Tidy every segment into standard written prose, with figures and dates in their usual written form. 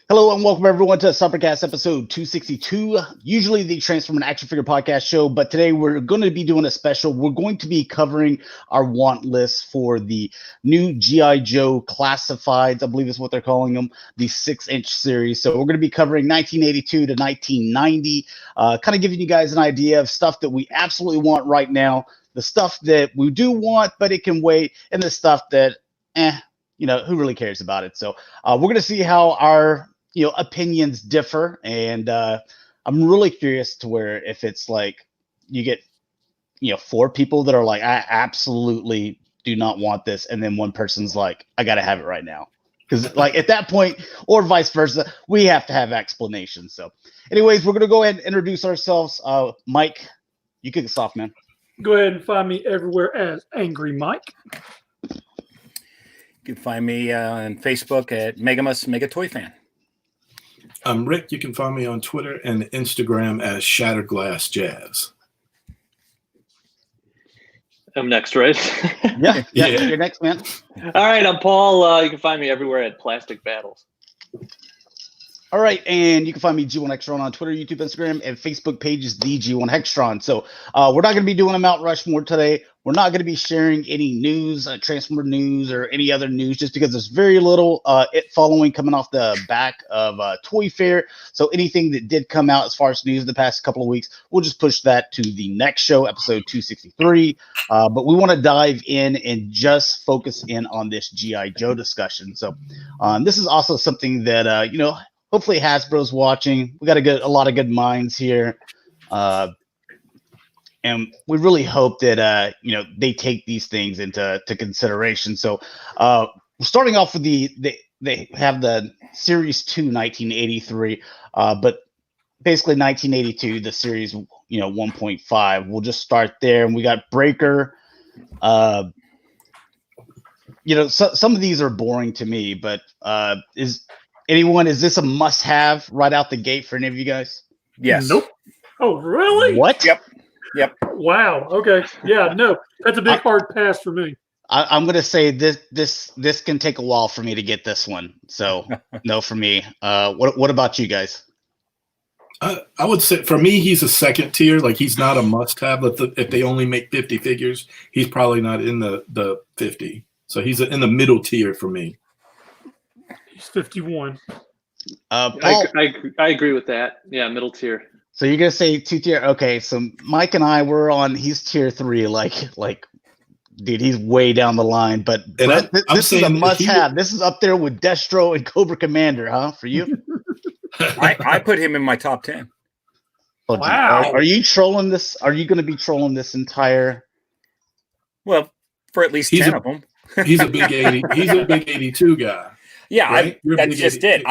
Hello and welcome everyone to Cybercast episode 262, usually the Transform an Action Figure podcast show, but today we're going to be doing a special. We're going to be covering our want list for the new G.I. Joe classifieds, I believe is what they're calling them, the 6-inch series. So we're going to be covering 1982 to 1990, kind of giving you guys an idea of stuff that we absolutely want right now, the stuff that we do want, but it can wait, and the stuff that, who really cares about it? So we're going to see how our opinions differ, and I'm really curious to where if it's like you get 4 people that are like, I absolutely do not want this, and then one person's like, I gotta have it right now, because like at that point, or vice versa, we have to have explanations. So anyways, we're gonna go ahead and introduce ourselves. Mike, you kick us off, man. Go ahead and find me everywhere as Angry Mike. You can find me on Facebook at Megamus Mega Toy Fan. I'm Rick. You can find me on Twitter and Instagram as Shatrdglassjazz. I'm next, right? Yeah, you're next, man. All right, I'm Paul. You can find me everywhere at Plastic Battles. All right, and you can find me G1 Hextron on Twitter, YouTube, Instagram, and Facebook pages, the G1 Hextron. So we're not going to be doing a Mount Rushmore today. We're not going to be sharing any news, Transformer news, or any other news, just because there's very little following coming off the back of Toy Fair. So anything that did come out as far as news the past couple of weeks, we'll just push that to the next show, episode 263. But we want to dive in and just focus in on this G.I. Joe discussion. So this is also something that, hopefully Hasbro's watching. We got a lot of good minds here. And we really hope that, they take these things into consideration. So we're starting off with they have the Series 2 1983, but basically 1982, the Series, 1.5. We'll just start there. And we got Breaker. Some of these are boring to me, but is this a must-have right out the gate for any of you guys? Yes. Nope. Oh, really? What? Yep. Wow. Okay. Yeah. No, that's a big hard pass for me. I'm gonna say this can take a while for me to get this one. So no for me. What about you guys? I would say for me, he's a second tier. Like he's not a must-have. If they only make 50 figures, he's probably not in the 50. So he's in the middle tier for me. He's 51. Paul, I agree with that. Yeah, middle tier. so you're gonna say 2 tier? Okay, so Mike and I were on. He's tier 3. Like, dude, he's way down the line. But this is a must-have. This is up there with Destro and Cobra Commander, huh? For you? I put him in my top 10. Oh, Wow. Are you trolling this? Are you going to be trolling this entire? Well, for at least 10 of them. He's a big 80. He's a big 82 guy. Yeah, right? that's just it.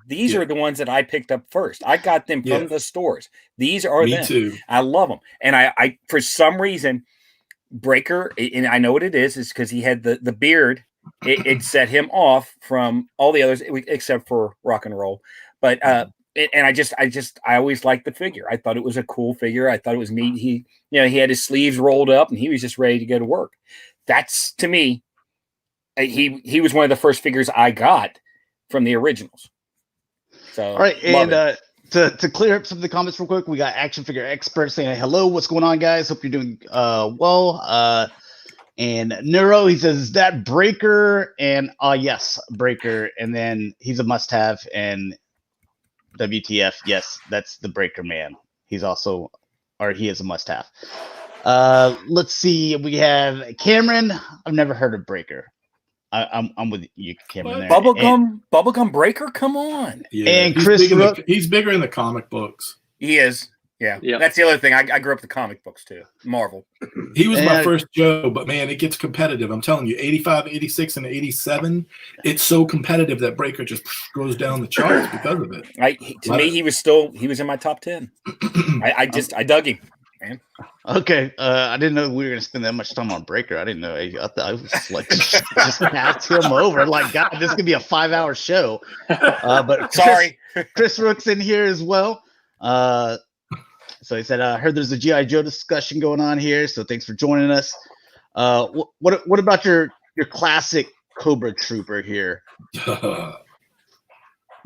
These are the ones that I picked up first. I got them from the stores. These are Me them. too. I love them. And I for some reason, Breaker, and I know what it is because he had the beard. It set him off from all the others except for Rock and Roll. But and I always liked the figure. I thought it was a cool figure. I thought it was neat. He had his sleeves rolled up and he was just ready to go to work. That's, to me, he was one of the first figures I got from the originals. So All right, and to clear up some of the comments real quick, we got Action Figure Expert saying hello. What's going on, guys? Hope you're doing well. And Neuro, he says, is that Breaker? And yes, Breaker. And then he's a must-have. And WTF, yes, that's the Breaker man. He is a must-have. Let's see. We have Cameron. I've never heard of Breaker. I'm with you, Cameron. Bubblegum Breaker. Come on. Yeah, and Chris, he's bigger in the comic books. He is. Yeah. That's the other thing. I grew up with the comic books too. Marvel. He was my first Joe, but man, it gets competitive. I'm telling you, 85, 86, and 87, it's so competitive that Breaker just goes down the charts because of it. To me, he was in my top 10. I dug him. Man. Okay, I didn't know we were gonna spend that much time on Breaker. I didn't know. I thought I was like just passed him over. Like, God, this could be a 5-hour show. But sorry, Chris Rook's in here as well. So he said, I heard there's a G.I. Joe discussion going on here. So thanks for joining us. What about your classic Cobra Trooper here?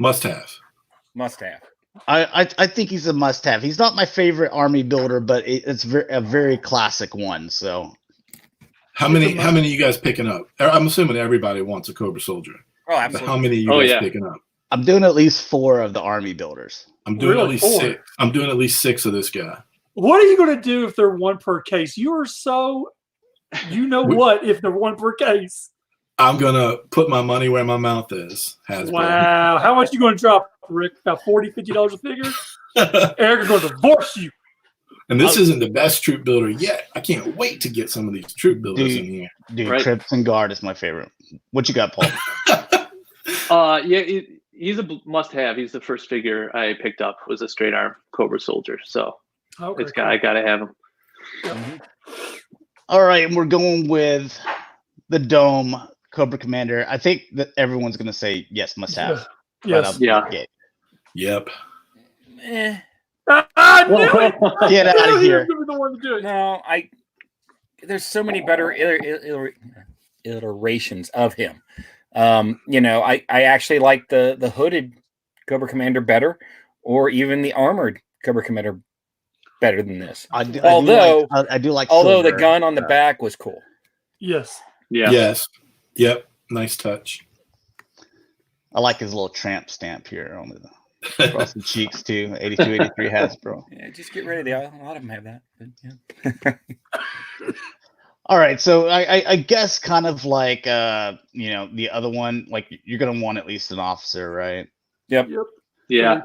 Must have. Must have. I think he's a must-have. He's not my favorite army builder, but it's a very classic one. So, How many of you guys picking up? I'm assuming everybody wants a Cobra Soldier. Oh, absolutely. But how many of you guys picking up? I'm doing at least 4 of the army builders. I'm doing Really? at least 4? 6. I'm doing at least 6 of this guy. What are you going to do if they're 1 per case? You are so, what if they're 1 per case? I'm gonna put my money where my mouth is. Hasbro. Wow. How much you going to drop, Rick? About $40, $50 a figure? Eric's going to divorce you. And this isn't the best troop builder yet. I can't wait to get some of these troop builders in here. Dude, Right. Crimson Guard is my favorite. What you got, Paul? He's a must-have. He's the first figure I picked up. Was a straight arm Cobra Soldier. So Okay, I gotta have him. All right, and we're going with the Dome Cobra Commander. I think that everyone's going to say yes, must have. Yes. Yeah. Yep. I knew it. Get out of here. He was the one to do it. No, there's so many better iterations of him. I actually like the hooded Cobra Commander better, or even the armored Cobra Commander better than this. I do like Although the silver. gun on the back was cool. Yes. Yeah. Yes. Yep. Nice touch. I like his little tramp stamp here on the across the cheeks too. 82, 83 Hasbro. Yeah, just get rid of a lot of them have that. But, yeah. All right, so I guess kind of like the other one, like you're gonna want at least an officer, right? Yep. Yeah.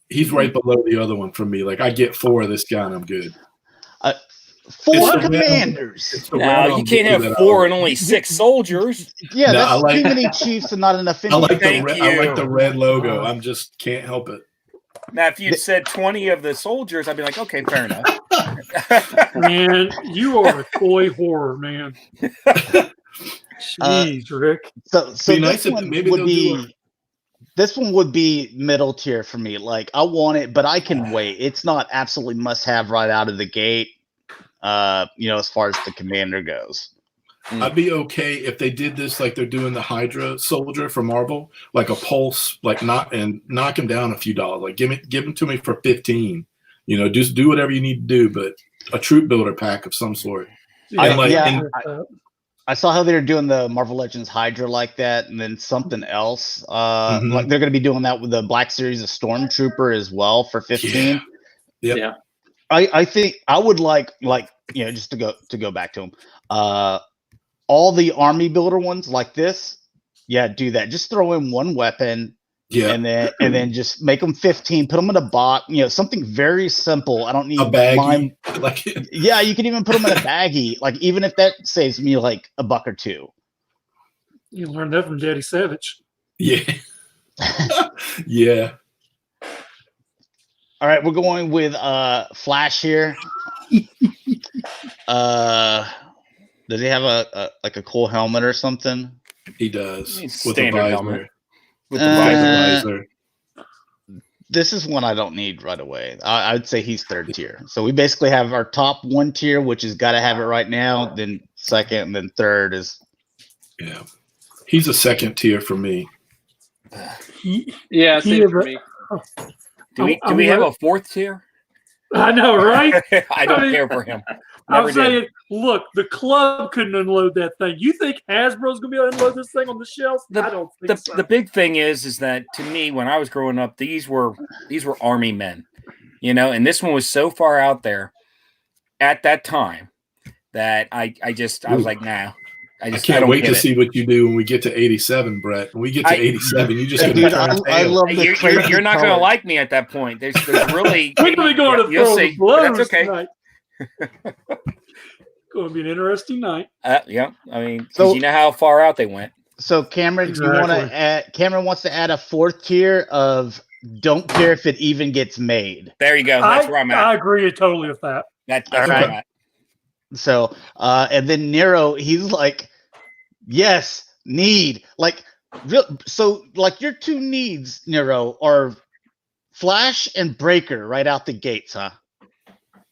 He's right below the other one for me. Like I get 4 of this guy and I'm good. 4 It's the commanders. It's the No, round you can't that have I 4 like. and only 6 soldiers. Yeah, No, that's I like- too many chiefs and not enough I like Indians. Thank I like you. the red logo. I'm just can't help it. Now, if you'd said 20 of the soldiers, I'd be like, okay, fair enough. Man, you are a toy horror, man. Jeez, Rick. So Be this nice if one maybe would they'll be do this one would be middle tier for me. Like I want it, but I can wait. It's not absolutely must have right out of the gate. As far as the commander goes. I'd be okay if they did this like they're doing the Hydra Soldier for Marvel, like a pulse, like knock him down a few dollars. Like give him to me for 15. Just do whatever you need to do, but a troop builder pack of some sort. I saw how they were doing the Marvel Legends Hydra like that, and then something else. Mhm. Like they're going to be doing that with the Black Series of Stormtrooper as well for 15. Yep. Yeah. I think I would like just to go back to them. All the army builder ones like this, do that. Just throw in 1 weapon, Yeah. and then just make them 15. Put them in a box, something very simple. I don't need A baggie. mine. Like Yeah, you can even put them in a baggie. Like even if that saves me like $1 or $2. You learned that from Daddy Savage. yeah. Yeah. All right, we're going with Flash here. Does he have a cool helmet or something? He does. It's With a standard visor. helmet. With Uh, the Visor. This is one I don't need right away. I would say he's 3rd tier. So we basically have our top 1 tier, which has got to have it right now. Then 2nd, and then 3rd is. Yeah. He's a 2nd tier for me. Yeah. Same Yeah, for but- me. Do we have a 4th tier? I know, right? I don't I mean, care for him. I'm Never did. saying, look, the club couldn't unload that thing. You think Hasbro's gonna be able to unload this thing on the shelf? I don't think so. The big thing is that to me, when I was growing up, these were army men, and this one was so far out there at that time that I was like, nah. I can't wait to see what you do when we get to 87, Brett. When we get to 87, you just gonna Dude, turn I tail. love the You're not going to colors. like me at that point. There's really. We're gonna be going to You'll throw see. the blows That's okay. tonight. Going to be an interesting night. Yeah, I mean, 'cause So- you know how far out they went. So Cameron, do you want to Exactly. add? Cameron wants to add a 4th tier of don't care if it even gets made. There you go. That's where I'm I at. agree totally with that. That's All where right. I'm at. So, and then Nero, he's like, yes, need. Like, like your 2 needs, Nero, are Flash and Breaker right out the gates, huh?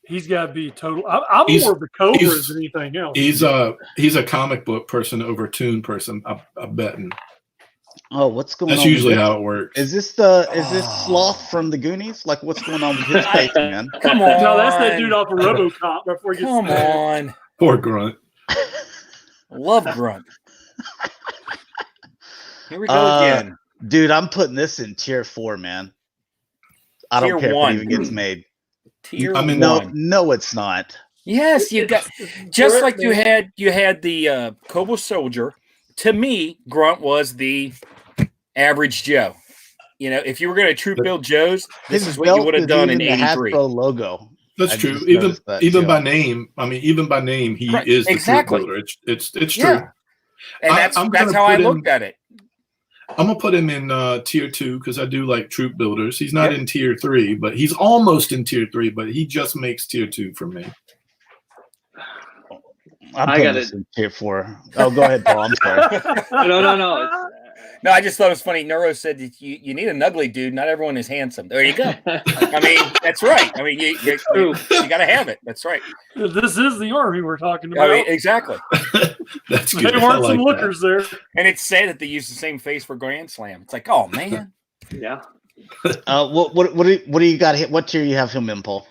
He's got to be total. I'm He's- more of the Cobras he's- than anything else. He's a comic book person over a toon person. I'm betting. Oh, what's going on? That's usually how it works. Is this Sloth from the Goonies? Like, what's going on with his face, man? Come on. No, that's that dude off of RoboCop before he gets Come stabbed. on. Poor Grunt. Love Grunt. Here we go again. Dude, I'm putting this in tier 4, man. I don't Tier care 1. if it even gets made. Tier I mean, 1. No, it's not. Yes, you got just like you had the Cobra Soldier. To me, Grunt was the average Joe. You know, if you were going to troop build Joes, this is what you would have done in '83. The Hasbro logo. That's true. Even by name, he is the troop builder. It's true. And that's how I looked at it. I'm gonna put him in tier 2 because I do like troop builders. He's not in tier 3, but he's almost in tier 3. But he just makes tier 2 for me. I got it in tier 4. Oh, go ahead, Paul. I'm sorry. No. No, I just thought it was funny. Neuro said that you need an ugly dude. Not everyone is handsome. There you go. I mean, that's right. I mean, you got to have it. That's right. This is the army we're talking about. I mean, exactly. That's good. There weren't some lookers there. And it's sad that they use the same face for Grand Slam. It's like, oh man. Yeah. What do you got? What tier you have him in, Paul?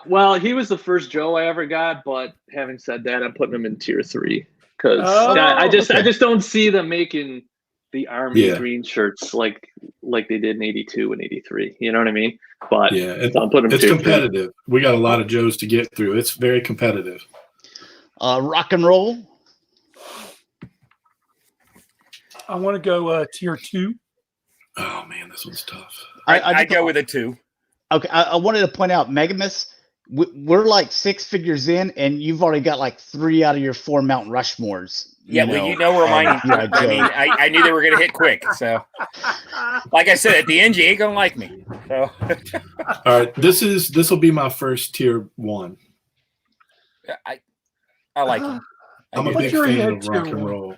Well, he was the first Joe I ever got, but having said that, I'm putting him in tier 3 because I just don't see them making the army green shirts like they did in '82 and '83. You know what I mean? But so I'm putting him. It's competitive. 3. We got a lot of Joes to get through. It's very competitive. Rock and roll. I want to go tier 2. Oh man, this one's tough. I go with a 2. Okay, I wanted to point out Megamus. We're like 6 figures in, and you've already got like 3 out of your 4 Mount Rushmores. Yeah, well, you know where mine. I mean, I knew they were going to hit quick. So, like I said, at the end, you ain't going to like me. So, all right, this will be my first tier 1. I like him. I'm a big fan of rock and roll.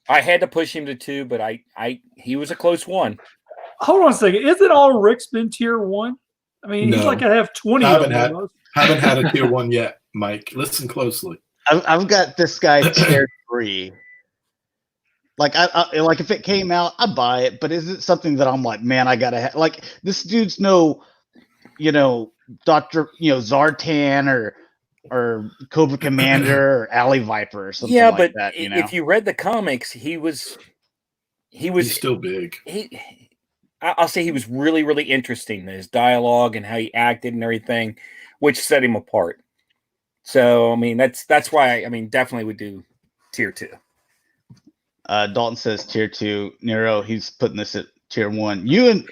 I had to push him to 2, but he was a close one. Hold on a second. Isn't all Rick's been tier 1? I mean, he's like I have 20 of them. Haven't had a tier 1 yet, Mike. Listen closely. I've got this guy tier 3. Like like if it came out, I'd buy it. But is it something that I'm like, man, I gotta have? Like this dude's Dr. Zartan or Cobra Commander or Alley Viper or something like that. If you read the comics, he's still big. I'll say he was really, really interesting. His dialogue and how he acted and everything, which set him apart. So, I mean, that's why definitely would do tier 2. Dalton says tier 2. Nero, he's putting this at tier 1. You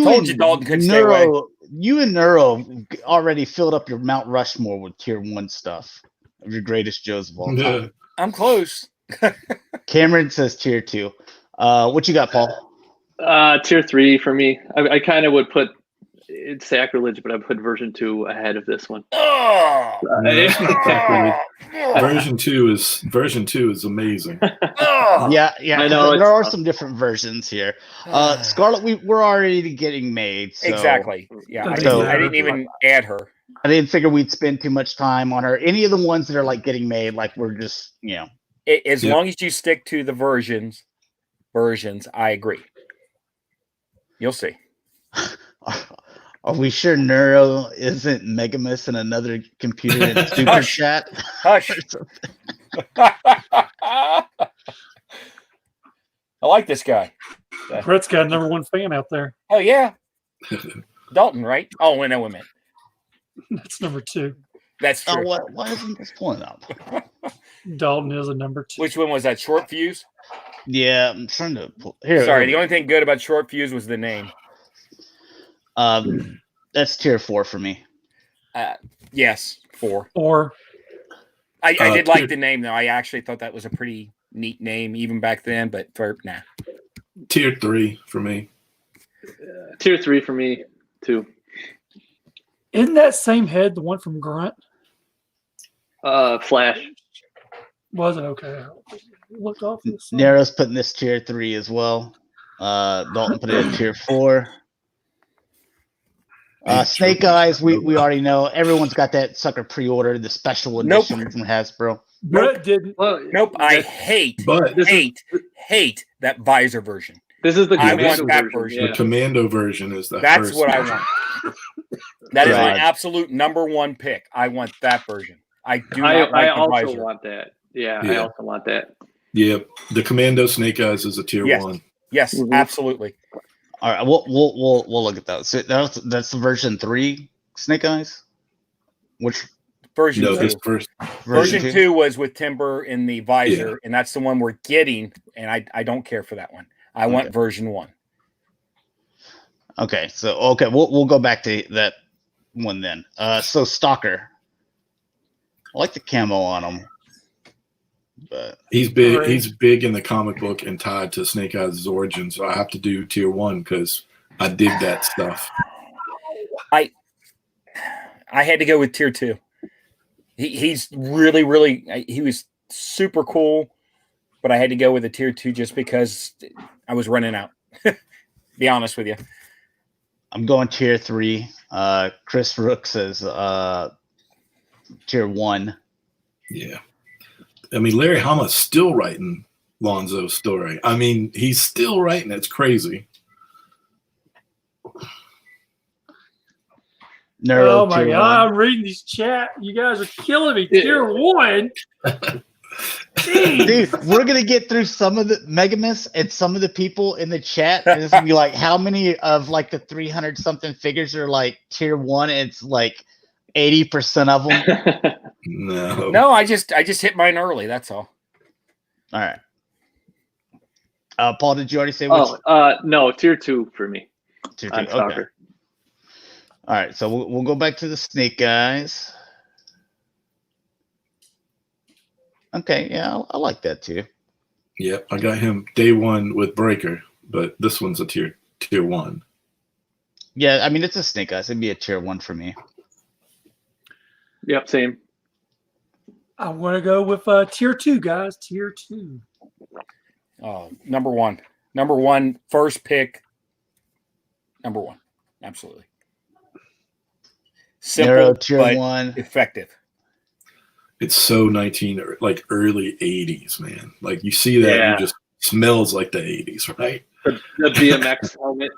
told you Dalton could stay away. You and Nero already filled up your Mount Rushmore with tier 1 stuff of your greatest Joes of all time. I'm close. Cameron says tier 2. What you got, Paul? Tier 3 for me. I kind of would put it's sacrilege, but I put version 2 ahead of this one. Version 2 is amazing. Yeah. I know there are some different versions here. Scarlet, we're already getting made. So, exactly. Yeah. I didn't even add her. I didn't figure we'd spend too much time on her. Any of the ones that are like getting made, like we're just As long as you stick to the versions, I agree. You'll see. Are we sure Neuro isn't Megamus in another computer in super chat? Hush. I like this guy. Brett's got a #1 fan out there. Oh yeah. Dalton, right? Oh, wait a minute. That's #2. That's true. Why isn't this pulling up? Dalton is a #2. Which one was that? Short Fuse? Yeah, I'm trying to pull here. Sorry, the only thing good about Short Fuse was the name. That's tier 4 for me. Yes, 4. 4. I did like the name though. I actually thought that was a pretty neat name even back then, but nah. Tier 3 for me. Tier 3 for me too. Isn't that same head the one from Grunt? Flash. Was it okay? Look off this. Nero's putting this tier 3 as well. Dalton put it in tier 4. Snake Eyes, we already know. Everyone's got that sucker pre-order, the special edition from Hasbro. Brett didn't. Well, Nope. I hate that visor version. This is the I commando want that version. version. The commando version is the That's first what I version. want. That is my absolute number one pick. I want that version. I do not like I the also visor. want that. Yeah, Yeah. I also want that. Yep. The commando Snake Eyes is a tier Yes. 1. Yes, absolutely. All right, we'll look at that. So that's the version 3 Snake Eyes. Which version? No, 2. this first version 2 was with Timber in the visor, and that's the one we're getting. And I don't care for that one. I want version 1. Okay, so we'll go back to that one then. So Stalker, I like the camo on him, but he's big. He's big in the comic book and tied to Snake Eyes' origin. So I have to do tier 1 because I dig that stuff. I had to go with tier 2. He's really he was super cool, but I had to go with a tier 2 just because I was running out. Be honest with you. I'm going tier 3. Chris Rooks is tier 1. Yeah. I mean, Larry Hama's still writing Lonzo's story. I mean, he's still writing. It's crazy. Oh my God! I'm reading these chat. You guys are killing me. Tier 1. Dude, we're gonna get through some of the Megamus and some of the people in the chat, and it's gonna be like, how many of like the 300 something figures are like tier 1? It's like 80% of them. No, I just hit mine early. That's all. All right. Paul, did you already say? No, tier 2 for me. Tier 2. Okay. All right, so we'll go back to the Snake Eyes. Okay, yeah, I like that too. Yep, I got him day 1 with Breaker, but this one's a tier 1. Yeah, I mean it's a Snake Eyes. It'd be a tier 1 for me. Yep, same. I want to go with tier 2, guys. Tier 2. Oh, number 1. Number 1, first pick. Number 1, absolutely. Simple, Narrow tier but 1. effective. It's so early 80s, man. Like you see that, and it just smells like the 80s, right? The BMX helmet.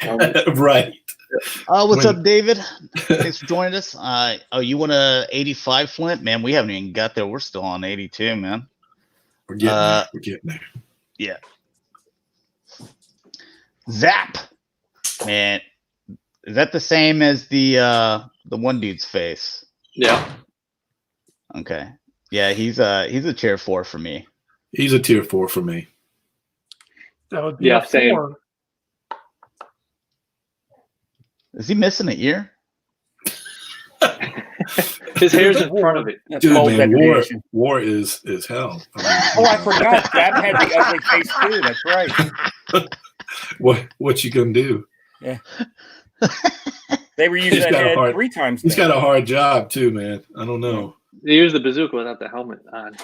Helmet. Right. What's up, David? Thanks for joining us. You want a 85 Flint? Man, we haven't even got there. We're still on 82, man. We're getting there. We're getting there. Yeah. Zap. Man, is that the same as the one dude's face? Yeah. Okay. Yeah, he's a tier 4 for me. He's a tier 4 for me. That would be a 4. Same. Is he missing an ear? His hair's in front of it. That's Dude, cold man, degradation. war is hell. I I forgot. That had the ugly face too. That's right. What you gonna do? Yeah. They were using that head 3 times. He's got a hard job too, man. I don't know. They use the bazooka without the helmet on.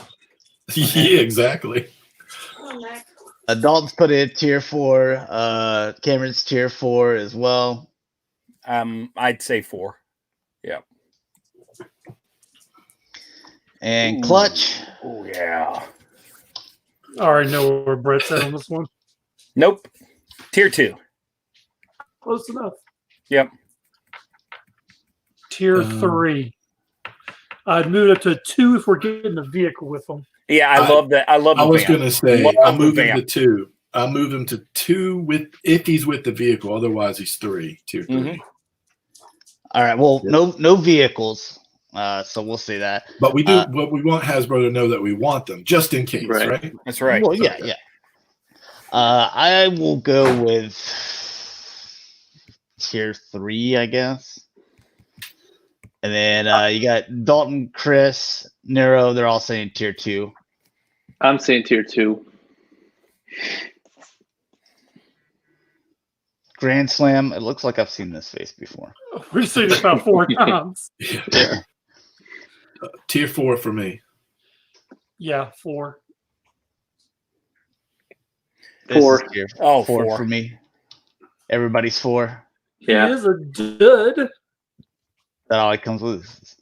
Yeah, exactly. Dalton's put in tier 4. Cameron's tier 4 as well. I'd say 4. Yeah. And Clutch. Oh yeah. I already know where Brett's at on this one. Nope. Tier 2. Close enough. Yep. Tier 3. I'd move it to 2 if we're getting the vehicle with them. Yeah, I love that. I was going to say, I'll move him to 2. I'll move him to 2 if he's with the vehicle. Otherwise, he's 3. Tier 3. Mm-hmm. All right. Well, no vehicles. So we'll see that. But we do. What we want Hasbro to know that we want them, just in case, right? That's right. Well, yeah. I will go with tier 3, I guess. And then you got Dalton, Chris, Nero. They're all saying tier 2. I'm saying tier 2. Grand Slam. It looks like I've seen this face before. We've seen it about 4 times. Yeah. Tier 4 for me. Yeah, 4. 4. Oh, 4 for me. Everybody's 4. Yeah. He is a dud. That all it comes with?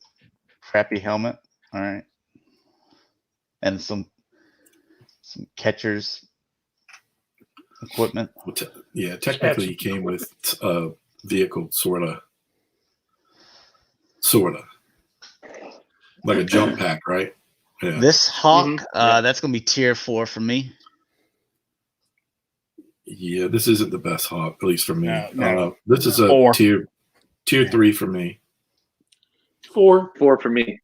Crappy helmet. All right. and some catcher's equipment. Yeah, technically he came with a vehicle, sorta, like a jump pack, right? Yeah. This Hawk, that's gonna be tier 4 for me. Yeah, this isn't the best Hawk, at least for me. No. This is a 4. tier 3 for me. 4. 4 for me.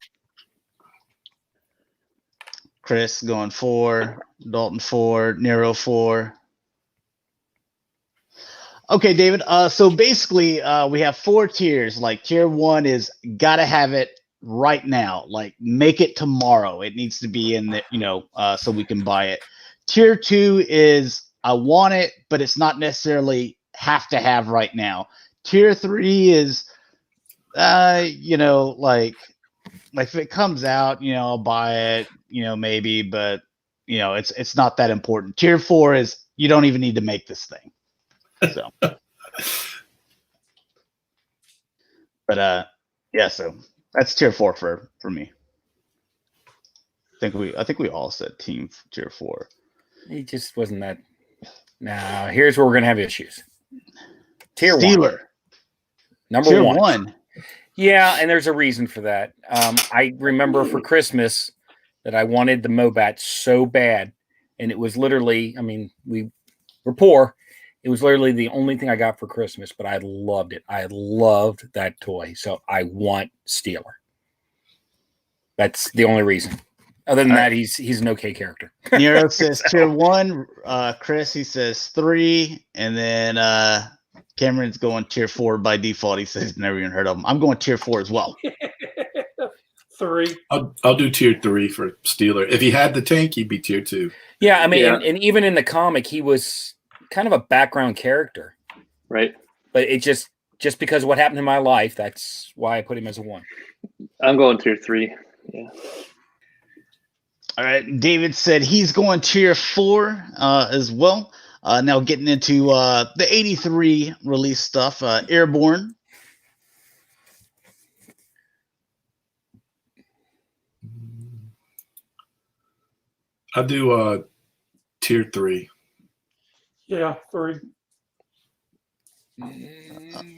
Chris going 4, Dalton 4, Nero 4. Okay, David. So basically, we have 4 tiers. Like tier 1 is gotta have it right now. Like make it tomorrow. It needs to be in the, so we can buy it. Tier 2 is I want it, but it's not necessarily have to have right now. Tier 3 is, like if it comes out, I'll buy it, maybe, but it's not that important. Tier 4 is you don't even need to make this thing. So, but so that's tier 4 for me. I think we all said team tier 4. He just wasn't that. Now here's where we're gonna have issues. Tier Steeler. 1, number tier 1. Yeah, and there's a reason for that. I remember for Christmas that I wanted the Mobat so bad, and it was literally, we were poor. It was literally the only thing I got for Christmas, but I loved it. I loved that toy, so I want Steeler. That's the only reason. Other than that, he's an okay character. Nero says tier 1. Chris, he says 3, and then Cameron's going tier 4 by default. He says he's never even heard of him. I'm going tier 4 as well. 3. I'll do tier 3 for Steeler. If he had the tank, he'd be tier 2. Yeah, And even in the comic, he was kind of a background character, right? But it just because of what happened in my life, that's why I put him as a 1. I'm going tier 3. Yeah. All right. David said he's going tier 4 as well. Now getting into the 83 release stuff, Airborne. I'll do tier 3. Yeah, 3.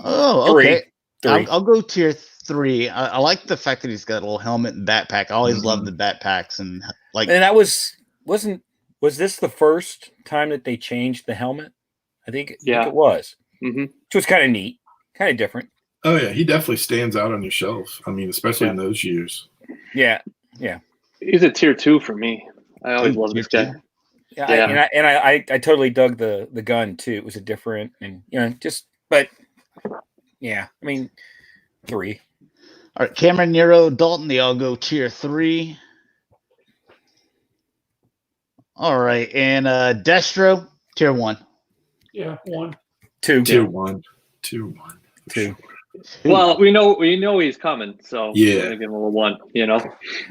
Oh, okay. 3. I'll go tier 3. I like the fact that he's got a little helmet and backpack. I always loved the backpacks and and that was this the first time that they changed the helmet? I think it was. Mm-hmm. Which was kind of neat, kind of different. Oh yeah, he definitely stands out on your shelf. Especially in those years. Yeah. He's a tier 2 for me. I always loved this guy. Yeah. I totally dug the gun too. It was a different and 3. All right, Cameron, Nero, Dalton, they all go tier 3. All right, and Destro, tier 1. Yeah, 1. 2. Tier 1. 2. Well, we know he's coming, so yeah, we're gonna give him a 1.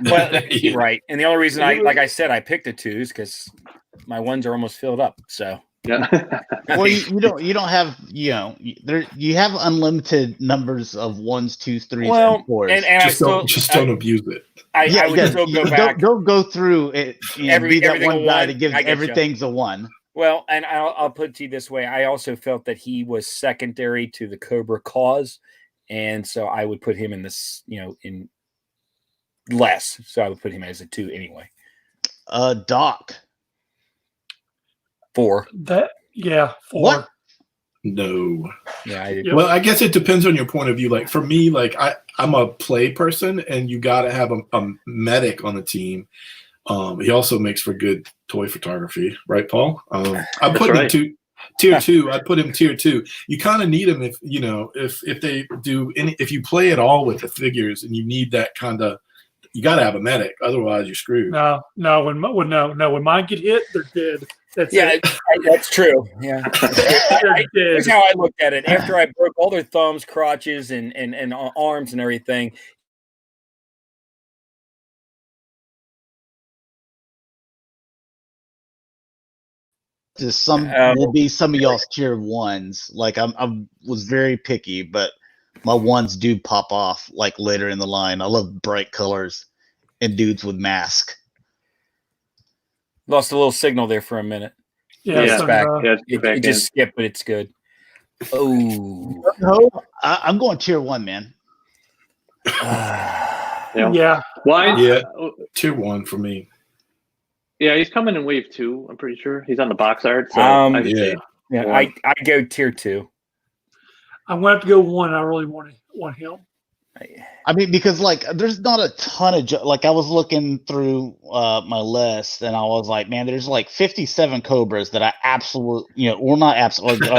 Well, right. And the only reason I picked a 2 is because my 1s are almost filled up. So yeah. Well, you don't have you have unlimited numbers of 1s, 2s, 3s, and 4s. And don't abuse it. I would still go back. Don't go through it. Be that one guy that gives everything's a 1. Well, and I'll put it to you this way: I also felt that he was secondary to the Cobra cause, and so I would put him in this, in less. So I would put him as a 2 anyway. Doc. 4. 4. What? No. Yeah, I did. Well, I guess it depends on your point of view. Like for me, like I'm a play person, and you got to have a medic on the team. He also makes for good toy photography, right, Paul? I'm putting him tier 2. I'd put him tier 2. You kind of need him if they do if you play at all with the figures, and you need that kind of. You got to have a medic, otherwise you're screwed. No. When mine get hit, they're dead. That's true. Yeah. Here's how I looked at it. After I broke all their thumbs, crotches, and arms and everything. Will be some of y'all's tier 1s. Like I was very picky, but my 1s do pop off like later in the line. I love bright colors and dudes with masks. Lost a little signal there for a minute. Yeah, It's back. It just skipped, but it's good. Oh, No, I'm going tier 1, man. Yeah. Why? Yeah, tier 1 for me. Yeah, he's coming in wave 2. I'm pretty sure he's on the box art. So I go tier 2. I'm going to have to go 1. I really want him. I mean, because like, there's not a ton of like. I was looking through my list, and I was like, man, there's like 57 Cobras that I absolutely, or not absolutely.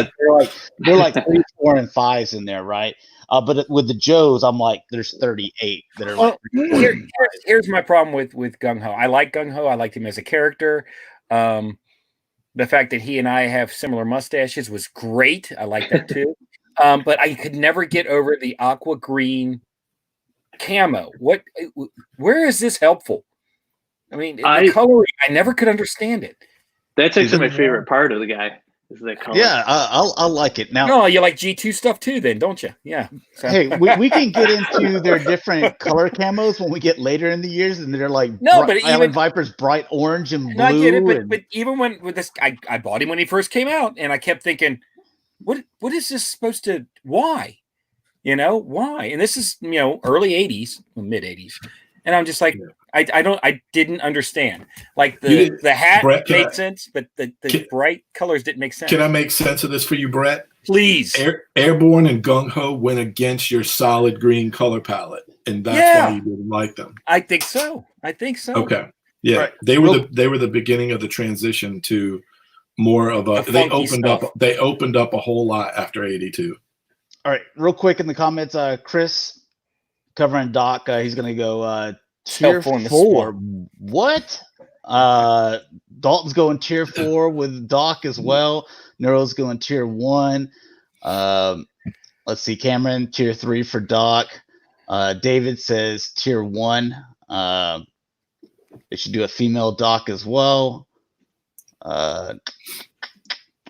They're like 3, 4, and 5s in there, right? But with the Joes, I'm like, there's 38 that are. Well, here's my problem with Gung Ho. I like Gung Ho. I liked him as a character. The fact that he and I have similar mustaches was great. I like that too. But I could never get over the aqua green camo. Where is this helpful? I mean, the coloring, I never could understand it. That's actually my favorite part of the guy. Is that color? Yeah, I like it. Now, no, you like G2 stuff too, then, don't you? Yeah. So. Hey, we can get into their different color camos when we get later in the years, and they're like Hydra Viper's bright orange and blue. No, I get it, but even with this, I bought him when he first came out, and I kept thinking, what is this supposed to? Why? Why? And this is early 80s, mid 80s, and I'm just like, I didn't understand. Like the hat Brett, made sense, but the bright colors didn't make sense. Can I make sense of this for you, Brett? Please. Airborne and Gung Ho went against your solid green color palette, and that's why you didn't like them. I think so. Okay. Yeah, right. They were the beginning of the transition to more of a. They opened up a whole lot after 82. All right, real quick in the comments, Chris covering Doc. He's gonna go tier 4. What? Dalton's going tier 4 with Doc as well. Neuro's going tier 1. Let's see, Cameron tier 3 for Doc. David says tier 1. They should do a female Doc as well.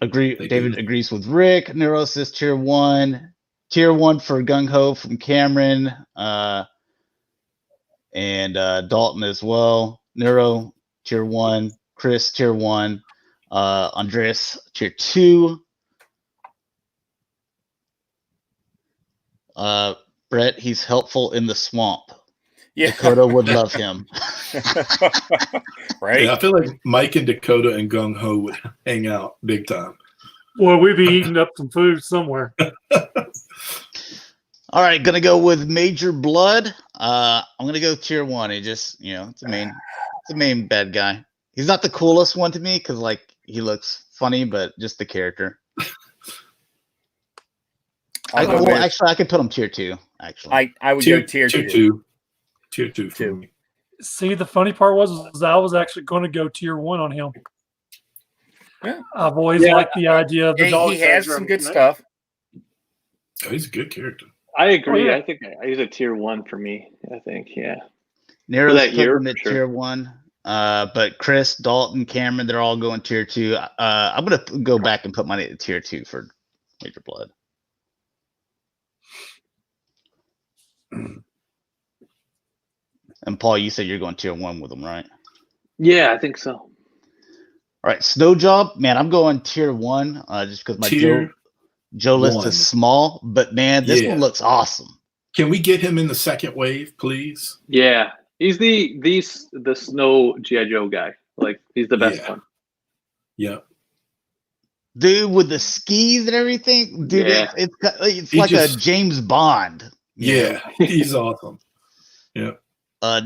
David agrees with Rick. Neuro says tier 1. Tier 1 for Gung Ho from Cameron. And Dalton as well. Neuro, tier 1. Chris, tier 1. Andreas, tier 2. Brett, he's helpful in the swamp. Yeah. Dakota would love him. Right? Yeah, I feel like Mike and Dakota and Gung Ho would hang out big time. Well, we'd be eating up some food somewhere. All right, gonna go with Major Blood. I'm gonna go tier 1. He just, it's the main bad guy. He's not the coolest one to me because he looks funny, but just the character. Actually, I could put him tier 2. Actually, I would go tier 2. Tier 2 for me. See, the funny part was I was actually going to go tier 1 on him. Yeah. I've always liked the idea of the dog. He has some good stuff. Oh, he's a good character. I agree. I think he's a tier 1 for me. I think, yeah. Nero's putting it tier 1. But Chris, Dalton, Cameron, they're all going tier 2. I'm gonna go back and put mine at tier 2 for Major Blood. And Paul, you said you're going tier 1 with them, right? Yeah, I think so. All right, Snow Job, man, I'm going tier 1 just because my Joe list is small. But man, this one looks awesome. Can we get him in the second wave, please? Yeah, he's the Snow G.I. Joe guy. Like, he's the best one. Yeah. Dude, with the skis and everything, dude, it's like a James Bond. Yeah, he's awesome. Yeah.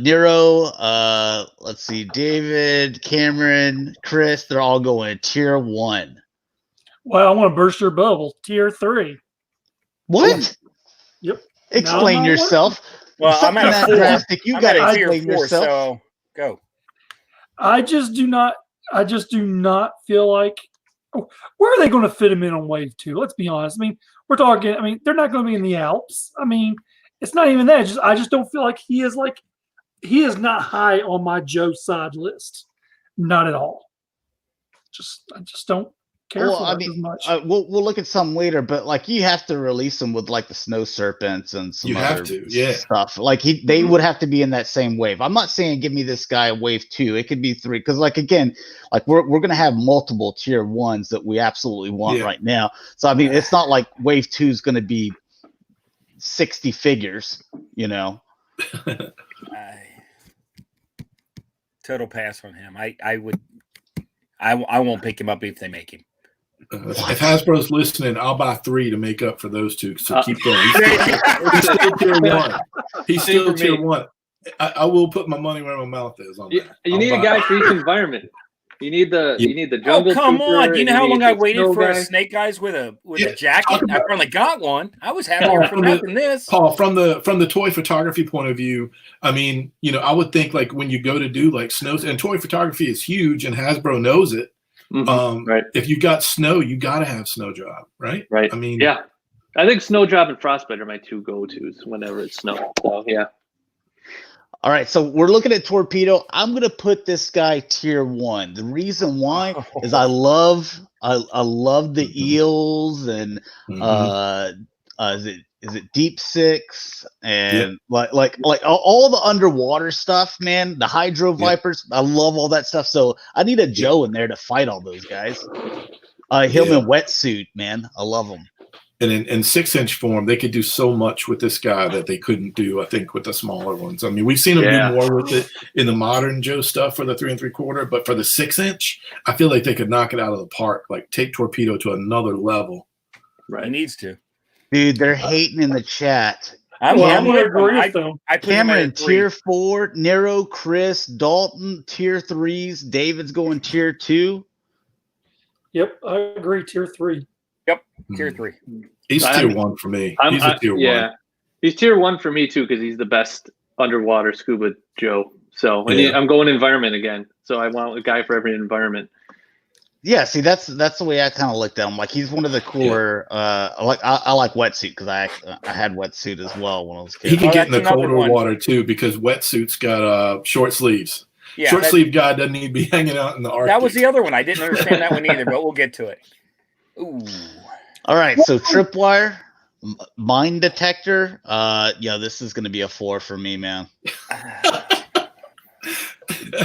Nero, let's see, David, Cameron, Chris, they're all going tier 1. Well, I want to burst your bubble. Tier 3. What? Yep. Explain yourself. Well, I'm at 4. Drastic. You got to explain yourself. So go. I just do not feel like. Where are they going to fit him in on wave 2? Let's be honest. I mean, we're talking. I mean, they're not going to be in the Alps. I mean, it's not even that. I just don't feel like he is not high on my Joe side list. Not at all. I just don't care Well, for I us mean, as much. we'll look at some later, but like you have to release them with like the snow serpents and some You have other to, yeah. stuff. Like they would have to be in that same wave. I'm not saying give me this guy wave 2. It could be 3 because like again, like we're gonna have multiple tier 1s that we absolutely want right now. So I mean, it's not like wave 2 is gonna be 60 figures, you know. Total pass on him. I won't pick him up if they make him. If Hasbro's listening, I'll buy 3 to make up for those 2. So keep going. He's still tier 1. He's still tier 1. I will put my money where my mouth is on that. You need a guy for each environment. You need the jungle. Oh, come on! Do you know how long I waited for guy? a Snake Eyes with a jacket? I finally got one. I was happier from that than this. Paul, from the toy photography point of view, I mean, you know, I would think like when you go to do like snows, and toy photography is huge, and Hasbro knows it. Right. If you got snow, you got to have snow job, right? Right. I mean, yeah. I think snow job and frostbite are my 2 go-tos whenever it's snow. So yeah. All right, so we're looking at Torpedo. I'm gonna put this guy tier 1. The reason why is I love the eels and is it Deep Six and like all the underwater stuff, man. The Hydra Vipers, I love all that stuff. So I need a Joe in there to fight all those guys. Him in wetsuit, man. I love him. And in 6-inch form, they could do so much with this guy that they couldn't do, I think, with the smaller ones. I mean, we've seen them do more with it in the modern Joe stuff for the 3 3/4, but for the 6-inch, I feel like they could knock it out of the park, like take Torpedo to another level. Right, he needs to. Dude, they're hating in the chat. I'm gonna agree with them. Cameron tier 4, Nero, Chris, Dalton tier 3s, David's going tier 2. Yep, I agree. Tier 3. Yep, tier 3. He's tier 1 for me. He's a tier 1. Yeah, he's tier 1 for me too because he's the best underwater scuba Joe. So I'm going environment again. So I want a guy for every environment. Yeah, see, that's the way I kind of looked at him. Like he's one of the cooler. I like wetsuit because I had wetsuit as well when I was a kid. He can get in the colder water too because wetsuit's got short sleeves. Yeah, short sleeve guy doesn't need to be hanging out in the Arctic. That was the other one. I didn't understand that one either, but we'll get to it. Ooh. All right, so tripwire, mine detector. This is gonna be a 4 for me, man.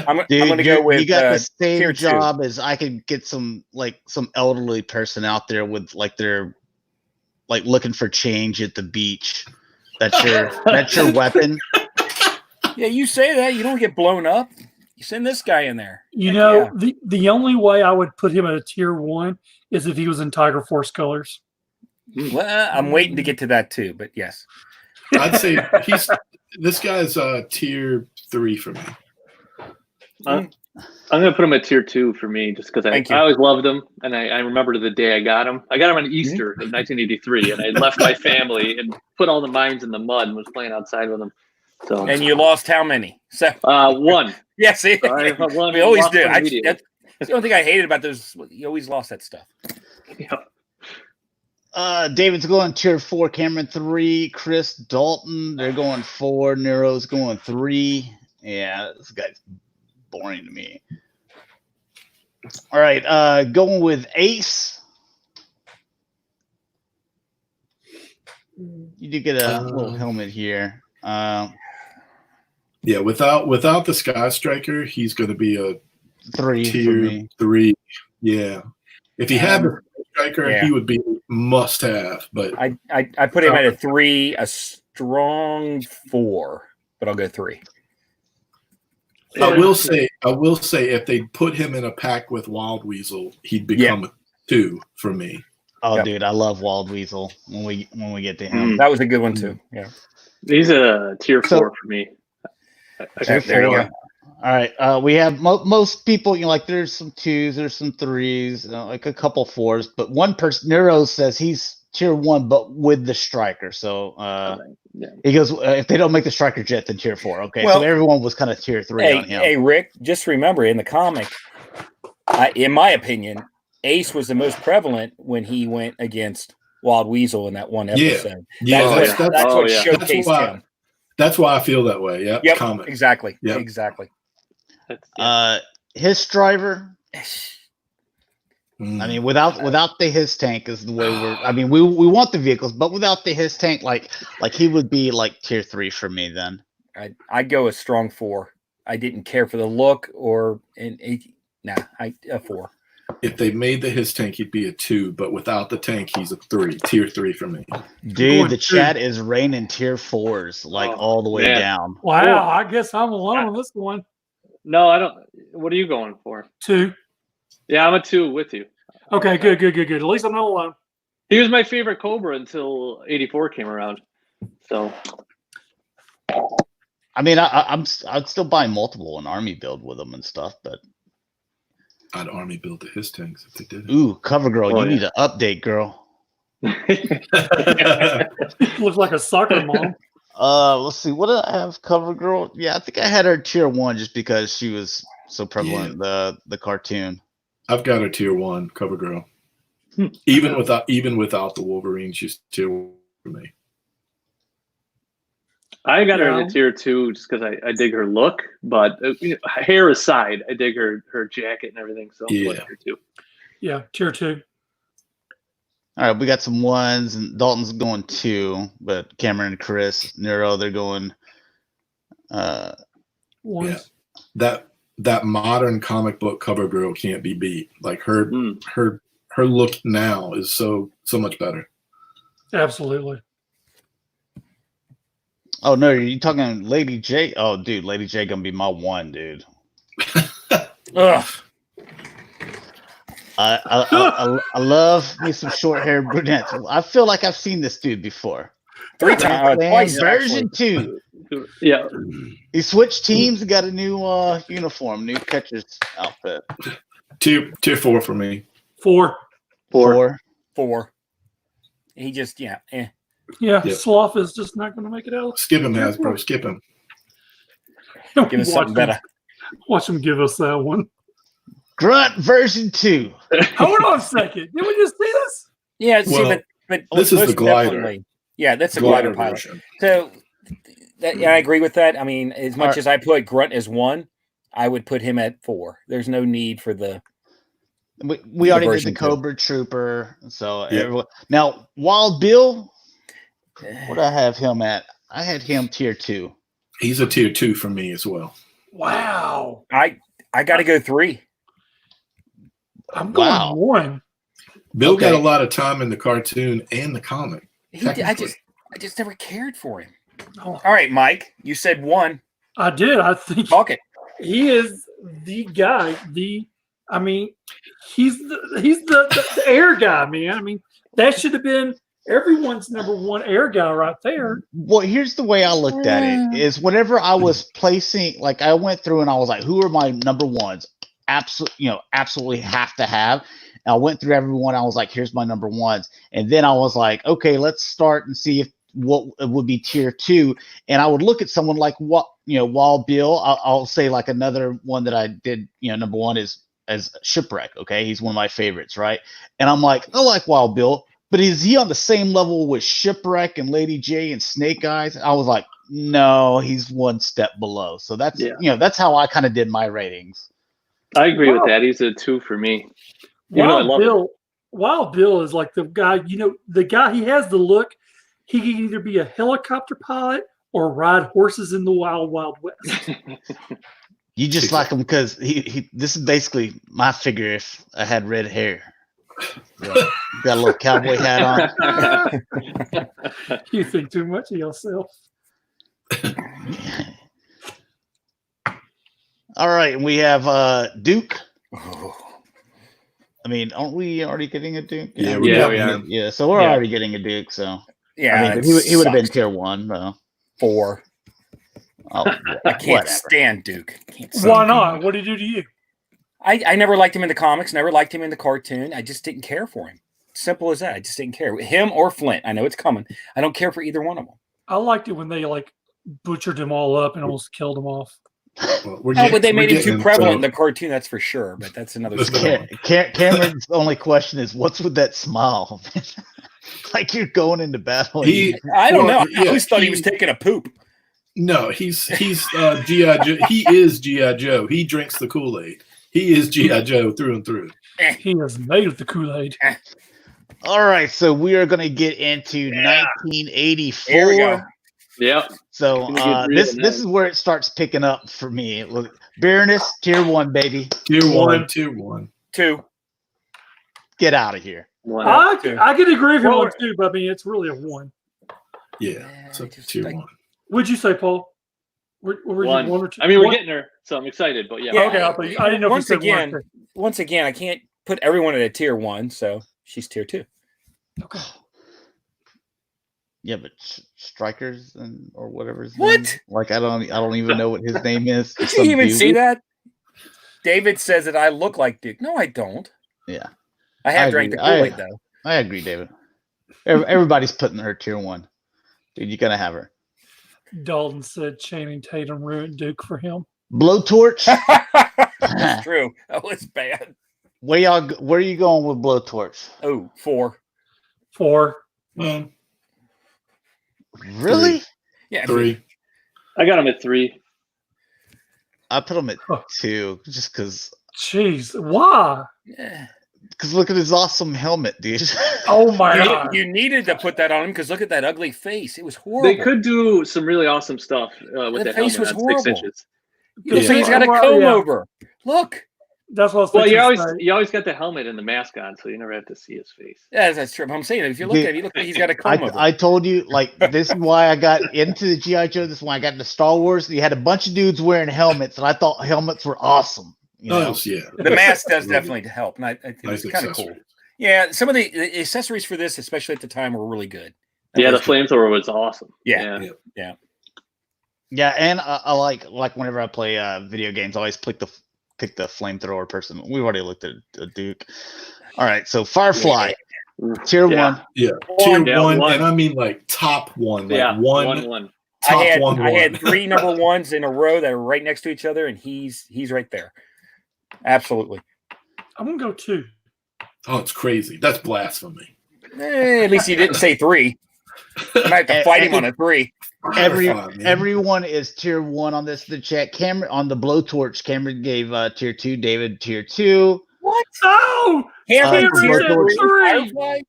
I'm gonna go with you got the same tier job 2. as I could get some elderly person out there with like they're like looking for change at the beach. That's your weapon. Yeah, you say that you don't get blown up. You send this guy in there. The only way I would put him at a tier 1 is if he was in Tiger Force colors. Well, I'm waiting to get to that too, but yes. I'd say this guy's tier 3 for me. I'm going to put him at tier 2 for me just because I always loved him. And I remember the day I got him. I got him on Easter in 1983. And I left my family and put all the mines in the mud and was playing outside with them. So, and you lost how many? 1. Yeah, see? We always do. That's the only thing I hated about those. You always lost that stuff. Yeah. David's going tier 4, Cameron 3, Chris, Dalton, they're going 4, Nero's going 3. Yeah, this guy's boring to me. All right, going with Ace. You do get a little helmet here. Yeah, without the Sky Striker, he's going to be a 3 tier 3. Yeah, if he had the Striker, he would be must have. But I put him at a 3, a strong 4, but I'll go 3. I will say if they put him in a pack with Wild Weasel, he'd become a 2 for me. Oh, dude, I love Wild Weasel when we get to him. That was a good one too. Yeah, he's a tier 4 for me. There you go. All right, we have most people. There's some 2s, there's some 3s, like a couple 4s, but one person, Nero, says he's tier 1, but with the Striker. So he goes, if they don't make the Striker jet, then tier 4. Okay, so everyone was kind of tier 3 on him. Hey, Rick, just remember in the comic, in my opinion, Ace was the most prevalent when he went against Wild Weasel in that one episode. That's what showcased him. That's why I feel that way. Yep. Comic. Exactly. Yep. Exactly. His driver. I mean, without the his tank is the way we're. I mean, we want the vehicles, but without the his tank, like he would be like tier 3 for me. Then I'd go a strong 4. I didn't care for the look or a 4. If they made the his tank, he'd be a 2, but without the tank, he's a 3, tier 3 for me. Dude, the chat is raining tier 4s all the way down. Wow, I guess I'm alone on this one. No, I don't. What are you going for? 2. Yeah, I'm a 2 with you. Okay, good. At least I'm not alone. He was my favorite Cobra until 84 came around. So, I mean, I'd still buy multiple and army build with them and stuff, but I'd army build the his tanks if they did. Ooh, cover girl, you need an update, girl. Looks like a soccer mom. Let's see. What did I have? Cover girl. Yeah, I think I had her tier 1 just because she was so prevalent in the cartoon. I've got her tier 1, cover girl. Even without the Wolverine, she's tier 1 for me. I got her in a tier 2 just because I dig her look, but hair aside, I dig her jacket and everything. So I'm going tier 2. Yeah, tier 2. All right, we got some 1s, and Dalton's going 2, but Cameron and Chris, Nero, they're going 1s. Yeah, that modern comic book cover girl can't be beat. Like her look now is so much better. Absolutely. Oh no, you talking Lady J? Oh, dude, Lady J gonna be my 1, dude. Ugh. I love me some short-haired brunettes. I feel like I've seen this dude before. 3 times, twice. Version 2. Yeah. He switched teams and got a new uniform, new catcher's outfit. Tier 4 for me. 4. He just Yeah, Sloth is just not going to make it out. Skip him, Hasbro. Skip him. give us something better. Watch him give us that one. Grunt version 2. Hold on a second. Did we just see this? Yeah, well, but this is the glider. Yeah, that's a glider pilot. Version. So I agree with that. I mean, as much as I put Grunt as 1, I would put him at 4. There's no need for the. We already did the Cobra Trooper. So now Wild Bill, what do I have him at? I had him tier 2. He's a tier 2 for me as well. Wow. I got to go 3. I'm going 1. Bill got a lot of time in the cartoon and the comic. I just never cared for him. Oh. All right, Mike, you said 1. I did. I think he is the guy. He's the air guy, man. I mean, that should have been everyone's number 1 air guy right there. Well, here's the way I looked at it: is whenever I was placing, like I went through and I was like, who are my number 1s? Absolutely have to have. And I went through everyone. I was like, here's my number 1s. And then I was like, okay, let's start and see if what would be tier 2. And I would look at someone like Wild Bill. I'll say like another one that I did, number 1 is as Shipwreck. Okay. He's one of my favorites. Right. And I'm like, I like Wild Bill, but is he on the same level with Shipwreck and Lady J and Snake Eyes? I was like, no, he's one step below. So that's, that's how I kind of did my ratings. I agree with that. He's a 2 for me. Wild Bill is like the guy, the guy, he has the look. He can either be a helicopter pilot or ride horses in the wild, wild west. You just like him because he this is basically my figure if I had red hair. Got a little cowboy hat on. You think too much of yourself. All right, and we have Duke. I mean, aren't we already getting a Duke? Yeah, we are. Yeah, so we're already getting a Duke. So yeah, he would have been tier 1, though. 4. Oh, I can't stand Duke. Why not? What did he do to you? I never liked him in the comics. Never liked him in the cartoon. I just didn't care for him. Simple as that. I just didn't care. Him or Flint. I know it's coming. I don't care for either one of them. I liked it when they butchered him all up and almost killed him off. But they made him too prevalent in the cartoon, that's for sure. But that's another story. Cameron's only question is, what's with that smile? Like you're going into battle. I don't know. I always thought he was taking a poop. No, he's G.I. Joe. He is G.I. Joe. He drinks the Kool-Aid. He is G.I. Joe through and through. He is made of the Kool-Aid. All right, so we are going to get into 1984. Here we go. Yep. So this is where it starts picking up for me. Look, Baroness, tier 1, baby. Tier 1, tier 1. 2. Get out of here. I can agree with you on 2, but I mean, it's really a 1. Yeah, so tier 1. What'd you say, Paul? Were you 1 or 2? I mean, we're getting her, so I'm excited, but yeah. Okay, I didn't know once if you said again, once again, I can't put everyone at a tier 1, so she's tier 2. Okay. Yeah, but Strikers or whatever his What? name is. Like I don't even know what his name is. Did you even see that? David says that I look like Duke. No, I don't. Yeah. I have drank the Kool-Aid though. I agree, David. Everybody's putting her tier 1. Dude, you gotta have her. Dalton said Channing Tatum ruined Duke for him. Blowtorch. That's true. That was bad. Where are you going with Blowtorch? Oh, 4. 4. Really? 3. Yeah, 3. I got him at 3. I put him at 2 just because. Jeez, why? Yeah. Because look at his awesome helmet, dude. Oh my god! You needed to put that on him because look at that ugly face. It was horrible. They could do some really awesome stuff with that face helmet was on horrible. 6 inches. He's got a comb over. Look. That's what I was Well, thinking. you always got the helmet and the mask on, so you never have to see his face. Yeah, that's true. I'm saying if you look at him, you look like he's got a comb over. I told you, like, this is why I got into the G.I. Joe. This is why I got into Star Wars. You had a bunch of dudes wearing helmets, and I thought helmets were awesome. You know? Yeah. The mask does definitely help, and I think Nice it's kind of cool. accessory. Yeah, some of the accessories for this, especially at the time, were really good. Yeah, the flamethrower was awesome. Yeah. Yeah, and I like whenever I play video games, I always pick the flamethrower person. We've already looked at Duke. All right, so Firefly, tier 1. Yeah, tier 1, and I mean like top 1. Like one. I had 3 number 1s in a row that are right next to each other, and he's right there. Absolutely. I'm gonna go 2. Oh, it's crazy. That's blasphemy. At least he didn't say 3. I might have to fight him on a 3. Everyone is tier 1 on this. The chat. Cameron on the Blowtorch. Cameron gave tier 2. David tier 2. What? Oh, Cameron tier 3. Firefly.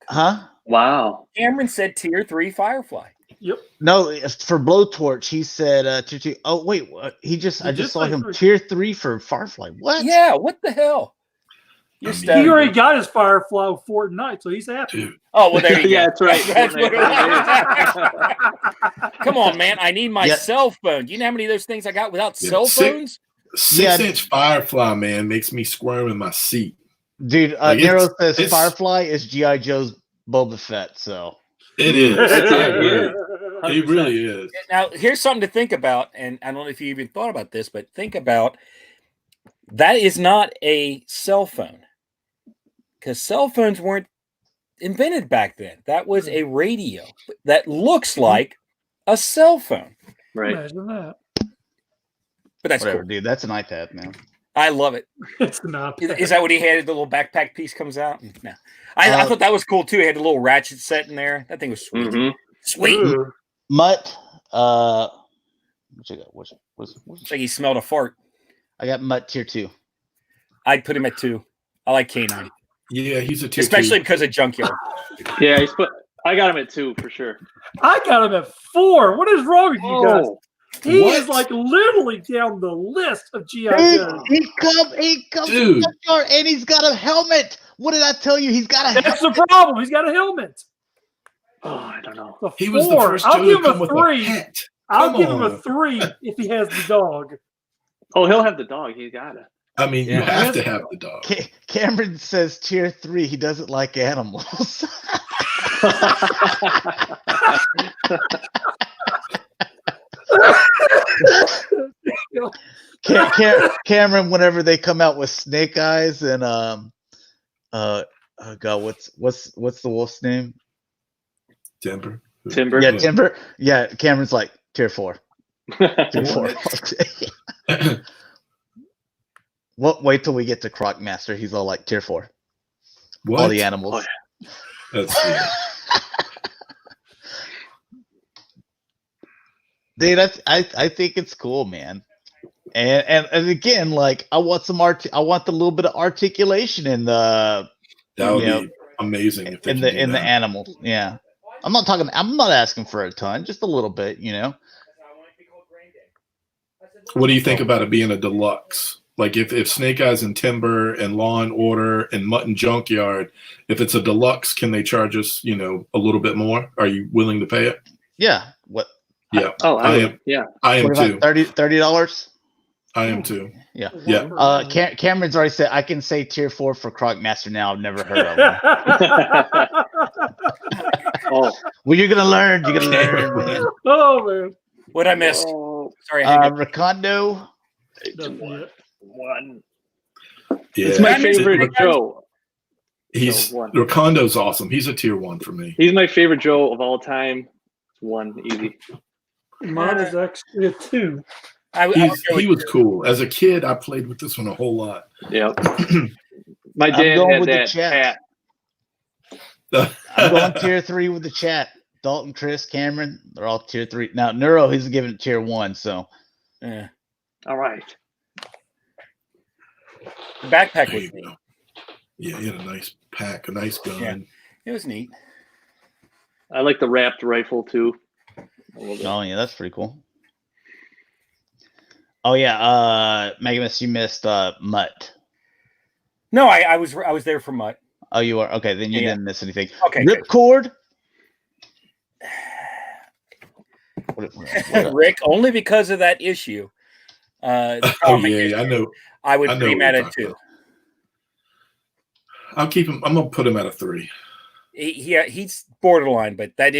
Huh? Wow. Cameron said tier 3 Firefly. Yep. No, for Blowtorch, he said tier 2. Oh wait, I just saw him 3. Tier 3 for Firefly. What? Yeah. What the hell? He already got his Firefly with Fortnite, so he's happy. Dude. Oh, well, there you go. Yeah, that's right. That's what it was. Come on, man. I need my cell phone. Do you know how many of those things I got without cell phones? 6-inch Firefly, man, makes me squirm in my seat. Dude, Nero says Firefly is G.I. Joe's Boba Fett, so. It is. It really is. Now, here's something to think about, and I don't know if you even thought about this, but think about that is not a cell phone. Because cell phones weren't invented back then. That was a radio that looks like a cell phone. Right. Imagine that. But that's whatever, cool. dude. That's an iPad, man. I love it. It's not. Is that what he had? The little backpack piece comes out? No. I thought that was cool, too. He had a little ratchet set in there. That thing was sweet. Mm-hmm. Sweet. Mutt. What you got? What's It's like he smelled a fart. I got Mutt tier 2. I'd put him at 2. I like K9. Yeah, he's a tier Especially 2. because of Junkyard. Yeah, I got him at 2 for sure. I got him at 4. What is wrong with you guys? He What? is like literally down the list of G.I. Joe. He comes Dude. from Junkyard, and he's got a helmet. What did I tell you? He's got a That's helmet. the problem. He's got a helmet. Oh, I don't know. The He was the 4. first I'll Joe give to come him a with 3. a pet. I'll Come give him a on. 3 if he has the dog. Oh, he'll have the dog. He got it. I mean, you Yeah. have to have the dog. Cameron says tier 3. He doesn't like animals. Cameron, whenever they come out with Snake Eyes and oh God, what's the wolf's name? Timber. Timber. Yeah, Timber. Yeah, Cameron's like tier 4. Tier 4. What? Wait till we get to Croc Master. He's all like tier 4. What? All the animals. That's Dude, I think it's cool, man. And again, like I want some I want the little bit of articulation in the That would be amazing if they in the animals. Yeah, I'm not asking for a ton, just a little bit. What do you think about it being a deluxe? Like if Snake Eyes and Timber and Law and Order and Mutton Junkyard, if it's a deluxe, can they charge us, a little bit more? Are you willing to pay it? Yeah. What? Yeah. Oh, I am. Yeah. I am too. $30. I am too. Yeah. Yeah. Cameron's already said I can say tier 4 for Crocmaster now. I've never heard of him. Oh. Well, you're gonna learn. You're gonna learn, man. Oh man. What I missed? Oh. Sorry. Recondo. One. Yeah. It's my favorite Joe. Recondo's awesome. He's a tier 1 for me. He's my favorite Joe of all time. One easy. Mine is actually a 2. He was cool. As a kid, I played with this one a whole lot. Yeah. My dad had that hat. I'm going tier 3 with the chat. Dalton, Chris, Cameron, they're all tier 3. Now Neuro, he's giving it tier 1. So, yeah. All right. The backpack was neat. Yeah, he had a nice pack, a nice gun. Yeah, it was neat. I like the wrapped rifle too. Oh yeah, that's pretty cool. Oh yeah, Megamus, you missed Mutt. No, I was there for Mutt. Oh, you are? Okay, then you didn't miss anything. Okay. Ripcord. Rick, only because of that issue. I know. I would put him at a 2. I'll keep him. I'm gonna put him at a 3. He's borderline, but that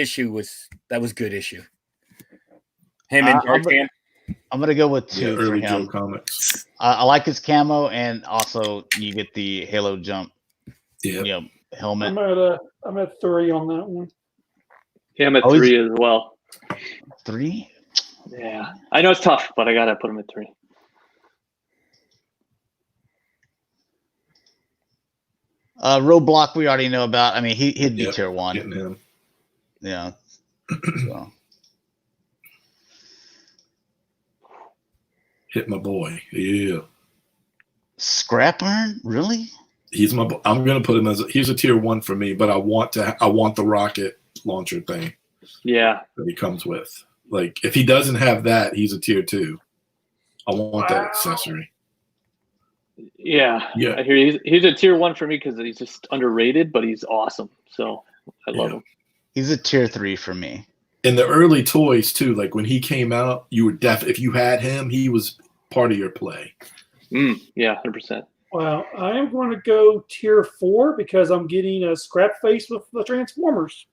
was good issue. Him and Tarzan. I'm gonna go with 2 for early him. Joe comics. I like his camo, and also you get the Halo jump. Yeah. Helmet. I'm at 3 on that one. Yeah, I'm at 3 as well. 3? Yeah, I know it's tough, but I gotta put him at 3. Roadblock we already know about. I mean, he'd be tier 1. Him. Yeah. So. Hit my boy. Yeah. Scrap Iron? Really? I'm gonna put him he's a tier 1 for me, but I want the rocket launcher thing. Yeah. That he comes with. Like if he doesn't have that, he's a tier 2. I want that accessory. Yeah. I hear he's a tier 1 for me because he's just underrated, but he's awesome. So I love him. He's a tier 3 for me. In the early Toyz too, like when he came out, you were if you had him, he was part of your play. Yeah, 100%. Well, I am going to go tier 4 because I'm getting a scrap face with the Transformers.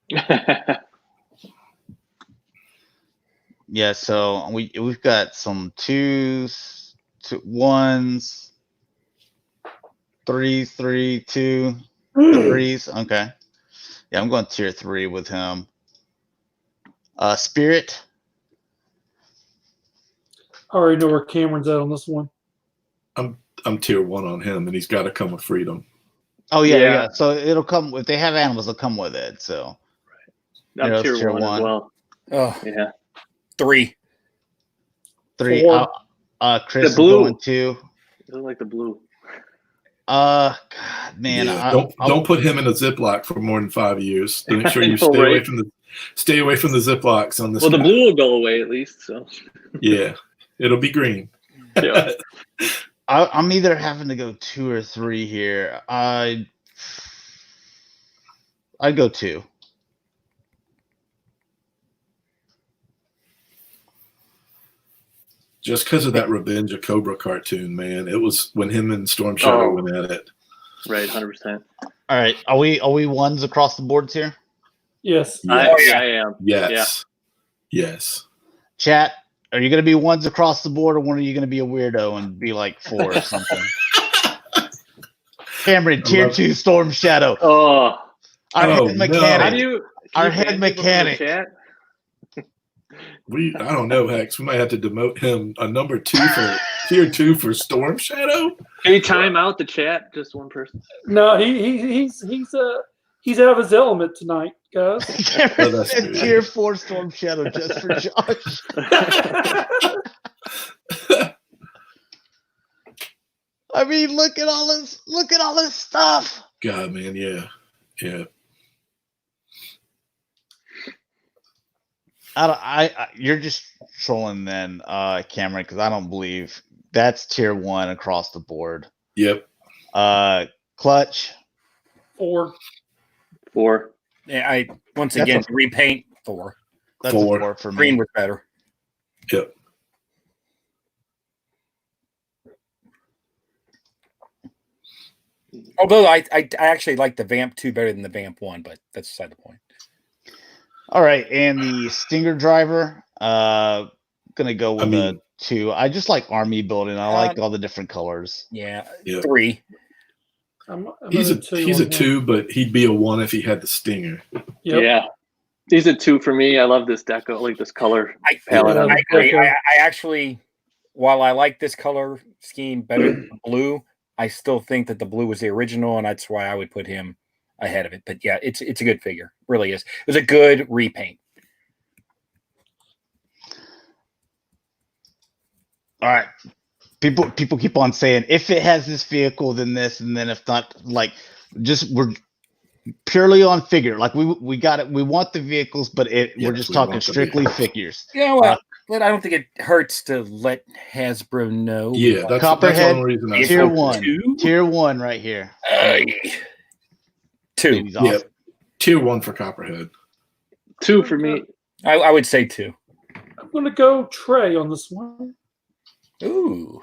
Yeah, so we've got some 2s, 1s, 3s, 3, 2, 3s. Okay. Yeah, I'm going tier 3 with him. Spirit. I already know where Cameron's at on this one. I'm tier 1 on him, and he's got to come with freedom. Oh yeah. So it'll come if they have animals, they'll come with it. So I'm tier 1 as well. Oh yeah. 3. 3. Chris the blue. Going 2. I don't like the blue. God, man. Yeah, don't put him in a Ziploc for more than 5 years. Make sure you stay away from the Ziplocs on this. Well, the blue will go away at least. So yeah, it'll be green. Yeah. I'm either having to go 2 or 3 here. I'd go 2. Just because of that Revenge of Cobra cartoon, man. It was when him and Storm Shadow went at it. Right, 100%. All right, are we 1s across the boards here? Yes. I am. Yes. Yeah. Yes. Chat, are you going to be 1s across the board, or when are you going to be a weirdo and be like 4 or something? Cameron, tier 2 Storm Shadow. Oh, Our head mechanic. How do you? Our head mechanic. I don't know, Hex. We might have to demote him a number 2 for tier 2 for Storm Shadow. Can you time out the chat? Just one person. No, he's out of his element tonight, guys. Cameron said tier 4 Storm Shadow just for Josh. I mean, look at all this. Look at all this stuff. God, man, yeah. You're just trolling then, Cameron, because I don't believe that's tier 1 across the board. Yep. Clutch. 4. Yeah, once again repaint 4. That's 4. A 4 for me. Green was better. Yep. Although I actually like the Vamp 2 better than the Vamp 1, but that's beside the point. All right, and the Stinger driver, gonna go with a 2. I just like army building. I like all the different colors. Yeah, Yep. 3. He's a 2, but he'd be a 1 if he had the Stinger. Yep. Yeah. He's a 2 for me. I love this deco, like this color palette. I agree. I actually, while I like this color scheme better than the blue, I still think that the blue was the original, and that's why I would put him ahead of it. But yeah, it's a good figure. Really is. It was a good repaint. All right. People keep on saying if it has this vehicle, then this, and then if not, like, just we're purely on figure. Like we got it. We want the vehicles, but we're just talking strictly figures. Yeah, well, but I don't think it hurts to let Hasbro know. Yeah, that's Copperhead, the only reason I tier said 1. 2? Tier 1 right here. 2. Yeah, tier 1 for Copperhead. 2 for me. I would say 2. I'm going to go Trey on this one. Ooh.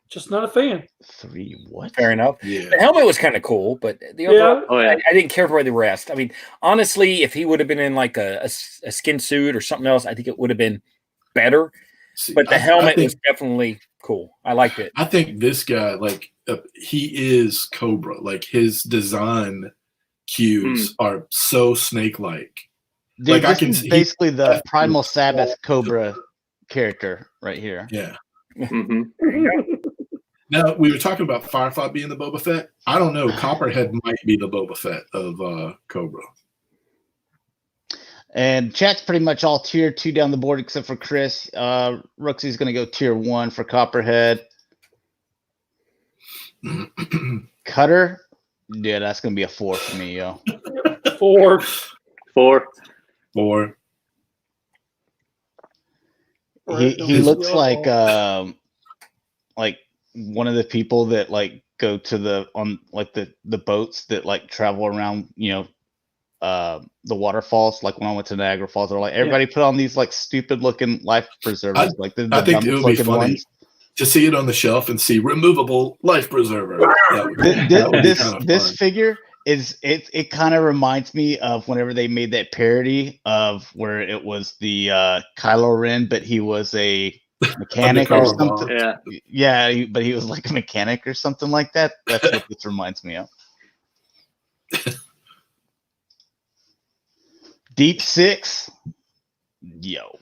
Just not a fan. 3 what? Fair enough. Yeah. The helmet was kind of cool, but the overall, Oh, yeah. I didn't care for the rest. I mean, honestly, if he would have been in like a skin suit or something else, I think it would have been better. See, But the helmet think, was definitely cool. I liked it. I think this guy, like, he is Cobra. Like, his design cues are so snake-like. Dude, Like, this is basically the PrimalSabbath Cobra character right here. Yeah. Mm-hmm. Now, we were talking about Firefly being the Boba Fett. I don't know. Copperhead might be the Boba Fett of Cobra. And chat's pretty much all tier 2 down the board except for Chris. Rooksy's going to go tier 1 for Copperhead. Cutter, yeah, that's going to be a 4 for me, yo. 4. 4. He looks like one of the people that like go to the boats that like travel around, the waterfalls. Like when I went to Niagara Falls, they're like everybody put on these like stupid looking life preservers. I think it would be funny ones. To see it on the shelf and see removable life preserver. This figure is it kind of reminds me of whenever they made that parody of where it was the Kylo Ren, but he was a mechanic or something. But he was like a mechanic or something like that. That's what this reminds me of. Deep 6, yo,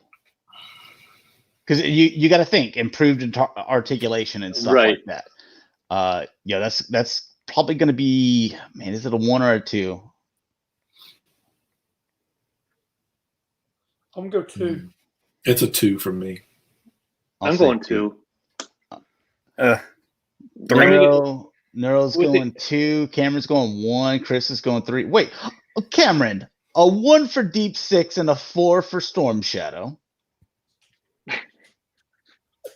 because you got to think improved articulation and stuff like that. That's probably going to be, man, is it a 1 or a 2? I'm going to go 2. It's a 2 for me. I'm going 2. Neuro's going 2. Cameron's going 1. Chris is going 3. Wait, Cameron, a 1 for Deep 6 and a 4 for Storm Shadow.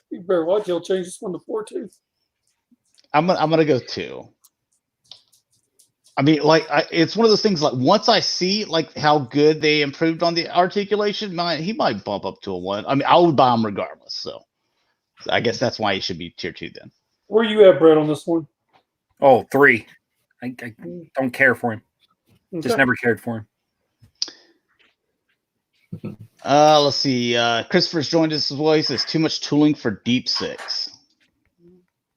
You better watch. He'll change this one to 4 too. I'm gonna go 2. I mean, like, it's one of those things. Like, once I see like how good they improved on the articulation, he might bump up to a 1. I mean, I would buy him regardless. So, I guess that's why he should be tier 2 then. Where you at, Brett, on this one? Oh, 3. I don't care for him. Okay. Just never cared for him. Let's see. Christopher's joined us as well. He says too much tooling for Deep 6.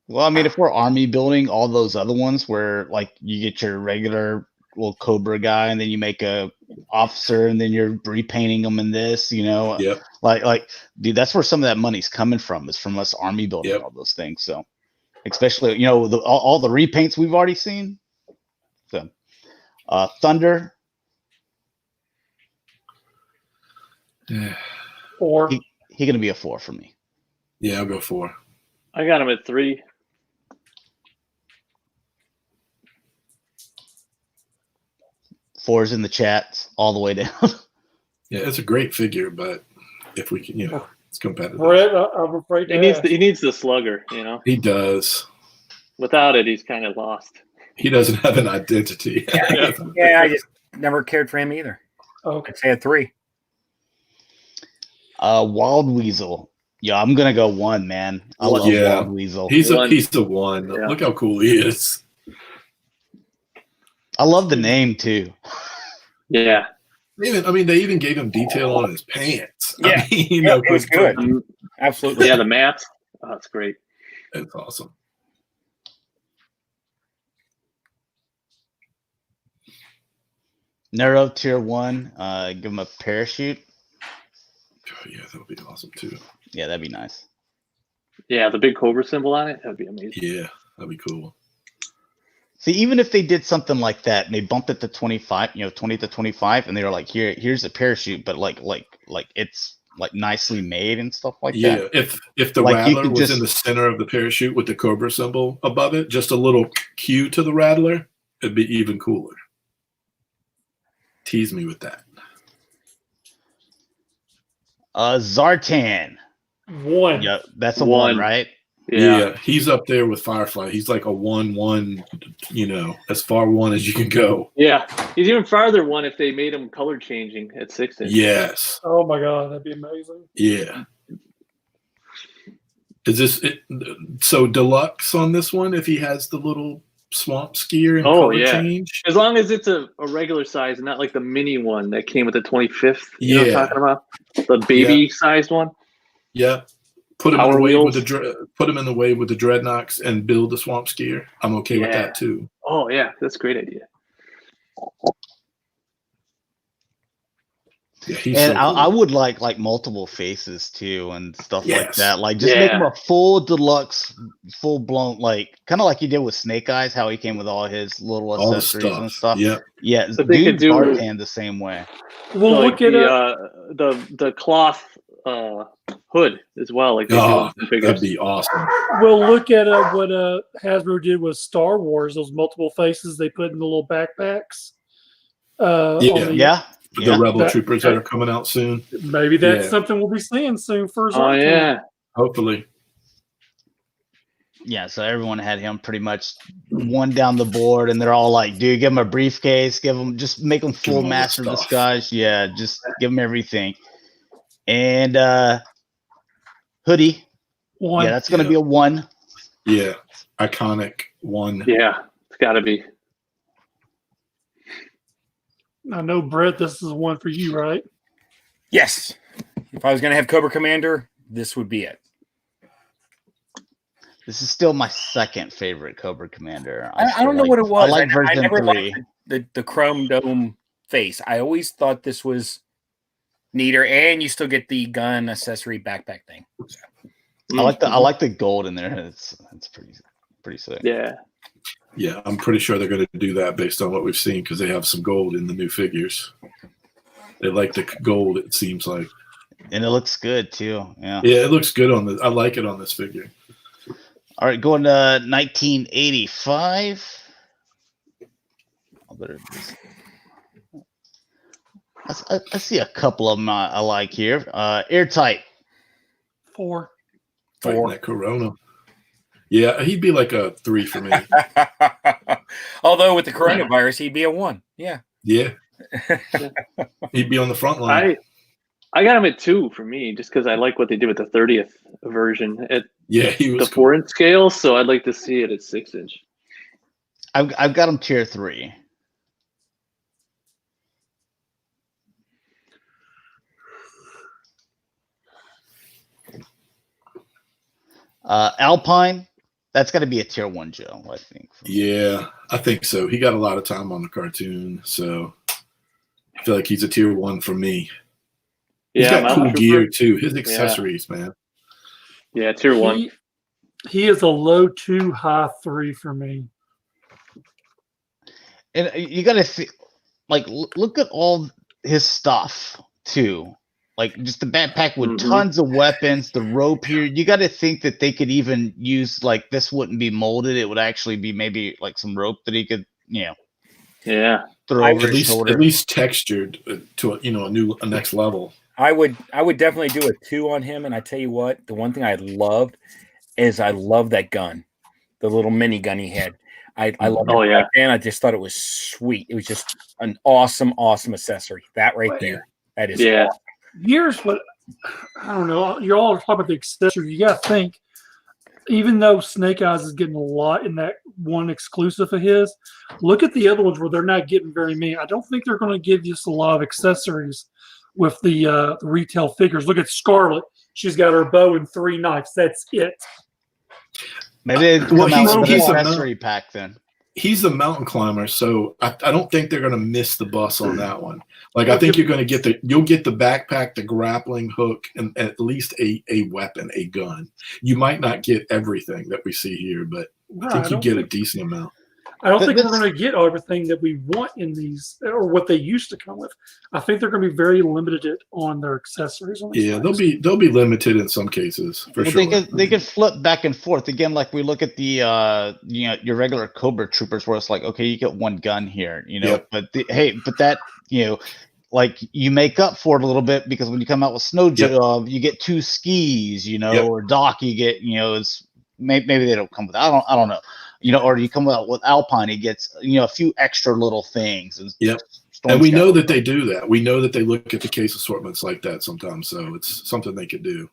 Well, I mean, if we're army building all those other ones where like you get your regular little Cobra guy and then you make a officer and then you're repainting them in this, Yep. like dude, that's where some of that money's coming from, is from us army building all those things. So especially, all the repaints we've already seen. So Thunder. 4. He gonna be a 4 for me. Yeah, I'll go 4. I got him at 3. 4s in the chat all the way down. Yeah, it's a great figure, but if we can, it's competitive. Brett, I'm afraid He needs the slugger, He does. Without it, he's kind of lost. He doesn't have an identity. Yeah, I just never cared for him either. Okay. I'd say a 3. Wild Weasel. Yeah, I'm gonna go 1, man. I love Wild Weasel. He's a 1. Yeah. Look how cool he is. I love the name too. Yeah. They even gave him detail on his pants. Yeah, it was good. Absolutely. Yeah, the mats. Oh, that's great. That's awesome. Nero tier 1. Give him a parachute. Oh, yeah, that would be awesome too. Yeah, that'd be nice. Yeah, the big Cobra symbol on it. That'd be amazing. Yeah, that'd be cool. See, even if they did something like that and they bumped it to 25, 20 to 25, and they were like, here's a parachute, but like it's like nicely made and stuff like that. Yeah, if the Like, Rattler was in the center of the parachute with the Cobra symbol above it, just a little cue to the Rattler, it'd be even cooler. Tease me with that. Zartan. 1. Yeah, that's a 1, right? Yeah, he's up there with Firefly. He's like a 1/1, as far 1 as you can go. Yeah, he's even farther 1 if they made him color changing at 6 inches. Yes. Oh my God, that'd be amazing. Yeah. Is this it? So deluxe on this one? If he has the little swamp skier and color change, as long as it's a regular size and not like the mini one that came with the 25th. You know what I'm talking about? The baby sized one. Yeah. Put him in the wave with the Dreadnoks and build the swamp skier. I'm okay with that too. Oh yeah, that's a great idea. Yeah, he's and so cool. I would like multiple faces too and stuff like that. Like just Yeah. make him a full deluxe, full blown, like kind of like you did with Snake Eyes, how he came with all his little All the accessories and stuff. Yeah. Yeah, But they could do do- Zartan the same way. We'll So, look like at the cloth hood as well. Like they do Oh, with the figures. that'd be awesome. we'll look at what Hasbro did with Star Wars. Those multiple faces they put in the little backpacks. On the- Yeah. The Rebel Troopers that are coming out soon. Maybe that's Yeah. something we'll be seeing soon for Oh Zartan. yeah. Hopefully. Yeah, so everyone had him pretty much 1 down the board, and they're all like, dude, give him a briefcase, just make him full all the master stuff. disguise. Yeah, just give him everything. And hoodie. 1. Yeah, that's going to be a 1. Yeah. Iconic 1. Yeah, it's got to be. I know, Brett, this is one for you, right? Yes. If I was going to have Cobra Commander, this would be it. This is still my second favorite Cobra Commander. I don't know what it was. I like version never 3. liked the chrome dome face. I always thought this was neater, and you still get the gun accessory backpack thing. I like the gold in there. It's pretty sick. Yeah. Yeah, I'm pretty sure they're going to do that based on what we've seen because they have some gold in the new figures. They like the gold, it seems like. And it looks good too. Yeah. Yeah, it looks good on this. I like it on this figure. All right, going to 1985. I see a couple of them I like here. Airtight. 4. Fighting that Corona. Yeah, he'd be like a 3 for me. Although with the coronavirus, he'd be a 1. Yeah. Yeah. He'd be on the front line. I got him at 2 for me, just because I like what they did with the 30th version at He was the 4-inch scale. So I'd like to see it at 6-inch. I've got him tier 3. Alpine, that's got to be a tier 1 Joe, I think. Yeah, I think so. He got a lot of time on the cartoon, so I feel like he's a tier 1 for me. He's got cool gear too. His accessories, man. Yeah, tier 1. He is a low 2, high 3 for me. And you got to see, like, look at all his stuff too. Like just the backpack with tons of weapons, the rope here. You got to think that they could even use, like, this wouldn't be molded. It would actually be maybe like some rope that he could, Yeah. throw over his shoulder. At least textured to a next level. I would definitely do a 2 on him, and I tell you what, the one thing I loved is I love that gun, the little mini gun he had. I loved it back then. I just thought it was sweet. It was just an awesome accessory. That right there. That is awesome. Here's what I don't know. You're all talking about the accessory. You got to think, even though Snake Eyes is getting a lot in that one exclusive of his, look at the other ones where they're not getting very many. I don't think they're going to give you a lot of accessories with the retail figures. Look at Scarlet. She's got her bow and 3 knives. That's it. Maybe he's an accessory pack then. He's a mountain climber, so I don't think they're going to miss the bus on that one. Like, I think you'll get the backpack, the grappling hook, and at least a weapon, a gun. You might not get everything that we see here, but I think you get a decent amount. I don't think we're going to get everything that we want in these, or what they used to come with. I think they're going to be very limited on their accessories. Yeah, they'll be limited in some cases for sure. They could flip back and forth again. Like we look at the your regular Cobra troopers, where it's like, okay, you get one gun here, but that like you make up for it a little bit, because when you come out with Snow Job, you get 2 skis, or Doc, you get it's maybe they don't come with. I don't know. Or you come out with Alpine, he gets, a few extra little things. And we know that they do that. We know that they look at the case assortments like that sometimes. So it's something they could do.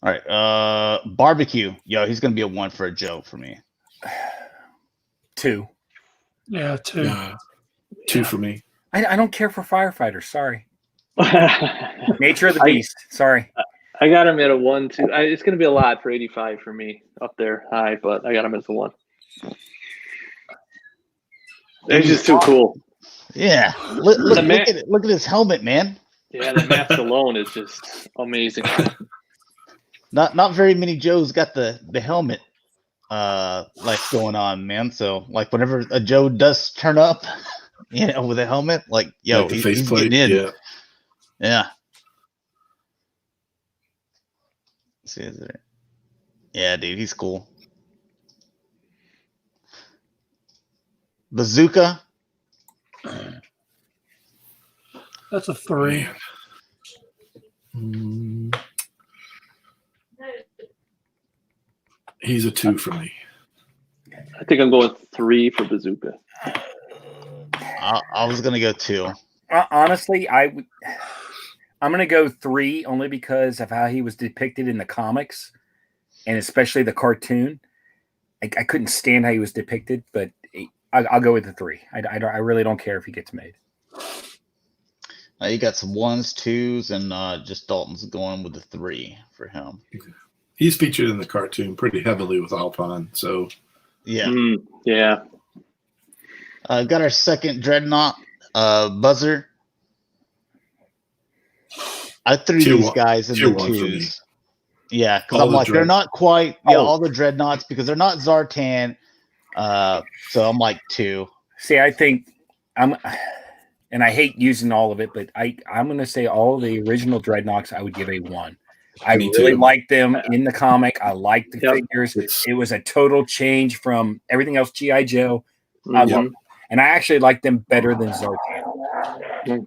All right. Barbecue. He's going to be a 1 for a Joe for me. 2. Yeah, 2. 2 for me. I don't care for firefighters. Sorry. Nature of the beast. Sorry. I got him at a 1, 2. It's going to be a lot for 85 for me up there high, but I got him as a 1. He's just too cool. Yeah. Look at his helmet, man. Yeah, the mask alone is just amazing. Not very many Joes got the helmet like going on, man. So like whenever a Joe does turn up, with a helmet, like he's getting in. Yeah. See, is there? Yeah, dude, he's cool. Bazooka. That's a 3. He's a 2 for me. I think I'm going 3 for Bazooka. I was gonna go 2. Honestly, I'm going to go 3 only because of how he was depicted in the comics, and especially the cartoon. I couldn't stand how he was depicted, but I'll go with the 3. I really don't care if he gets made. You got some 1s, 2s, and just Dalton's going with the 3 for him. He's featured in the cartoon pretty heavily with Alpine, so yeah. Yeah. Got our second Dreadnought, Buzzer. I threw these guys in the 2s. Yeah, because I'm like, they're not quite all the Dreadnoughts, because they're not Zartan. So I'm like 2. See, I think and I hate using all of it, but I'm going to say all of the original Dreadnoughts I would give a 1. I really liked them in the comic. I liked the figures. It was a total change from everything else G.I. Joe. I love them. And I actually like them better than Zartan.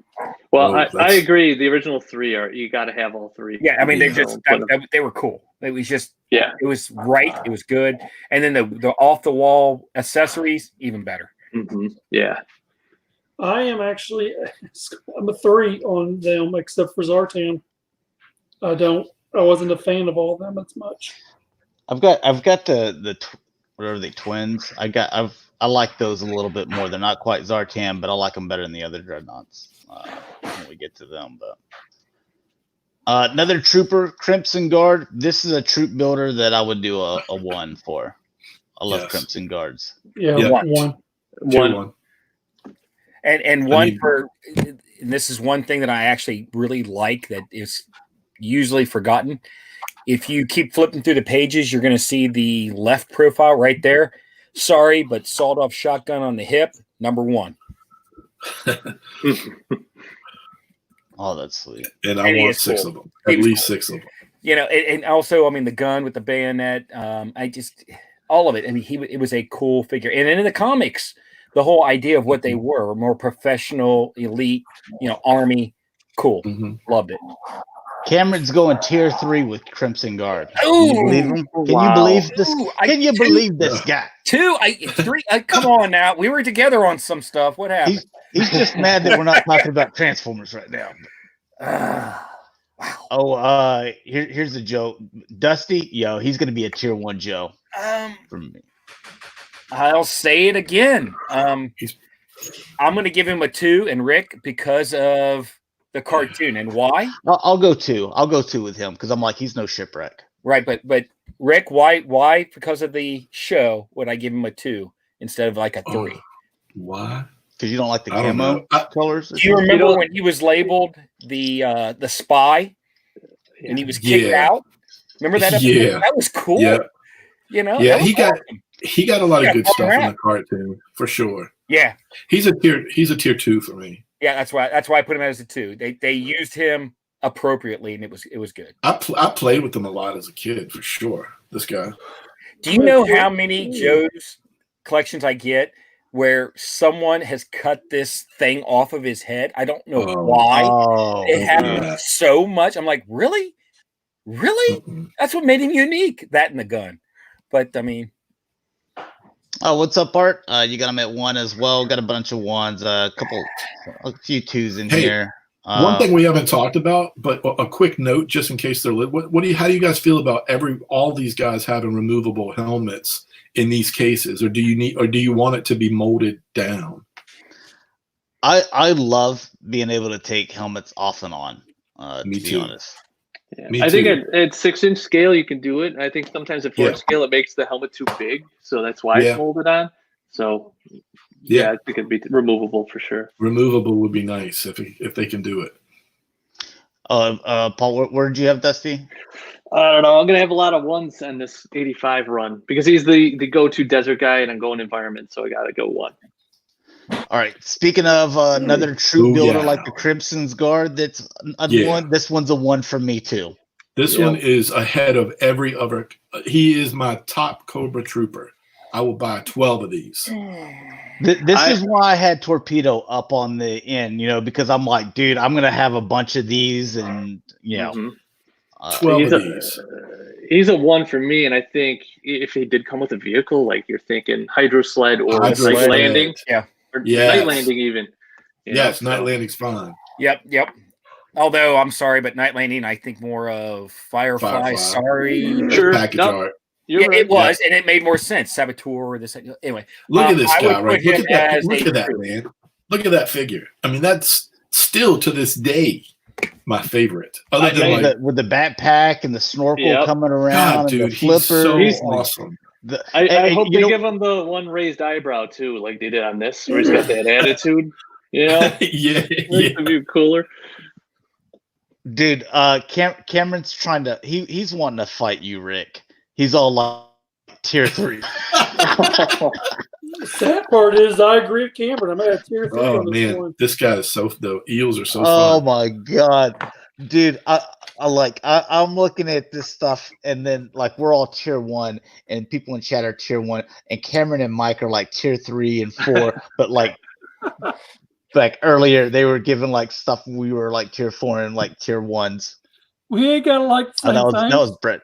Well, I agree. The original 3 you got to have all 3. Yeah, I mean they were cool. It was just it was right. It was good, and then the off the wall accessories even better. Mm-hmm. Yeah, I am actually I'm a 3 on them except for Zartan. I wasn't a fan of all of them as much. I've got the what are they, twins? I like those a little bit more. They're not quite Zartan, but I like them better than the other Dreadnoughts when we get to them. But another trooper, Crimson Guard. This is a troop builder that I would do a 1 for. I love Crimson Guards. Yeah. 1. And one for. And this is one thing that I actually really like that is usually forgotten. If you keep flipping through the pages, you're going to see the left profile right there. Sorry, but sawed-off shotgun on the hip, number 1. Oh, that's sweet. And I want 6 of them. At least 6 of them. And also, I mean, the gun with the bayonet, all of it. I mean, it was a cool figure. And in the comics, the whole idea of what they were more professional, elite, Army. Cool. Loved it. Cameron's going tier 3 with Crimson Guard. Can Ooh, you believe him? Can you wow. believe this? Ooh, Can you believe this guy? 2, 3. Come on now. We were together on some stuff. What happened? He's just mad that we're not talking about Transformers right now. Wow. Oh, here's a joke. Dusty, he's gonna be a tier 1 Joe for me. I'll say it again. I'm gonna give him a 2, and Rick, because of the cartoon. And why? I'll go 2. I'll go 2 with him because I'm like, he's no shipwreck. Right, but Rick, why? Because of the show, would I give him a 2 instead of like a 3? Why? Because you don't like the I don't camo know. colors. Do you remember when he was labeled the spy and he was kicked out? Remember that episode? Yeah. That was cool. Yeah. Yeah, he got a lot of good stuff around. in the cartoon for sure. Yeah. He's a tier 2 for me. Yeah, that's why I put him as a 2. They used him appropriately, and it was good. I played with him a lot as a kid for sure. This guy. Do you know how many Joe's collections I get where someone has cut this thing off of his head? I don't know why. It happens so much. I'm like, really? That's what made him unique. That and the gun. But I mean, what's up, Art? You got him at 1 as well. Got a bunch of 1s, a few 2s in here. One thing we haven't talked about, but a quick note just in case they're how do you guys feel about all these guys having removable helmets in these cases, or do you want it to be molded down? I love being able to take helmets off and on. Me to be too. honest. Yeah. I think at 6-inch scale you can do it. I think sometimes at 4-inch scale it makes the helmet too big, so that's why it's molded on. So I think it'd be removable for sure. Removable would be nice if they can do it. Paul, where did you have Dusty? I don't know. I'm gonna have a lot of 1s on this 85 run because he's the go-to desert guy, and I'm going environment, so I gotta go 1. All right. Speaking of another true builder like the Crimson's Guard, that's a 1. This one's a 1 for me too. This one is ahead of every other. He is my top Cobra trooper. I will buy 12 of these. This is why I had Torpedo up on the end, because I'm like, dude, I'm gonna have a bunch of these, and 12 of these. He's a 1 for me, and I think if he did come with a vehicle, like you're thinking Hydro Sled or Night Landing, or Night Landing even. Yes, Night Landing's fine. Yep. Although I'm sorry, but Night Landing, I think more of Firefly. Sorry, sure. Package art. Right. It was, and it made more sense. Saboteur, this anyway. Look at this guy, right? Look at that, man. Look at that figure. I mean, that's still to this day my favorite. Other than with the backpack and the snorkel coming around, God, dude, and the flipper. He's so awesome. I hope they give him the 1 raised eyebrow too, like they did on this, where he's got that attitude. Yeah. To be cooler. Dude, Cameron's trying to. He's wanting to fight you, Rick. He's all like tier 3. The sad part is I agree with Cameron. I'm at tier 3 on this one. This guy is the eels are so fun. Oh my god. Dude, I'm looking at this stuff, and then like we're all tier 1 and people in chat are tier 1, and Cameron and Mike are like tier 3 and 4, but like earlier they were given like stuff we were like tier 4 and like tier 1s. We ain't got to like the same thing. That was Brett.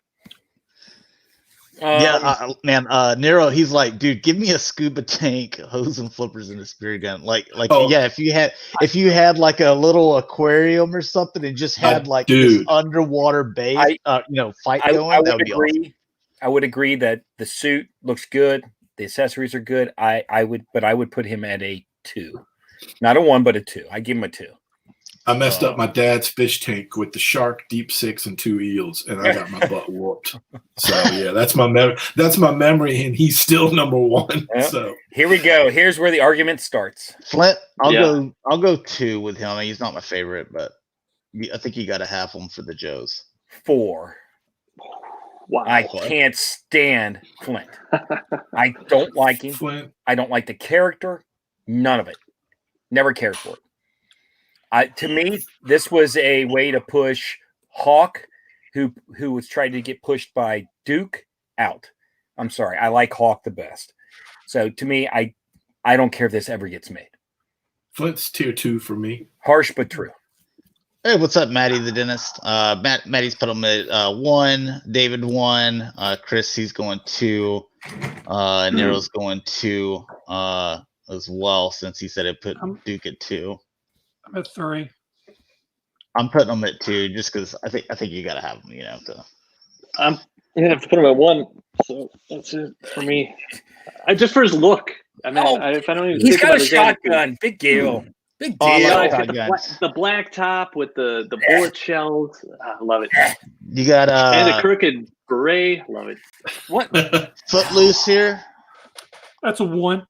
Nero, he's like, dude, give me a scuba tank, hose and flippers, and a spear gun. If you had like a little aquarium or something and just had this underwater base, fight going, that would be awesome. I would agree that the suit looks good, the accessories are good. I would put him at a 2, not a 1, but a 2. I give him a 2. I messed up my dad's fish tank with the shark, deep 6, and 2 eels, and I got my butt whooped. So that's my memory, and he's still number 1. Yep. So here we go. Here's where the argument starts. Flint, I'll go 2 with him. He's not my favorite, but I think you got to have him for the Joes. 4. Wow. I can't stand Flint. I don't like him. Flint. I don't like the character. None of it. Never cared for it. To me, this was a way to push Hawk, who was trying to get pushed by Duke, out. I'm sorry. I like Hawk the best. So to me, I don't care if this ever gets made. Flint's tier 2 for me. Harsh but true. Hey, what's up, Maddie the dentist? Maddie's put him at 1, David 1, Chris he's going 2, Nero's going 2 as well, since he said it put Duke at 2. I'm at 3. I'm putting him at 2 just because I think you gotta have him, I'm gonna have to put him at 1, so that's it for me. Just for his look. I mean, if I don't even he's think got about a his shotgun. Big deal. Big deal. Oh, I like the black top with the bullet shells. I love it. You got and the crooked beret. Love it. What? Footloose here. That's a 1.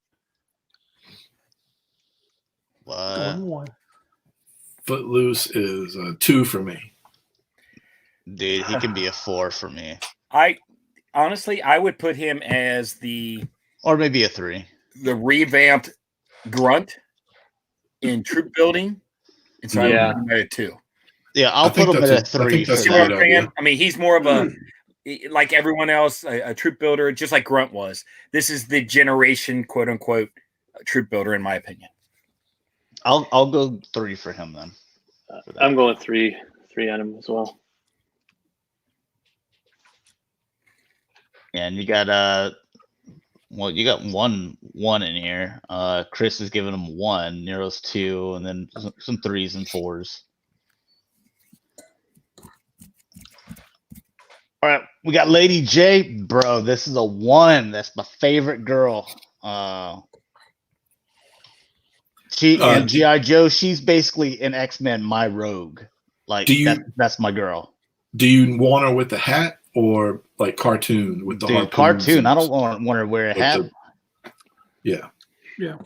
What? 1. Footloose is a 2 for me. Dude, he can be a 4 for me. Honestly, I would put him as or maybe a 3. The revamped Grunt in troop building. And so I would put him at a 2. Yeah, I'll put him at a 3. See what I'm saying? I mean, he's more of a, like everyone else, a troop builder, just like Grunt was. This is the generation, quote unquote, troop builder, in my opinion. I'll go 3 for him then. I'm going 3 on him as well. Yeah, and you got you got one in here. Chris is giving him 1, Nero's 2, and then some 3s and 4s. All right, we got Lady J, bro. This is a 1. That's my favorite girl. She and G.I. Joe. She's basically an X-Men, my rogue. Like that's my girl. Do you want her with the hat or like cartoon with the harpoons? Cartoon. I don't want her to wear a hat. Yeah. No,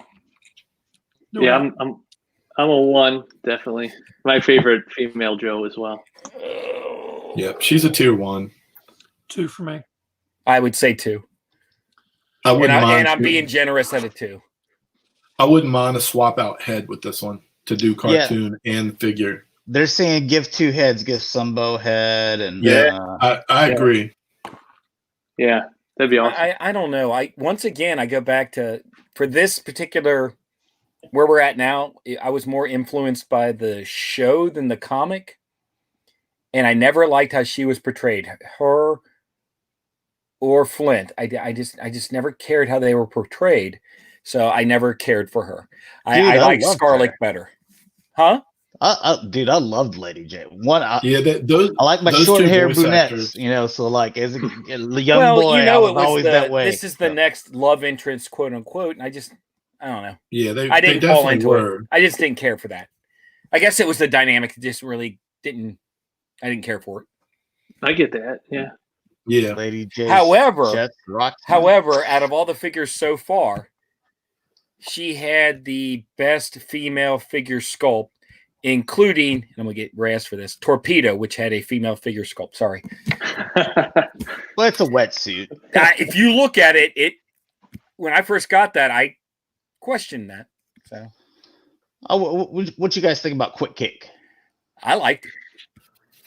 yeah, I'm a 1, definitely. My favorite female Joe as well. Yep, she's a tier 1. 2 for me. I would say 2. I wouldn't mind. And I'm being generous at a 2. I wouldn't mind a swap out head with this one to do cartoon and figure. They're saying give 2 heads, give Sunbow head, and I agree. Yeah, that'd be awesome. I don't know. Once again I go back to, for this particular where we're at now, I was more influenced by the show than the comic, and I never liked how she was portrayed. Her or Flint, I just never cared how they were portrayed. So I never cared for her. I like Scarlet better. Huh? Dude, I loved Lady J. I like my short hair brunettes, actors. So like as a young boy, I was always that way. This is the next love interest, quote unquote. And I don't know. Yeah, I didn't fall into it. I just didn't care for that. I guess it was the dynamic that just really I didn't care for it. I get that. Yeah. Yeah. Lady J. However, out of all the figures so far, she had the best female figure sculpt, including, and I'm going to get razzed for this, Torpedo, which had a female figure sculpt. Sorry. Well, it's a wetsuit. If you look at it, when I first got that, I questioned that. So, what you guys think about Quick Kick? I liked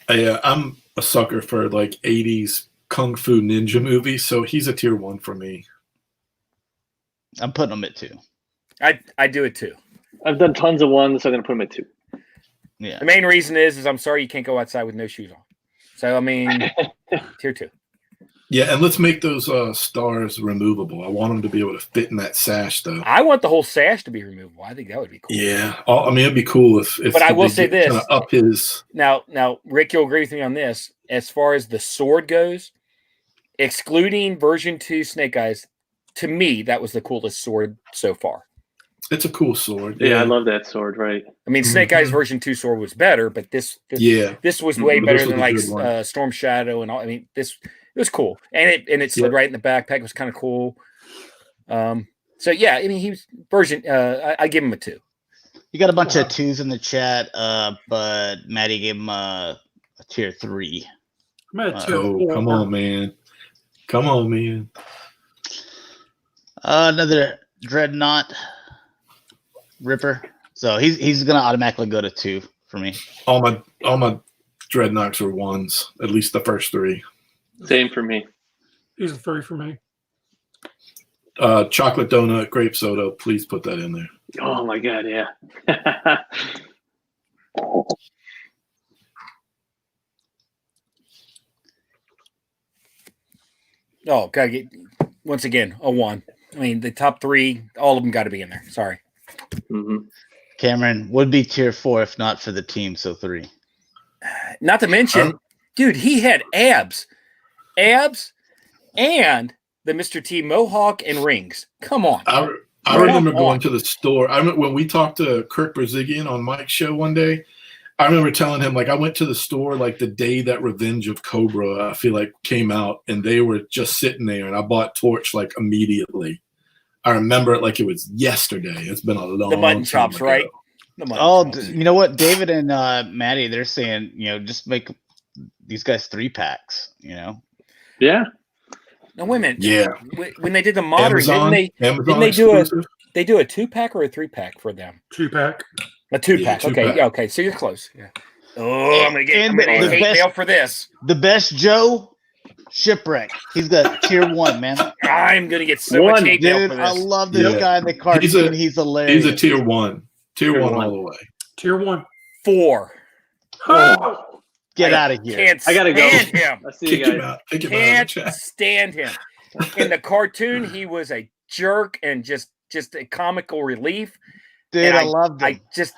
it. I'm a sucker for like 80s Kung Fu Ninja movies, so he's a tier 1 for me. I'm putting him at 2. I do it too. I've done tons of 1s, so I'm going to put him at 2. Yeah. The main reason is I'm sorry you can't go outside with no shoes on. So, I mean, tier 2. Yeah, and let's make those stars removable. I want them to be able to fit in that sash, though. I want the whole sash to be removable. I think that would be cool. Yeah. I mean, it'd be cool if but I will say this. Up his... Now, Rick, you'll agree with me on this. As far as the sword goes, excluding version 2 Snake Eyes, to me, that was the coolest sword so far. It's a cool sword. Yeah, I love that sword, right? I mean, Snake Eyes version 2 sword was better, but this was way better than like Storm Shadow and all. I mean, it was cool. And it slid right in the backpack. It was kind of cool. So yeah, I mean, he was version I give him a 2. You got a bunch of 2s in the chat, but Maddie gave him a tier 3. I'm at 2. Oh, come on, man. Come on, man. Another Dreadnought Ripper. So he's gonna automatically go to 2 for me. All my Dreadnoughts are 1s, at least the first 3. Same for me. He's a 3 for me. chocolate donut, grape soda. Please put that in there. Oh my God, yeah. Oh, gotta get once again a 1. I mean, the top 3, all of them got to be in there. Sorry, Cameron would be tier 4 if not for the team. So 3. Not to mention, dude, he had abs, and the Mr. T mohawk and rings. Come on. I remember going to the store. I remember when we talked to Kirk Berzigian on Mike's show one day. I remember telling him, like, I went to the store like the day that Revenge of Cobra, I feel like, came out, and they were just sitting there, and I bought Torch like immediately. I remember it like it was yesterday. It's been a long time. The mutton chops, ago. right? chops. You know what? David and Maddie, they're saying, just make these guys 3-packs, Yeah. No, wait a minute. Yeah. When they did the modern, didn't they do a 2-pack or a 3-pack for them? 2-pack. A 2-pack. Yeah, okay. 2-pack. Yeah, okay. So you're close. Yeah. Oh, I'm gonna get hate mail for this. The best Joe, Shipwreck. He's got tier 1, man. I'm gonna get so much hate mail Dude, for this. I love this guy in the cartoon. He's hilarious. He's a tier 1. Tier 1 all the way. Tier 1. 4. Oh. Get out of here. I gotta go. Stand him. I see you Kick him guys. out. Kick him out of the Can't chat. stand him. In the cartoon, he was a jerk and just a comical relief. Dude, And I loved him. I just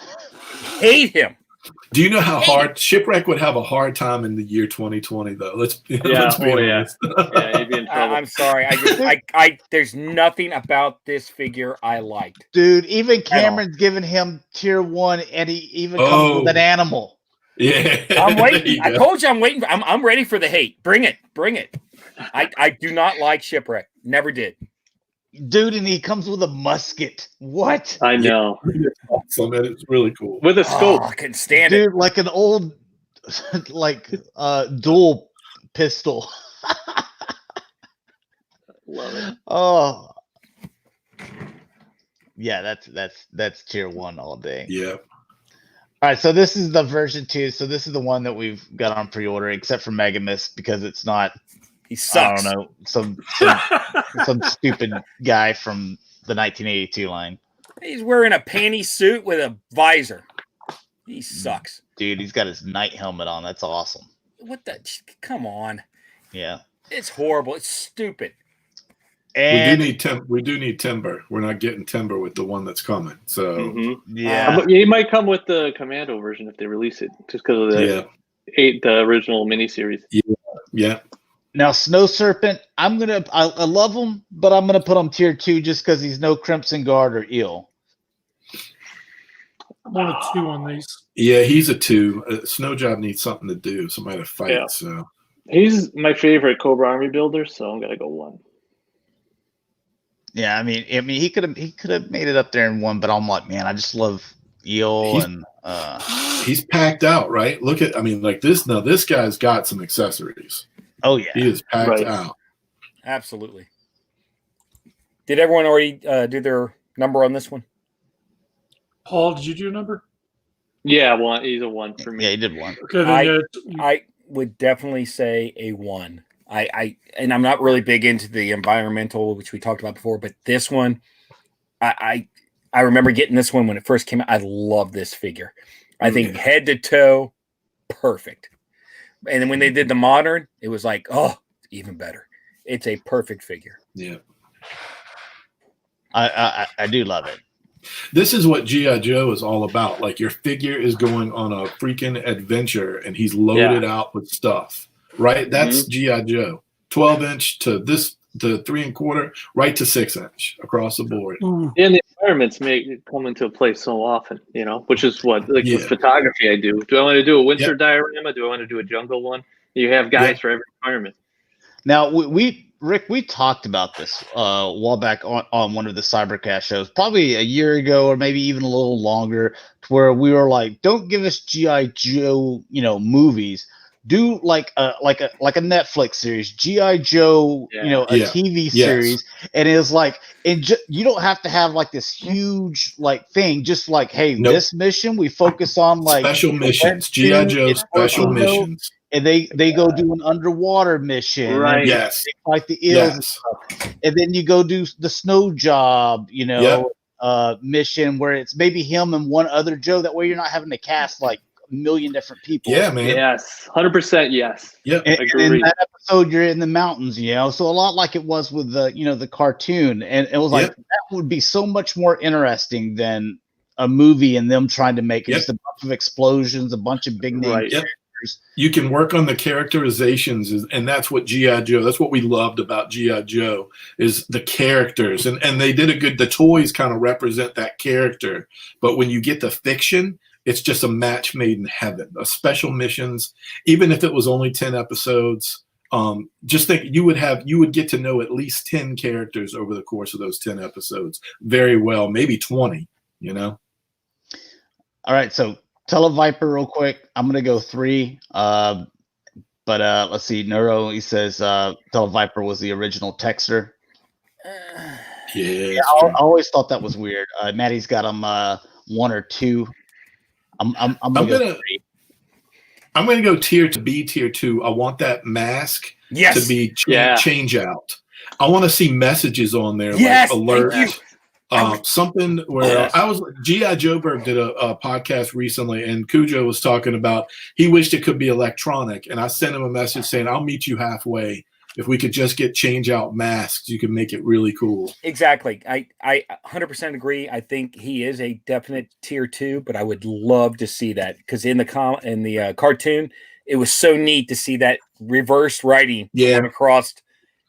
hate him. Do you know how hard Shipwreck would have a hard time in the year 2020 though? Let's be honest. Yeah, he'd be in trouble. I'm sorry. I there's nothing about this figure I liked. Dude, even Cameron's giving him tier 1, and he even comes with an animal. Yeah. I'm waiting. I told you I'm waiting. I'm ready for the hate. Bring it. I do not like Shipwreck. Never did. Dude, and he comes with a musket. What? I know. So man, it's really cool. With a scope. Oh, I couldn't stand it. Dude, like an old dual pistol. Love it. Oh. Yeah, that's tier 1 all day. Yeah. All right, so this is the version 2. So this is the one that we've got on pre-order, except for Megamus, because it's not. He sucks. I don't know, some stupid guy from the 1982 line. He's wearing a panty suit with a visor. He sucks. Dude, he's got his night helmet on. That's awesome. What the? Come on. Yeah. It's horrible. It's stupid. And we do need timber. We're not getting timber with the one that's coming. So yeah. He might come with the Commando version if they release it, just because of the original miniseries. Yeah. Now, Snow Serpent, I love him, but I'm gonna put him tier 2 just because he's no Crimson Guard or Eel. I'm on a 2 on these. Yeah, he's a 2. Snow Job needs something to do, somebody to fight. Yeah. So He's my favorite Cobra Army builder, so I'm gonna go 1. Yeah, I mean, he could have made it up there in 1, but I'm like, man, I just love Eel and he's packed out, right? Look at, like this. Now this guy's got some accessories. Oh yeah, he is packed out. Absolutely. Did everyone already do their number on this one? Paul, did you do a number? Yeah, 1. He's a 1 for me. Yeah, he did 1. Okay, then, I would definitely say a 1. And I'm not really big into the environmental, which we talked about before, but this one, I remember getting this one when it first came out. I love this figure. I think head to toe, perfect. And then when they did the modern, it was like, oh, even better. It's a perfect figure. Yeah. I do love it. This is what G.I. Joe is all about. Like your figure is going on a freaking adventure and he's loaded out with stuff, right? That's G.I. Joe. 12-inch to the 3¼ right to 6-inch across the board. And the environments come into play so often, which is what, with photography I do. Do I want to do a winter diorama? Do I want to do a jungle one? You have guys for every environment. Now, Rick, we talked about this a while back on one of the Cybercast shows, probably a year ago or maybe even a little longer, to where we were like, don't give us G.I. Joe, movies. Do like a Netflix series, G.I. Joe, a TV series, and it's like, you don't have to have like this huge thing. Just like, hey, this mission we focus on like special missions, G.I. Joe special missions. and they go do an underwater mission, Right? Yes. They fight the eels, Yes. and then you go do the snow job, mission where it's maybe him and one other Joe. That way, you're not having to cast like a million different people. Yeah, man. Yes, 100% yes. Yep. And in Agreed. that episode, you're in the mountains, so a lot like it was with the cartoon, and it was like that would be so much more interesting than a movie and them trying to make just a bunch of explosions, a bunch of big name Right. characters. You can work on the characterizations, and that's what G.I. Joe. That's what we loved about G.I. Joe is the characters, and they did a good. The toys kind of represent that character, but when you get the fiction, it's just a match made in heaven. A special missions, even if it was only 10 episodes. Just think you would get to know at least 10 characters over the course of those 10 episodes very well, maybe 20. All right, so Televiper real quick. I'm gonna go 3. But let's see. Neuro, he says Televiper was the original Texter. Yeah, I always thought that was weird. Maddie's got him 1 or 2. I'm gonna go 3. I'm gonna go tier 2. I want that mask to be change out. I want to see messages on there like alert. Something where G.I. Joeberg did a podcast recently, and Cujo was talking about he wished it could be electronic, and I sent him a message saying I'll meet you halfway. If we could just get change out masks, you could make it really cool. Exactly. I 100% agree. I think he is a definite tier 2, but I would love to see that because in the cartoon, it was so neat to see that reverse writing across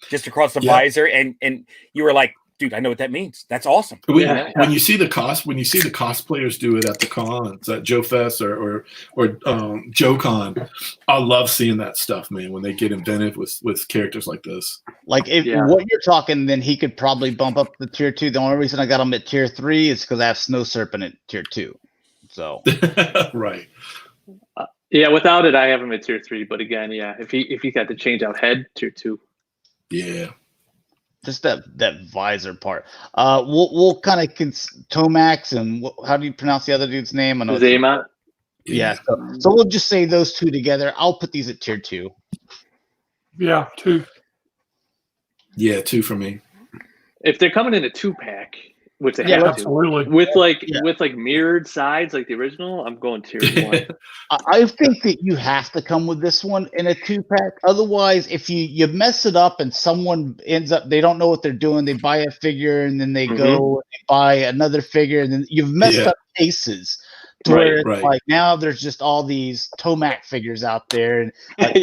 the visor, and you were like, dude, I know what that means. That's awesome. When you see the cosplayers do it at the cons, at Joe Fest or Joe Con, I love seeing that stuff, man. When they get inventive with characters like this. Like if what you're talking, then he could probably bump up the tier 2. The only reason I got him at tier 3 is because I have Snow Serpent at tier 2. So right. Without it, I have him at tier 3. But again, if he got to change out head, tier 2. Yeah. Just that visor part. We'll kind of Tomax and how do you pronounce the other dude's name? I know Zayma. Yeah. So we'll just say those 2 together. I'll put these at tier 2. Yeah, 2. Yeah, 2 for me. If they're coming in a 2-pack, which they have absolutely. with like mirrored sides like the original, I'm going tier 1. I think that you have to come with this one in a 2-pack. Otherwise, if you mess it up and someone ends up, they don't know what they're doing. They buy a figure and then they go and they buy another figure, and then you've messed up cases. To where it's like now there's just all these Tomac figures out there, and like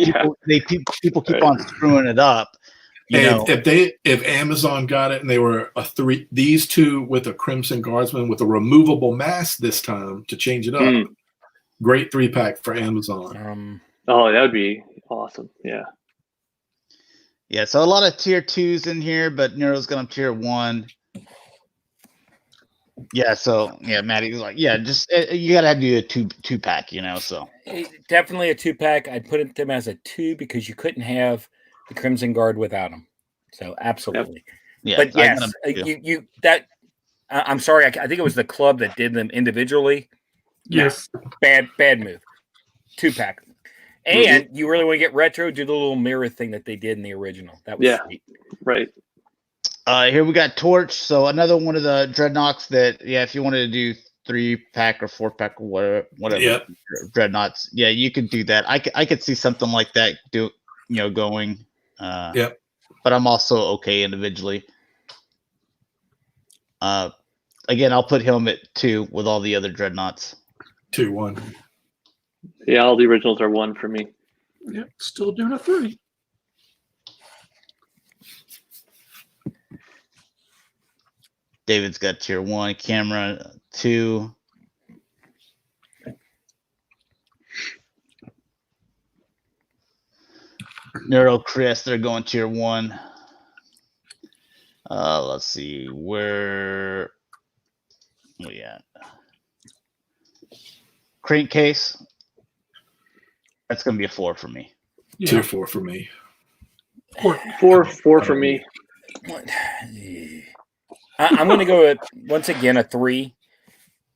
people keep on screwing it up. If Amazon got it and they were these 2 with a Crimson Guardsman with a removable mask this time to change it up, great 3-pack for Amazon. That would be awesome. Yeah. So a lot of tier 2s in here, but Nero's gonna tier 1. Yeah. So Maddie's like, just you gotta do a 2-pack, So definitely a 2-pack. I'd put them as a 2 because you couldn't have the Crimson Guard without him. So absolutely. Yeah. But yes, I'm sorry. I think it was the club that did them individually. Yes. Bad move. 2-pack. And you really want to get retro, do the little mirror thing that they did in the original. That was sweet. Right. Here we got Torch. So another one of the Dreadnoughts that, if you wanted to do 3-pack or 4-pack or whatever Dreadnoughts, you could do that. I could see something like that going. But I'm also okay individually. Again, I'll put him at 2 with all the other Dreadnoughts. 2, 1. Yeah, all the originals are 1 for me. Yeah, still doing a 3. David's got tier 1, Camera 2. Neuro Chris, they're going tier 1. Let's see where we at. Crankcase. That's gonna be a 4 for me. Tier 4 for me. 4 for me. I'm going to go with, once again, a 3,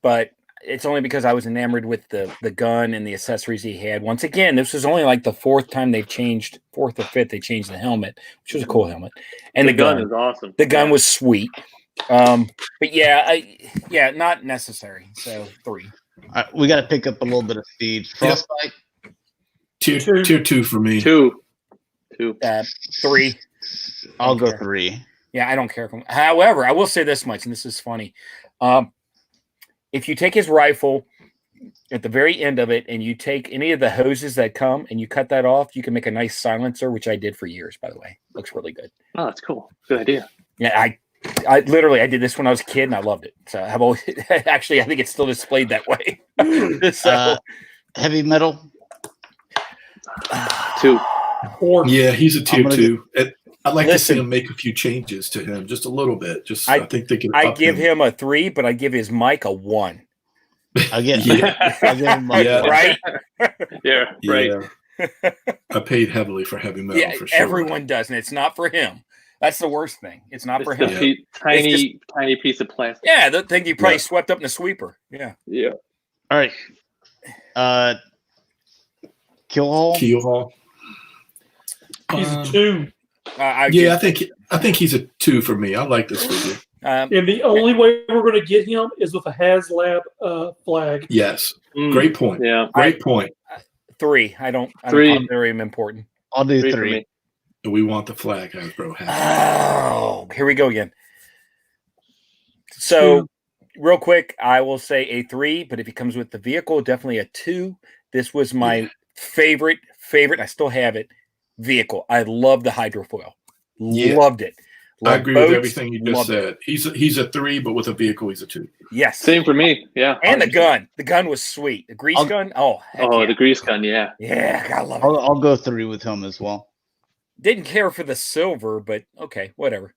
but it's only because I was enamored with the gun and the accessories he had. Once again, this was only like the fourth or fifth they changed the helmet, which was a cool helmet. And the gun is awesome. The gun was sweet. But yeah, not necessary. So 3. We got to pick up a little bit of speed. Frostbite. Tier 2 for me. 2. 3. I'll go 3. Yeah, I don't care. However, I will say this much, and this is funny. If you take his rifle at the very end of it and you take any of the hoses that come and you cut that off, you can make a nice silencer, which I did for years, by the way. Looks really good. Oh, that's cool. Good idea. Yeah, I literally did this when I was a kid and I loved it. So I've always actually I think it's still displayed that way. So, heavy metal. 2. 4. Yeah, he's a tier 2. I'd like to see Listen. him make a few changes to him, just a little bit. I think they can. I up give him a 3, but I give his mic a 1. I'll give Yeah. him a Yeah. Right? Yeah, right. Yeah. I paid heavily for heavy metal Yeah, for sure. everyone does, and it's not for him. That's the worst thing. It's not for him. The tiny piece of plastic. Yeah, the thing you probably swept up in the sweeper. Yeah. Yeah. All right. Keelhaul. Keelhaul. He's a 2. I think he's a 2 for me. I like this figure. And the only way we're going to get him is with a HasLab flag. Yes. Great point. Yeah. Great point. 3. I don't 3. consider him important. I'll do 3 for 3. me. We want the flag, Hasbro has. Oh, here we go again. So, real quick, I will say a 3, but if he comes with the vehicle, definitely a 2. This was my favorite. I still have it. Vehicle. I love the hydrofoil. Yeah. Loved it. I agree with boats, everything you just said. He's a 3, but with a vehicle, he's a 2. Yes. Same for me. Yeah. And the gun. The gun was sweet. The grease gun. Oh, heck yeah. The grease gun. Yeah. Yeah, I love it. I'll go 3 with him as well. Didn't care for the silver, but okay, whatever.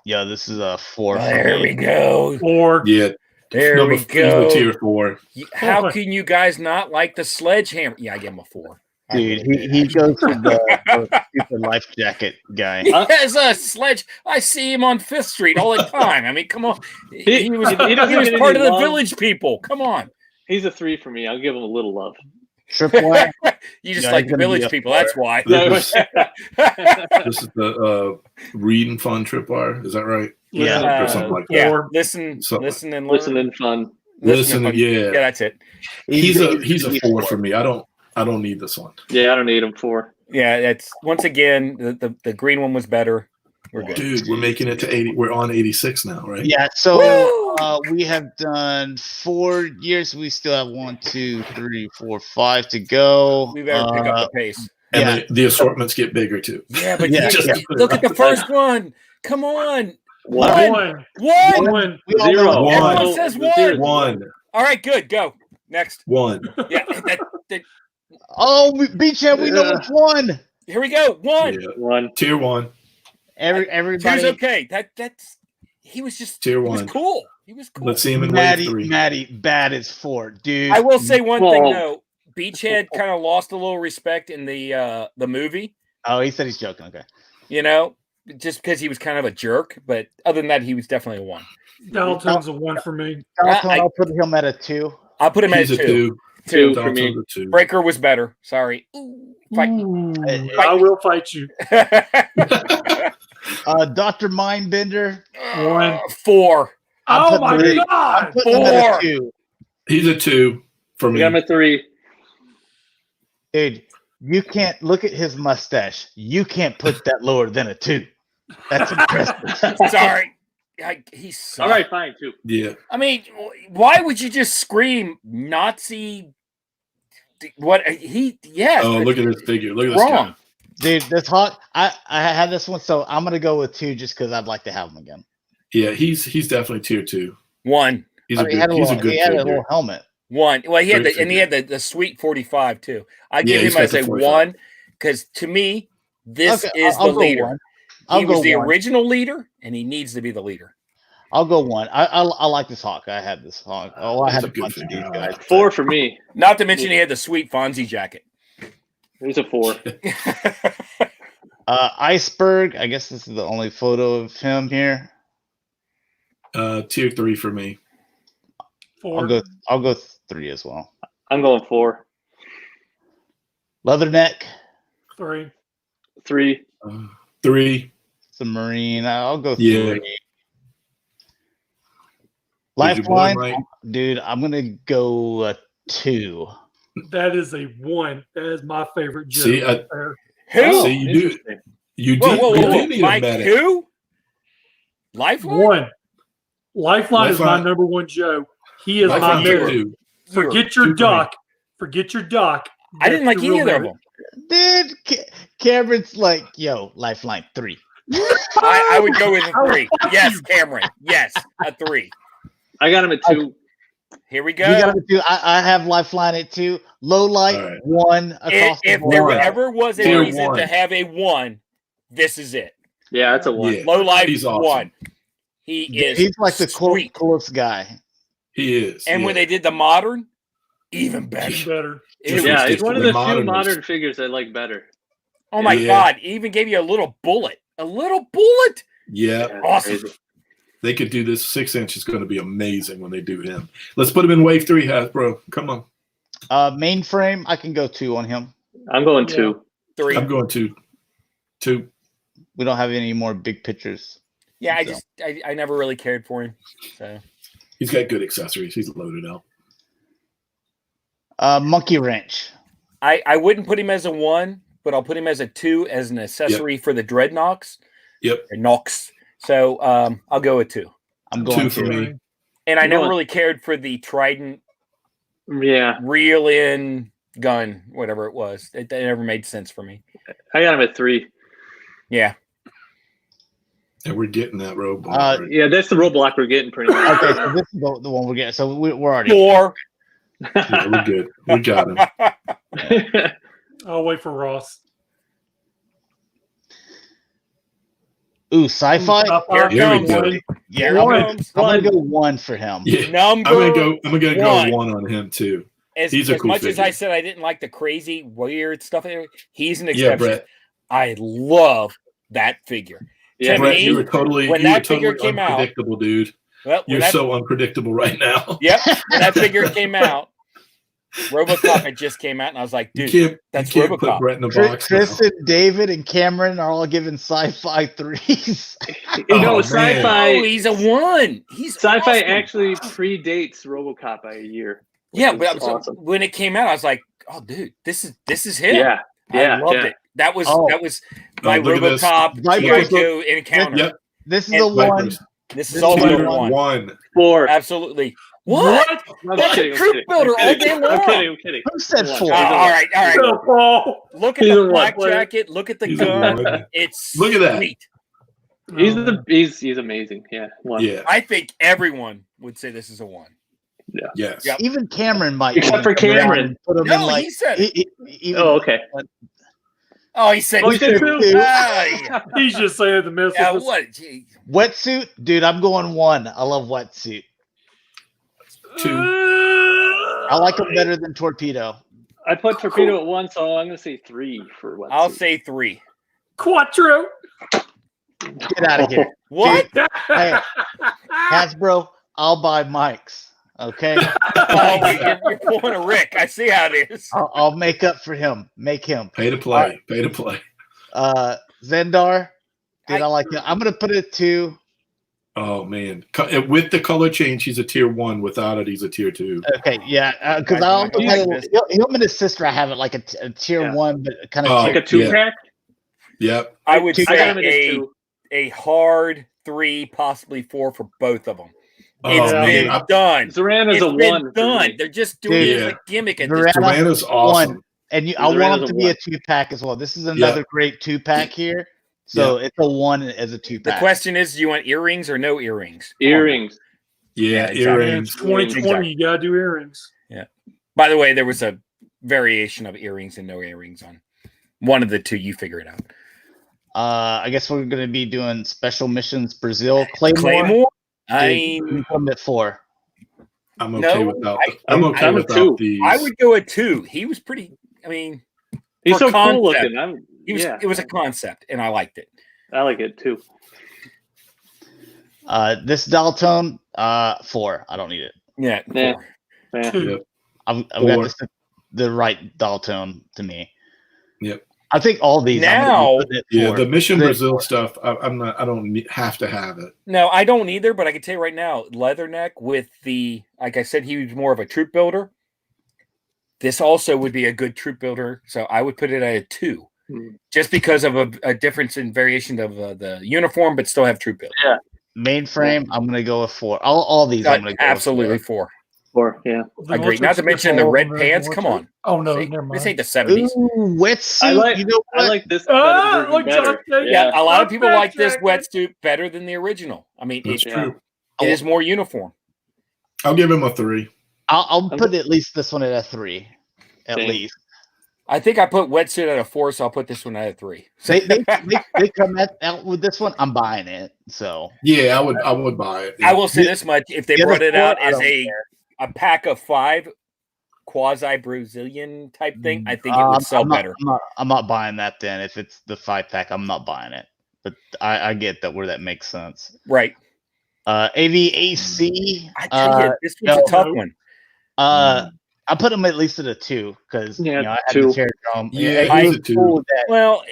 Yeah, this is a 4. There we go. 4. Yeah. There we go. He's a tier 4. How can you guys not like the sledgehammer? Yeah, I give him a 4. Dude, he goes for the stupid life jacket guy. He has a sledge. I see him on 5th Street all the time. I mean, come on. He was doesn't get part of any the love. Village people. Come on. He's a 3 for me. I'll give him a little love. Tripwire. You just Yeah, like he's the gonna be Village a people. 4. That's why. This is the Read and Fun Tripwire. Is that right? Yeah. Or something like that. Yeah. 4. Listen and learn. Listen and fun. Listen, and fun. yeah. Yeah, that's it. He's a 4 for me. I don't need this one. Yeah, I don't need him 4. Yeah, that's once again the green one was better. We're good. Dude, we're making it to 80. We're on 86 now, right? Yeah, so we have done 4 years. We still have 1, 2, 3, 4, 5 to go. We better pick up the pace. And the assortments get bigger too. Yeah, but Yeah. look at the first one. Come on. 1. 1. 0. Everyone says 1. 1. All right, good. Go. Next. 1. Yeah. Oh, Beachhead, we know which one. Here we go. 1. Yeah. 1. Tier 1. Everybody. Two's okay. That's he was just Tier he was 1. cool. He was cool. Let's see him in wave 3. Maddie, bad is 4, dude. I will say one thing Whoa. though. Beachhead kind of lost a little respect in the movie. Oh, he said he's joking. Okay. You know, just because he was kind of a jerk. But other than that, he was definitely a 1. Dalton's a 1 for me. Dalton, I'll put him at a 2. I'll put him He's at a 2. 2 for Dalton's me. a 2. Breaker was better. Sorry. Ooh, fight me. Ooh, Fight I will fight you. Dr. Mindbender. 1. 4. Oh my I'm God! putting him at 4. a 2. He's a 2 for We me. got him at 3. Dude, you can't look at his mustache. You can't put that lower than a 2. That's impressive. Sorry. He's so. All right, fine, 2. Yeah. I mean, why would you just scream Nazi? What he? Yeah. Oh, look at this figure. Look at this Wrong. guy. Dude, this hot. I had this one, so I'm gonna go with 2 just because I'd like to have him again. Yeah, he's definitely tier 2. 1. He's I a mean, good. He's a good he had a figure. little helmet. 1. Well, he had Great he had the sweet 45 too. I give he's him got as the a 45. 1 because to me, this Okay, is I'll the go leader. 1. I'll He go was the 1. original leader, and he needs to be the leader. I'll go 1. I like this hawk. I had this hawk. Oh, I He's had a a good bunch of figure. these guys. 4 for me. Not to mention he had the sweet Fonzie jacket. He's a 4. Iceberg. I guess this is the only photo of him here. Tier 3 for me. 4. I'll go 3 as well. I'm going 4. Leatherneck. 3. 3. 3. Submarine. I'll go 3. Yeah. Lifeline. Right? Dude, I'm gonna go 2. That is a 1. That is my favorite joke. See, right there. Who? See, you do. You Whoa, did. whoa, You whoa, do whoa. need a Mike, medic. who? Lifeline? 1. Lifeline is my Lifeline. number 1 joke. He is Lifeline my year. favorite. two. Forget your Two for me. doc. Forget your doc. I didn't like That's the either real of them. Dude, Cameron's like, yo, Lifeline 3. I would go with a 3. Fuck Yes, you. Cameron. Yes, a 3. I got him at 2. Here we You go. got to do. I have Lifeline at 2. Low light All right. 1 across the If board. there One. ever was a Tier reason one. to have a 1, this is it. Yeah, that's a 1. Yeah. Low life He's awesome. 1. He is He's like the sweet. coolest guy. He is. And yeah. when they did the modern, even better. Even better. It Yeah, was- he's one of the the few modern modern figures I like better. oh my Yeah. God. He even gave you a little bullet. A little bullet. Yeah, Yeah, Awesome. crazy. they could do this. 6-inch is going to be amazing when they do him. Let's put him in wave 3, Hasbro. Come on. Mainframe, I can go 2 on him. I'm going 2. 3. I'm going to 2. We don't have any more big pictures. Yeah, So. I never really cared for him. So He's got good accessories. He's loaded out. Monkey Wrench. I wouldn't put him as a 1, but I'll put him as a 2 as an accessory for the Dreadnoks. Yep. Or Nox. So I'll go with 2. I'm going 2 for 2. me. And I I'm never going- really cared for the Trident Yeah, reel in gun, whatever it was. It never made sense for me. I got him at 3. Yeah. And we're getting that robot. Uh, right? Yeah, that's the roadblock we're getting pretty much. Okay, so this is the one we're getting. So we're already. 4. Yeah, we're good. We got him. I'll wait for Ross. Ooh, sci-fi. Here Here we comes. go. Yeah, Here I'm gonna, comes. I'm gonna go 1 for him. Yeah. Number I'm gonna go one. 1 on him too. As He's a cool much as I figure. said I didn't like the crazy, weird stuff, he's an Yeah, exception. Brett. I love that figure. Yeah, To Brett, me, you were totally, when you were that figure totally came out- unpredictable, dude. Well, when You're that, so unpredictable right now. yep, when that figure came out, RoboCop had just came out, and I was like, You dude, can't, that's you can't RoboCop. put Brett in a Chris, box now. Chris and David and Cameron are all giving sci-fi 3s. You know, Oh, sci-fi. oh, he's a 1. He's Sci-fi awesome. actually predates RoboCop by a year. Yeah, which but is so awesome. when it came out, I was like, oh, dude, this is him. Yeah, yeah, I loved yeah. it. That was Oh. my look at this. RoboCop Viper. G.I. Joe encounter. Yep. This is And the one. Vipers. This is This also is a Tier one. 1. 4. Absolutely. What? I'm That's kidding, a I'm troop kidding. builder all day I'm long. kidding. I'm kidding. Who said One. 4? All right, all right. So, Paul. Look at He's the a one black player. jacket. Look at the He's a gun. 1. It's Look at that. sweet. He's amazing. Yeah, 1. Yeah. I think everyone would say this is a 1. Yes. Yep. Even Cameron might. Except for come around Cameron. and Put him No, in like. he said it. Even, Oh, okay. Oh, he said Oh, he said 2. Ah, yeah. He's just saying the message. Yeah, what? Gee. Wetsuit, dude. I'm going 1. I love wetsuit. 2. I like him better than torpedo. I put torpedo at 1, so I'm gonna say 3 for what? I'll say 3. Quattro. Get out of here. What? Hey, Hasbro, I'll buy Mike's. Okay, Oh, you're pulling a Rick. I see how it is. I'll make up for him. Make him. Pay to play. Pay to play. Zendar, dude, I like him. I'm gonna put it 2. Oh man. With the color change, he's a tier 1. Without it, he's a tier 2. Okay, yeah, because I I also like had this. him and his sister. I have it like a tier Yeah. 1, but kind of Oh, Like tier a 2 yeah. pack. Yep. I would I got say him at a 2. a hard 3, possibly 4 for both of them. Oh, It's yeah. been man. done. Zorana's It's a been 1. for done. me. They're just doing Dude. it as a gimmick at this Zorana- point. Savannah's awesome. And I want Zorana's him a to be a 1. 2-pack as well. This is another great 2-pack here. So it's a 1 as a 2-pack. The question is, do you want earrings or no earrings? Earrings. Yeah, exactly. Man, earrings. it's 2020. Exactly. You gotta do earrings. By the way, there was a variation of earrings and no earrings on one of the two. You figure it out. I guess we're going to be doing special missions. Brazil Claymore. Claymore? I Dude, mean, you come at 4. I'm okay No, without. I'm okay a without 2. these. I would go a 2. He was pretty. I mean, He's For so concept. cool looking. he was. Yeah, It was a concept, and I liked it. I like it too. This Dalton, 4. I don't need it. Yeah. Yeah. 4. Yeah. Two. Yep. I've got 4. the right Dalton to me. Yep. I think all these Now- The Mission Good Brazil for it. stuff. I don't have to have it. No, I don't either, but I can tell you right now, Leatherneck with the, like I said, he was more of a troop builder. This also would be a good troop builder, so I would put it at a 2, just because of a difference in variation of the uniform, but still have troop build. Yeah. Mainframe, I'm gonna go with 4. All these I'm gonna go Absolutely with 4. 4. Yeah. The Agreed. military Not to mention the all red of them pants. are Come military. on. Oh no, See, never mind. this ain't the 70s. 4. Ooh, wetsuit. I like. You know what? I like this. Like better. John Tate. Yeah, a lot of people Not like this that wetsuit better than the original. I mean, That's it true. is more uniform. I'll give him a 3. I'll put at least this one at a 3, at Same. least. I think I put wetsuit at a 4, so I'll put this one at a 3. They come out with this one. I'm buying it. So Yeah, I would buy it. I will say this much: if they The other brought it 4, out I as don't a pack of 5 quasi Brazilian type thing, I think it would sell better. I'm not buying that then. If it's the 5-pack, I'm not buying it. But I get that where that makes sense. Right. AVAC. I tell you, this was a tough one. I put him at least at a 2 because Yeah, I had 2. the Pterodrome. Yeah, I'm he's a 2. cool with that. Well,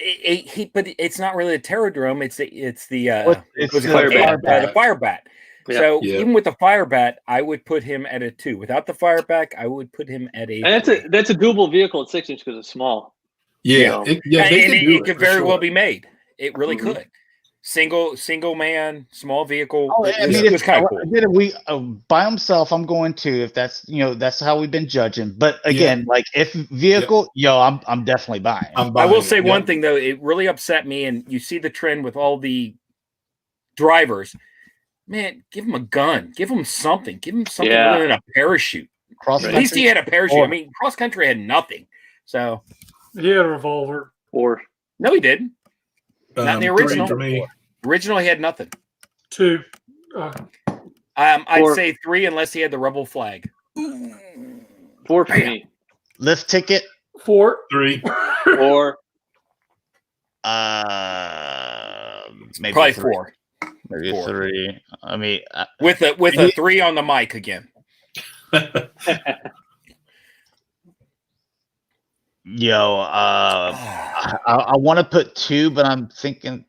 but it's not really a Pterodrome. It's the It's what's it the called? Fire Bat. The fire bat. Yeah. So Yeah. even with the fire bat, I would put him at a 2. Without the fire back, I would put him at a. And 3. that's a doable vehicle at 6 inch because it's small. Yeah, You know. It could very well be made. It really Mhm. could. Single man, small vehicle. Oh, I mean, it was kind of cool. did by himself, I'm going to, if that's that's how we've been judging. But again, like if vehicle, I'm definitely buying. I will say one thing though, it really upset me, and you see the trend with all the drivers. Man, give him a gun, give him something, other than a parachute. Cross At least he had a parachute. I mean, cross country had nothing. So He had a revolver. Or no, he didn't. Not in the 3 original. for me. Original, he had nothing. 2. I'd 4. say 3 unless he had the rebel flag. 4 for me. Lift ticket. 4. 3. 4. Maybe Probably 3. 4. Maybe 4. 3. I mean, With a 3 on the mic again. I want to put 2, but I'm thinking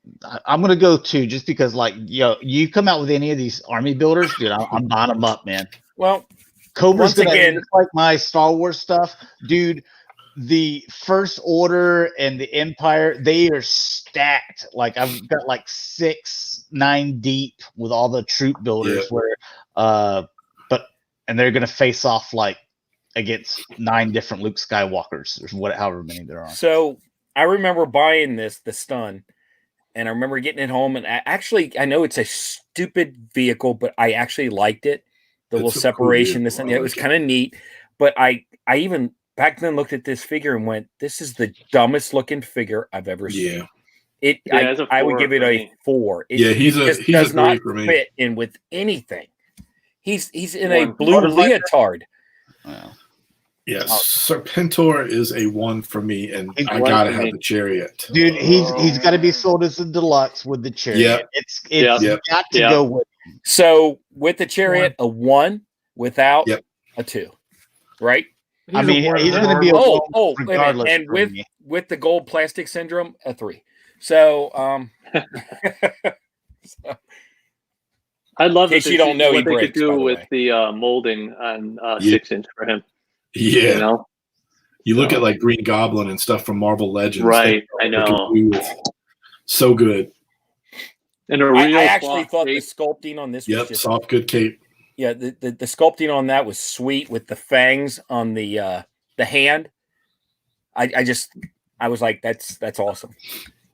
I'm gonna go 2 just because, like, you come out with any of these army builders, dude, I'm buying them up, man. Well, Cobra's once gonna again- just like my Star Wars stuff, dude. The First Order and the Empire, they are stacked. Like I've got like 6, 9 deep with all the troop builders. Yeah. And they're gonna face off like against 9 different Luke Skywalkers, or however many there are. So I remember buying the stun, and I remember getting it home. And I know it's a stupid vehicle, but I actually liked it. The little It's a cool separation, vehicle. it was kind of neat. But I even back then looked at this figure and went, "This is the dumbest looking figure I've ever seen." Yeah. it's a I would 4 give it for a me. 4. It He's just a does 3 not for me. fit in with anything. He's in a 1. blue Motorcycle. leotard. Wow. Yes, Serpentor is a 1 for me, and He's I 1 gotta for have me. the Chariot. Dude, he's got to be sold as a deluxe with the Chariot. Yep. It's Yep. got to Yep. go with. So with the Chariot, a 1, without Yep. a 2, right? I mean, he's going to be a Oh, one wait a minute. regardless. And for me. with the gold plastic syndrome, a 3. So I'd love In case to you don't know, he what they could breaks, by do the with way. the molding on Yeah. 6 inch for him. Yeah, You know, you look at like Green Goblin and stuff from Marvel Legends. right? I They can know. do it. So good. And a real I actually cloth thought the tape. sculpting on this was Yep, just soft, good cape. the sculpting on that was sweet with the fangs on the hand. I was like, that's awesome.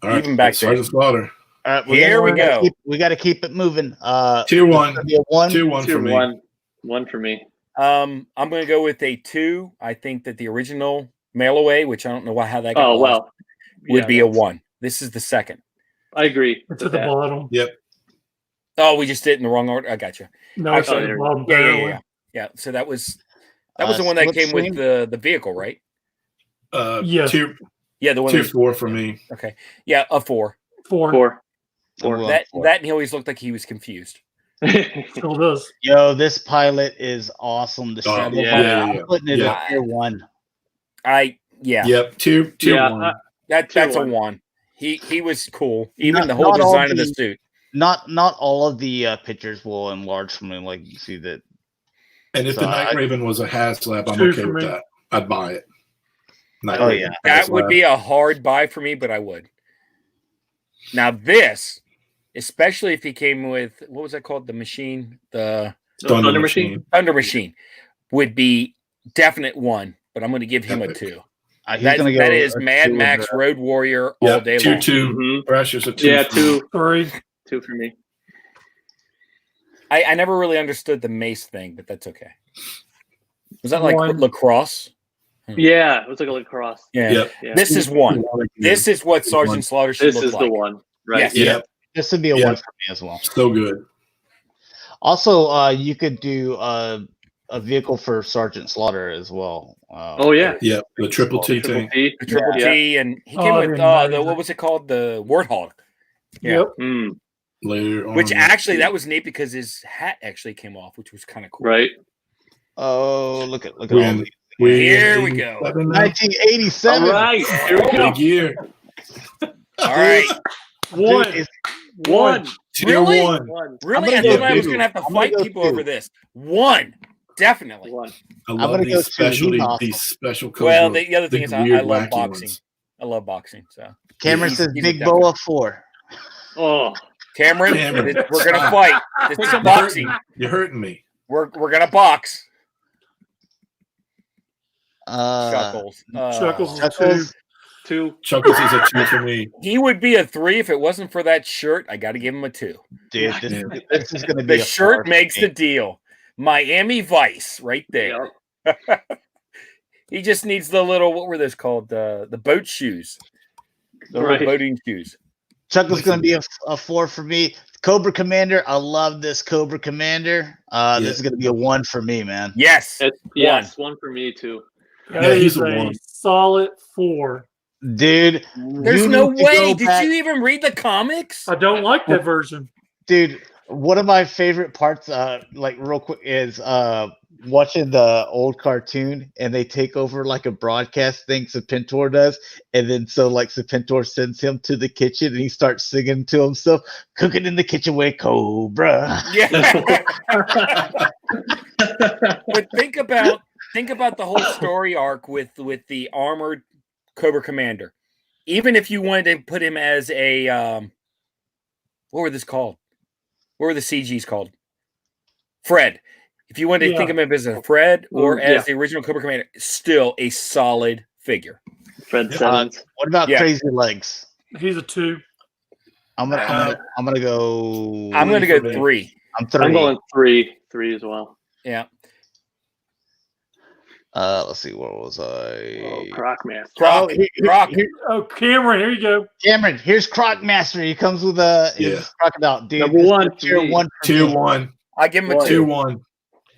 All right, Even back Sergeant Slaughter. All right, Here we go. We got to keep it moving. Tier 1. Be a 1. Tier 1 Tier for me. 1 for me. I'm going to go with a 2. I think that the original mail away, which I don't know how that got Oh lost, well, would yeah, be a that's- 1. This is the second. I agree. It's with at the that. bottom. Oh, we just did it in the wrong order. I got you. No, it's at Actually, the bottom. Yeah. barely. Yeah. So that was the one that Split came with screen? the vehicle, right? Yes. Tier Yeah, the one. tier that- 4 for me. Okay. Yeah, a 4. 4. 4. I'm going That for it. that and he always looked like he was confused. Still does. Yo, this pilot is awesome. The Shadow yeah. I'm putting it at tier 1. Yep, tier Yeah, 1. That's Tier a one. 1. He was cool. Even Not- the whole not all design of the the- suit. Not all of the pictures will enlarge for me. Like you see that. And if So the Night I- Raven was a HasLab, I'm 2 okay for with me. that. I'd buy it. Night Oh, Raven, yeah. That would HasLab. be a hard buy for me, but I would. Now this, especially if he came with what was that called? The machine, the Thunder Machine. Thunder Machine, would be definite 1. But I'm going to give him a Epic. 2. He's That gonna go that is a Mad 2 with Max the- Road Warrior all Yeah, day tier long. 2. Mhm. Thrasher's a 2. Yeah, for me. 2. 3. 2 for me. I never really understood the mace thing, but that's okay. Was that like 1. lacrosse? Yeah, it was like a lacrosse. Yeah. Yep. Yeah. This is 1. This is what Sergeant Slaughter should This look is like. the one, right? Yes. Yeah. Yep. This would be a Yeah. 1 for me as well. So good. Also, you could do a vehicle for Sergeant Slaughter as well. Oh yeah. Yep. The triple T Triple tank. T. The Triple Yeah. T, and he Oh, came I with didn't know the that. what was it called? The Warthog. Yeah. Yep. Mm, Layer Which armor. actually that was neat because his hat actually came off, which was kind of cool. right. Oh, look at all When- these. Here we go. 87 now? 1987. All right. Here we go. Big year. All right. One. Dude, it's- One. Tier Really? 1. One. Really? gonna I go thought I was two. going to have to I'm gonna fight go people 2. over this. 1. Definitely. One. I I'm love gonna go these 2. He's specialty, awesome. these special Well, Cobra, the other thing is I weird, love wacky boxing. ones. I love boxing. So Cameron He's- says he's Big a Boa 4. Oh. Cameron, Cameron, we're going to stop. fight. This is You're boxing. hurting- You're hurting me. We're going to box. Chuckles. Chuckles. Chuckles. Chuckles. 2. Chuckles is a 2 for me. He would be a 3 if it wasn't for that shirt. I got to give him a 2. Dude, Yeah. this is going to be The a shirt 4 for makes me. the deal. Miami Vice, right there. He just needs the little, what were those called? The boat shoes. The little Right. boating shoes. Chuckles going to be a 4 for me. Cobra Commander. I love this Cobra Commander. This is going to be a 1 for me, man. Yes. Yes. 1 for me too. That Yeah, he's is a a 1. solid 4. Dude, There's you no need to way. go Did back- you even read the comics? I don't like that version. Dude, one of my favorite parts, like real quick, is watching the old cartoon and they take over like a broadcast thing Serpentor does, and then so like Serpentor sends him to the kitchen and he starts singing to himself, cooking in the kitchen with Cobra. Yeah. But think about the whole story arc with the armored Cobra Commander. Even if you wanted to put him as a what were this called? What were the CGs called? Fred. If you wanted to think of him as a Fred or as the original Cobra Commander, still a solid figure. Fred Simmons. What about Crazy Legs? He's a 2. I'm gonna go. I'm gonna go 3. I'm 3. I'm going 3. 3 as well. Yeah. Let's see, what was I? Oh, Crocmaster. Croc. Oh, Cameron, here you go. Cameron, here's Croc Master. He comes with his crocodile, dude. Number This is 1. tier 1. for Tier me. 1. I give him a 2. Tier 1.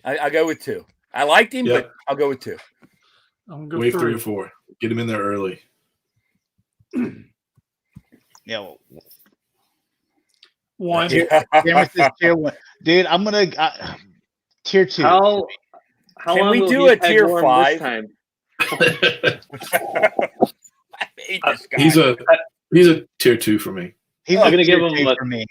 I go with 2. I liked him, Yep. but I'll go with 2. I'm going Wave 3. 3 or 4. Get him in there early. Yeah, well, 1. Cameron says tier 1. Dude, I'm gonna tier 2. How Can long we will do he a tier peg Worm 5? this time? I hate this guy. He's a tier 2 for me. He's I'm a gonna tier give him 2 a- for me.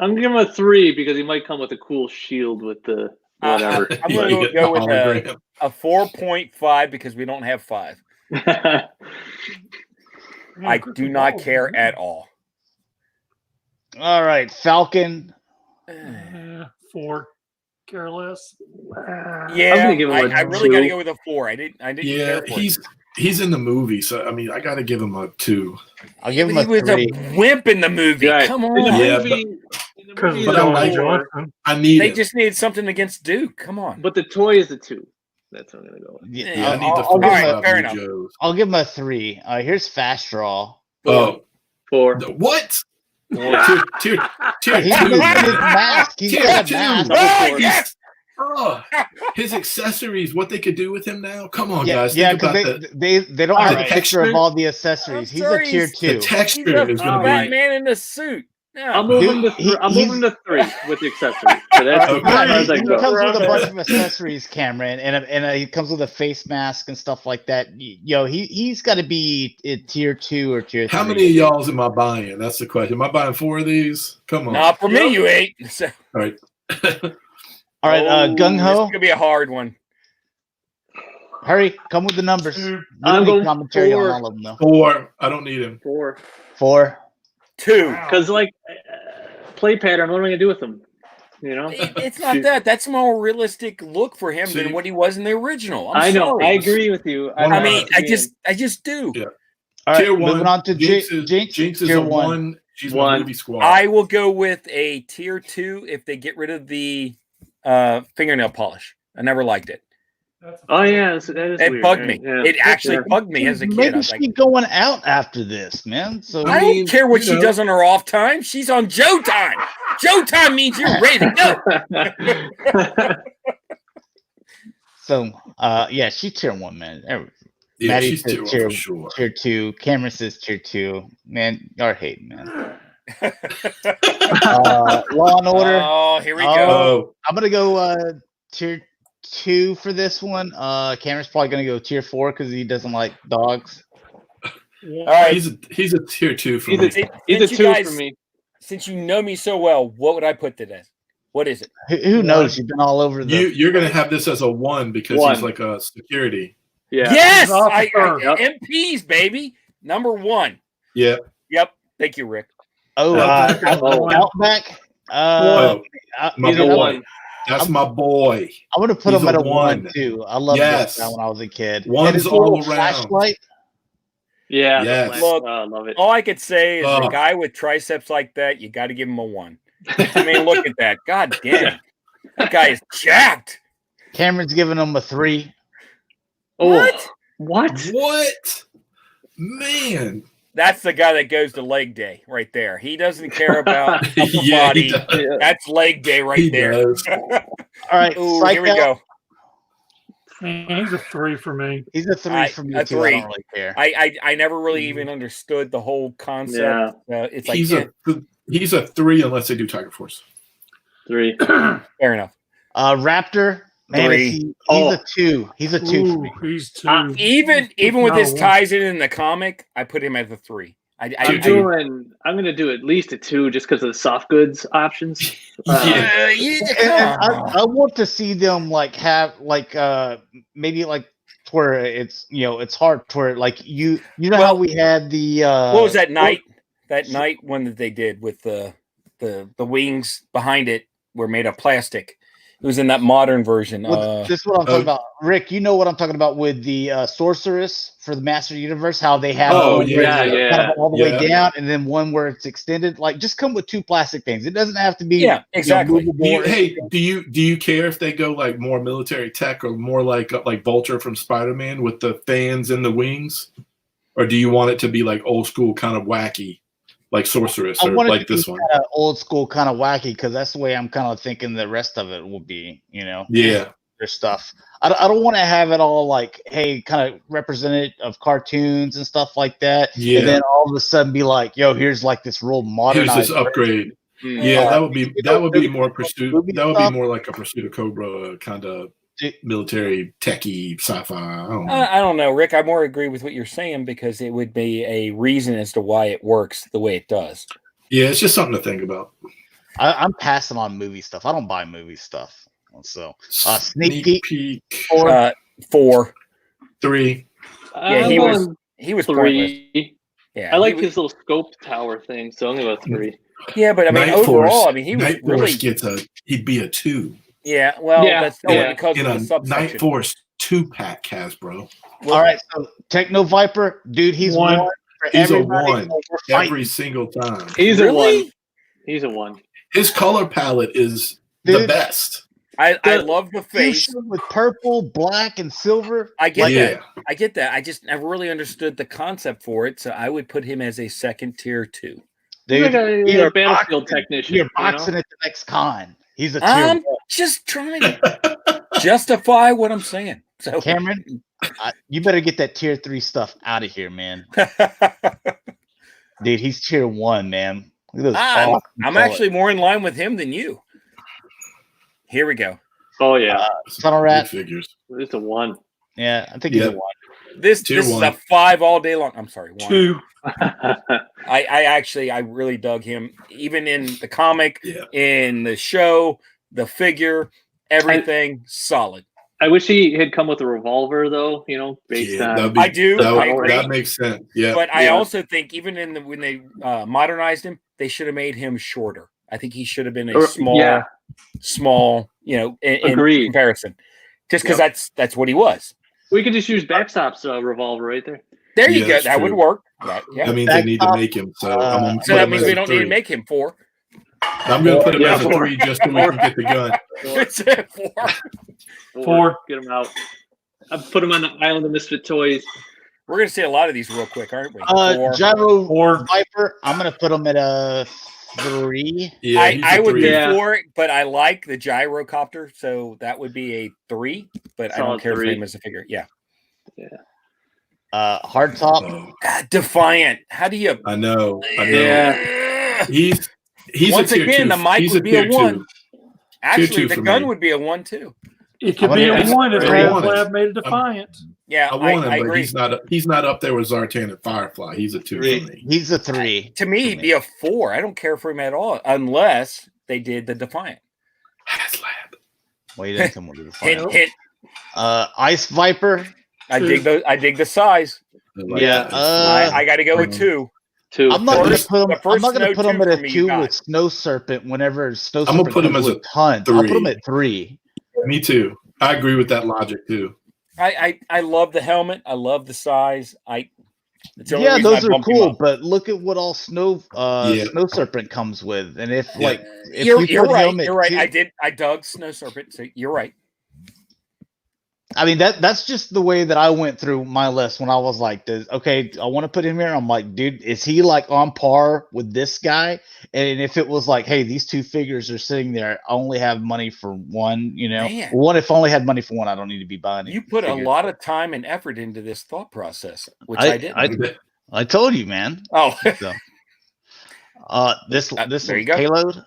I'm giving him a 3 because he might come with a cool shield with the whatever. I'm Yeah, going you to get go the with hologram. a 4.5 because we don't have 5. I do not care at all. All right, Falcon. 4. Care less. Yeah, I'm gonna give him a I really got to 2. go with a 4. I didn't Yeah, care for it. he's in the movie, so I mean, I got to give him a 2. I'll give him He a was 3. a wimp in the movie. Yeah, Come in the on. Yeah, movie, Because he's but a I like four, I need They it. just needed something against Duke. Come on. but the toy is a 2. That's what I'm gonna go with. Yeah, Yeah, I need the I'll give him Alright, fair a, enough. Joes. I'll give him a 3. Here's Fast Draw. Oh, 4. what? Yeah. Tier He's 2. got his mask. He's Tier got a 2. mask. Oh, yes! Oh, his accessories, what they could do with him now? Come on, Yeah, guys. yeah, Think because about they don't have the a picture of texture. all the accessories. I'm He's sorry, a tier he's- the 2. He's texture a is going to be. Batman in a suit. I'm moving to 3 with the accessories. So that's as far as I He go. comes with a bunch of accessories, Cameron, and he comes with a face mask and stuff like that. Yo, he's got to be in tier 2 or tier 3. How many of y'all's am I buying? That's the question. Am I buying 4 of these? Come on. Not for me, you ain't. All right. All right, Gung This Ho. is gonna be a hard one. Hurry, come with the numbers. I'm going commentary 4. on all of them, though. 4. I don't need him. 4. 4. 2. Because play pattern. What am I gonna do with them? You know, It's not that. That's a more realistic look for him than what he was in the original. I know. Sorry. I agree with you. I just do. Yeah. All right, Tier 1. moving on to Jinx Jinx. is tier a 1. 1. She's my movie squad. I will go with a tier 2 if they get rid of the fingernail polish. I never liked it. Oh yeah, that is It weird, bugged right? me. Yeah. It actually bugged me as a kid. I Maybe was she's like, going out after this, man. So I don't care what she does on her off time. She's on Joe time. Joe time means you're ready to go. So, yeah, she's tier 1, man. Yeah, Maddie she's says tier 1 for sure. Tier 2. Cameron says tier 2. Man, y'all hate, man. Law and Order. Oh, here we go. Oh, I'm gonna go tier 2 for this one. Cameron's probably gonna go tier 4 because he doesn't like dogs. All right. he's a tier 2 for me. He's a 2 for me. Since you know me so well, what would I put it as? What is it? Who knows? You've been all over the. You're gonna have this as a 1 because he's like a security. Yeah. Yes, Yep. MPs, baby. Number 1. Yeah. Yep. Thank you, Rick. Outback. My boy. That's my boy. I'm gonna put He's him at a a 1 1. too. I loved this guy when I was a kid. One's all around. Flashlight. Yeah. Yes. Look, I love it. All I could say is a guy with triceps like that, you got to give him a 1. I mean, look at that. God damn. That guy is jacked. Cameron's giving him a 3. What? Man. That's the guy that goes to leg day right there. He doesn't care about upper body. That's leg day right there. All right. Ooh, here we go. Man, he's a 3 for me. He's a 3 for me too. 3. I don't really care. I never really even understood the whole concept. It's like he's a 3 unless they do Tiger Force. 3. Fair enough. Raptor. Man, 3. He's a 2. He's a 2 for me. He's 2. Even with his ties in the comic, I put him at a 3. I'm gonna do at least a 2 just because of the soft goods options. I want to see them have maybe where it's it's hard to where you know how we had the what was that night? That night one that they did with the wings behind it were made of plastic. It was in that modern version. This is what I'm talking about. Rick, you know what I'm talking about with the Sorceress for the Master Universe, how they have all the way down, and then one where it's extended. Just come with 2 plastic things. It doesn't have to be exactly. Do you care if they go more military tech or more like Vulture from Spider-Man with the fans and the wings, or do you want it to be old school kind of wacky? Like Sorceress or like this one. Old school kind of wacky because that's the way I'm kind of thinking the rest of it will be, Yeah. Their stuff. I don't want to have it all kind of representative of cartoons and stuff like that. Yeah. And then all of a sudden be like, yo, here's this real modern. Here's this upgrade. Yeah, that would be more pursuit. That would be more like a Pursuit of Cobra kind of military techie sci-fi. I don't know, Rick. I more agree with what you're saying because it would be a reason as to why it works the way it does. Yeah, it's just something to think about. I'm passing on movie stuff. I don't buy movie stuff. So sneak peek 4. 3. Yeah, he was 3. pointless. Yeah, I like his little scope tower thing, so I'm gonna go 3. Yeah, but overall, he was really he'd be a 2. Yeah, well, that's because of the subsection. Night Force 2-pack, Hasbro. All right, so Techno Viper, dude, he's 1. He's a 1 every single time. He's a 1. He's a 1. His color palette is the best. I love the face with purple, black, and silver. I get that. I get that. I just never really understood the concept for it, so I would put him as a second tier 2. Dude, you're a battlefield technician. You're boxing at the next con. He's a tier. I'm just trying to justify what I'm saying. So Cameron, you better get that tier 3 stuff out of here, man. Dude, he's tier 1, man. Look at those I'm awesome actually more in line with him than you. Here we go. Oh yeah, Tunnel Rat. Figures. it's a 1. Yeah, I think he's a Yep. 1. This Tier is one. a 5 all day long. I'm sorry, 1. 2. I really dug him, even in the comic, Yeah. in the show, the figure, everything solid. I wish he had come with a revolver, though. You know, based on. that'd be- I do. I agree. That makes sense. Yeah. But I Yeah. also think even when they modernized him, they should have made him shorter. I think he should have been a small, in Agreed. comparison. Just because that's what he was. We could just use Backstop's revolver right there. There you Yeah, go. that's That would true. work. Right, yeah. That means they need to make him. So I'm gonna So put that him means as we a don't need to 3. make him 4. I'm going to put him Yeah, as a 4. 3 just so we can get the gun. It's a 4. 4. Get him out. I put him on the Island of Misfit Toys. We're going to see a lot of these real quick, aren't we? 4. Gyro 4. Viper. I'm gonna put him at a 3. Yeah, he's I a would 3. do Yeah. 4, but I like the gyrocopter, so that would be a 3. But I don't Solid care for 3. him as a figure. Yeah. Hardtop. Oh, Defiant. How do you? I know. Yeah. He's Once a tier again, 2. the mic He's would be a tier 1. 2. Actually, Tier 2 the for gun me. would be a 1 too. It could I'm be gonna- a 1 if I want Lab it. made a Defiant. Yeah, I want him, I but agree. he's not up there with Zartan and Firefly. He's a 2 for me. He's a 3. To me, he'd be a 4. I don't care for him at all, unless they did the Defiant. HasLab. Wait until we're the Hint, final. hint. Ice Viper. I dig those. I dig the size. Yeah, I got to go with 2. 2. I'm not gonna First- put him. the I'm first not gonna no put him 2 at a for me, you 2 got. with Snow Serpent. Whenever Snow I'm gonna Serpent put him comes as a with tons, I'll put 3. him at 3. Me too. I agree with that logic too. I love the helmet. I love the size. It's the only Yeah, reason those I are bumped him cool. up. But look at what all Snow Yeah. Snow Serpent comes with, and if Yeah. if You're you put right. him at You're right. 2 I dug Snow Serpent. So you're right. I mean that's just the way that I went through my list when I was like, okay, I want to put him here. I'm like, dude, is he like on par with this guy? And if it was like, hey, these 2 figures are sitting there, I only have money for 1, Man. one. If I only had money for 1, I don't need to be buying it. You put a lot of time and effort into this thought process, which I- I didn't. I told you, man. Oh, So, this there you was go. payload.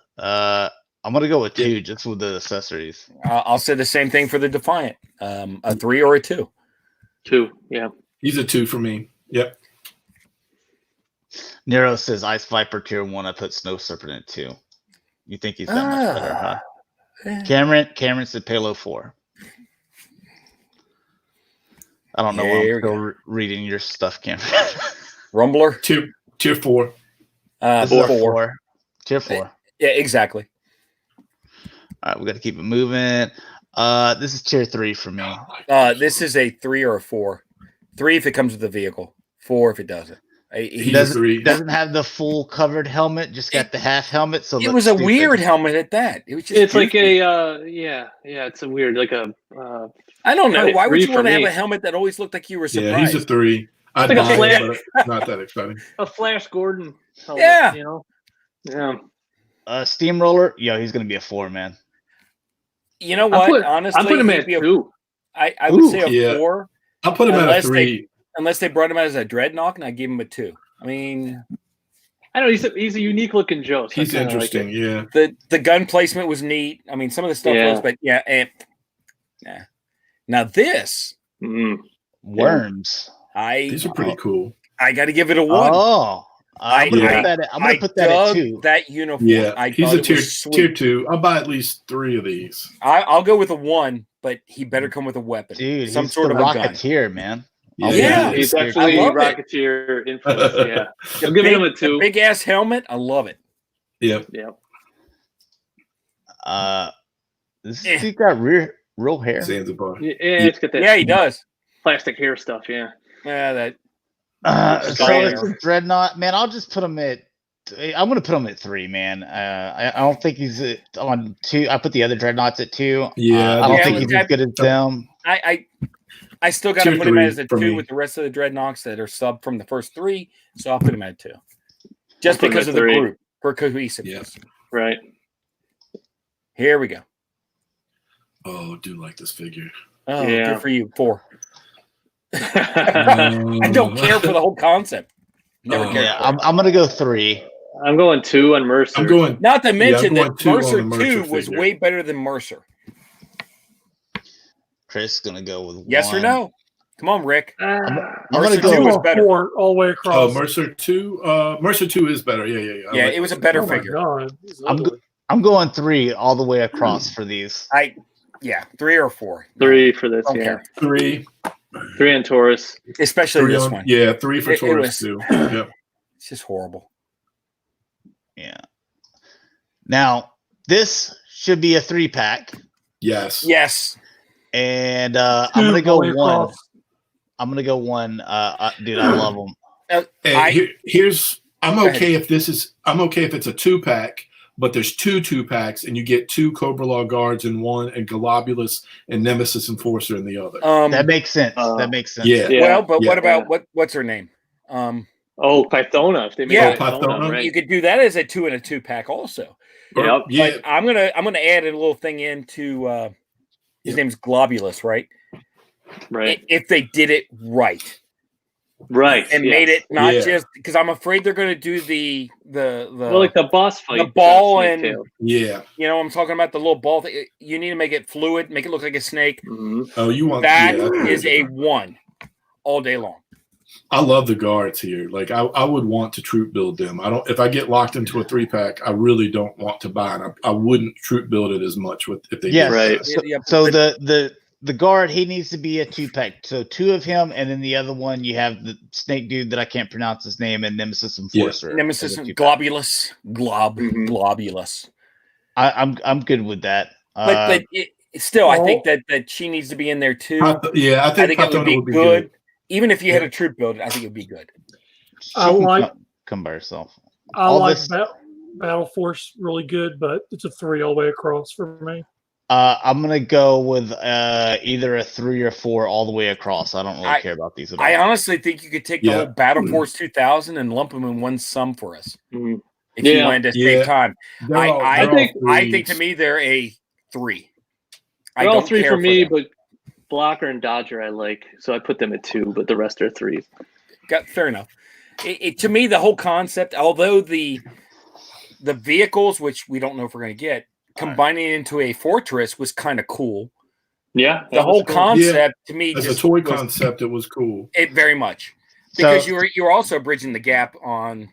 I'm gonna go with 2 just with the accessories. I'll say the same thing for the Defiant. A 3 or a 2. 2. Yeah. He's a 2 for me. Yep. Nero says Ice Viper tier 1. I put Snow Serpent at 2. You think he's that much better, huh? Cameron said Payload 4. I don't know why Here I'm we still reading your stuff, Cameron. Rumbler. Tier 4. This is a 4. Tier 4. Yeah, exactly. All right, we got to keep it moving. This is tier 3 for me. This is a 3 or a 4. 3 if it comes with the vehicle. 4 if it doesn't. He He's a doesn't, 3. doesn't have the full covered helmet, just got the half helmet. So It looks was a stupid. weird helmet at that. It was just It's like goofy. it's a weird, like a. I don't know. probably Why would 3 you for want to have me. a helmet that always looked like you were Yeah, surprised? he's a 3. I'd Like a buy it, flat- but not that exciting. A Flash Gordon. Helmet, Yeah. You know. Yeah. Steamroller, he's gonna be a 4, man. You know what? Honestly, I'm putting him he'd at be a- 2. I would say a yeah. 4 I'll put him at a Unless 3. unless they brought him out as a dreadnought and I gave him a 2. I mean, I know he's a unique looking Joe. So I He's kinda like interesting. it. Yeah. the gun placement was neat. I mean, some of the stuff Yeah. was, but yeah. Now this, Mm. Worms. These are pretty cool. I got to give it a 1. Oh, I'm gonna Yeah. put that. I'm gonna put that at dug 2. that uniform. Yeah. I He's thought a it tier was sweet. tier 2. I'll buy at least 3 of these. I'll go with a 1, but he better come with a weapon, Dude, some he's sort the of a gun. Rocketeer, man. Yeah. He's I actually love it. Rocketeer influence. Yeah. The I'm giving him a the 2. big ass helmet. I love it. Yep. Yeah. This dude got real hair. Zanzibar. Yeah, it's got that Yeah, he does. plastic hair stuff. Yeah. Yeah, that. So Fire. it's a dreadnought, man. I'll just put him at. I'm gonna put him at 3, man. I don't think he's on 2. I put the other dreadnoughts at 2. Yeah, I don't Yeah, think with he's as that- good as them. I still got to Tier put him 3 as a for 2 me. with the rest of the dreadnoughts that are sub from the first 3. So I'll put him at 2, just I'll put him because at of the 3. group for cohesiveness. Right. Here we go. Oh, I do like this figure. Oh, Yeah. good for you. 4. I don't care for the whole concept. Never Oh, cared. Yeah, for it. I'm gonna go 3. I'm going 2 on Mercer. I'm going. Not to mention going that 2 on Mercer the Mercer 2 was figure. way better than Mercer. Chris is gonna go with Yes or 1. no? Come on, Rick. I'm Mercer gonna go 2 was going better. 4 all the way across. Oh, Mercer 2. Mercer 2 is better. Yeah. I Yeah, like it was a Mercer. better Oh my figure. god, he's I'm ugly. I'm going 3 all the way across for these. 3 or 4. 3 for this, Don't yeah. care. 3. 3 on Taurus. Especially 3 this on, one. yeah, 3 for It Taurus was- too. Yep. It's just horrible. Yeah. Now this should be a 3-pack, Yes. Yes. and I'm 2 gonna go all the way 1. across. I'm gonna go 1. Dude, I love them. And here's I'm Go okay if this is I'm okay if it's a 2-pack, but there's 2 2-packs and you get 2 Cobra Law guards in one and Globulus and Nemesis Enforcer in the other. That makes sense. That makes sense. Yeah. Well, but Yeah. what about what's her name? Pythona. If they make Yeah. Pythona, right? You could do that as a 2 and a 2-pack also. Yep. Yeah. But I'm gonna add a little thing into his name's Globulus, right? Right. If they did it right. Right. And yes. made it not Yeah. just because I'm afraid they're gonna do the Well, like the boss fight. the ball and Snake Tail. Yeah. you know I'm talking about the little ball thing. You need to make it fluid, make it look like a snake. Mhm. Oh, you want That yeah. is a 1 all day long. I love the guards here. Like I would want to troop build them. I don't if I get locked into a 3-pack, I really don't want to buy it. I wouldn't troop build it as much with if they Yes. did Right. this. So the guard, he needs to be a 2-pack. So 2 of him, and then the other one you have the snake dude that I can't pronounce his name, and Nemesis Enforcer. Nemesis as a and 2-pack. Globulus. Mhm. Globulus. I'm good with that. But still, I well- think that she needs to be in there too. I think I think it would Pythona be good. Even if you had a troop build, I think it would be good. she I can like- come by herself. I all like this- Battle Force really good, but it's a 3 all the way across for me. I'm gonna go with either a 3 or 4 all the way across. I don't really care about these at all. I honestly think you could take the Yeah. whole Battle Force 2000 and lump them in one sum for us Mhm. if you Yeah. wanted to Yeah. save time. They're all- I they're all think to threes. me they're a 3. They're all don't 3 care for me, them. but Blocker and Dodger I like, so I put them at 2, but the rest are 3. Fair enough. To me, the whole concept, although the vehicles, which we don't know if we're going to get, combining into a fortress was kind of cool. Yeah, The whole cool. concept to me As a just toy was- concept, it was cool. It very much because So- you're also bridging the gap on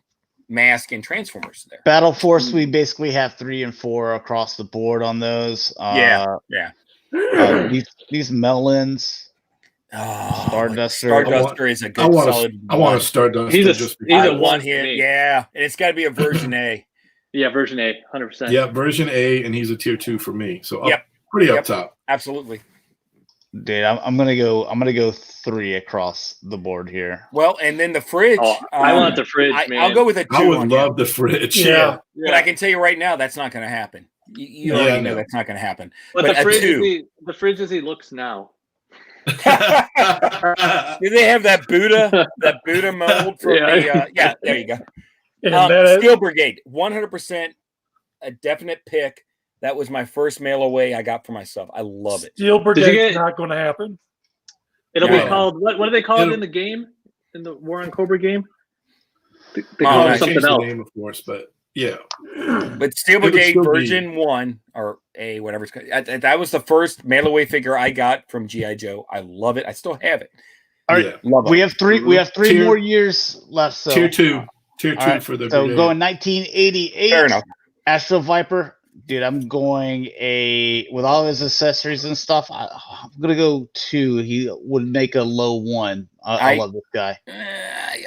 Mask and Transformers there. Battle Force, we basically have 3 and 4 across the board on those. Yeah. These melons. Oh, Starduster. Starduster is a I good want solid. to. I want to start those. He's a- just he's I a want one for him. me. Yeah, and it's got to be a version A. Yeah, version A, 100%. yeah, version A, and he's a tier 2 for me. So Yep. pretty up Yep. top. Absolutely. Dude, I'm gonna go 3 across the board here. Well, and then the fridge. I want the fridge, man. I'll go with a 2. I would on love him. the fridge. Yeah. But I can tell you right now, that's not going to happen. You Yeah, already I know know. that's not going to happen. But but the a fridge, 2. the fridge as he looks now. Yeah. Do they have that Buddha mold from Yeah. yeah, there you go. And that, Steel Brigade, 100% a definite pick. That was my first mail away I got for myself. I love it. Steel Brigade's get- not going to happen. It'll Yeah. be called what do they call it It'll- in the game? In the War on Cobra game? They Oh, call nice. it something Change the else. name, of course, but yeah. But Steel would Brigade still be- version 1 or A, whatever it's called. That was the first mail away figure I got from G.I. Joe. I love it. I still have it. All right, Yeah. Love it. we have 3. We have 3 Tier- more years left. So Tier 2. Tier 2 all right, for the so brigade. going 1988. Fair enough. Astro Viper. Dude, I'm going with all his accessories and stuff. I'm gonna go 2. He would make a low 1. I love this guy.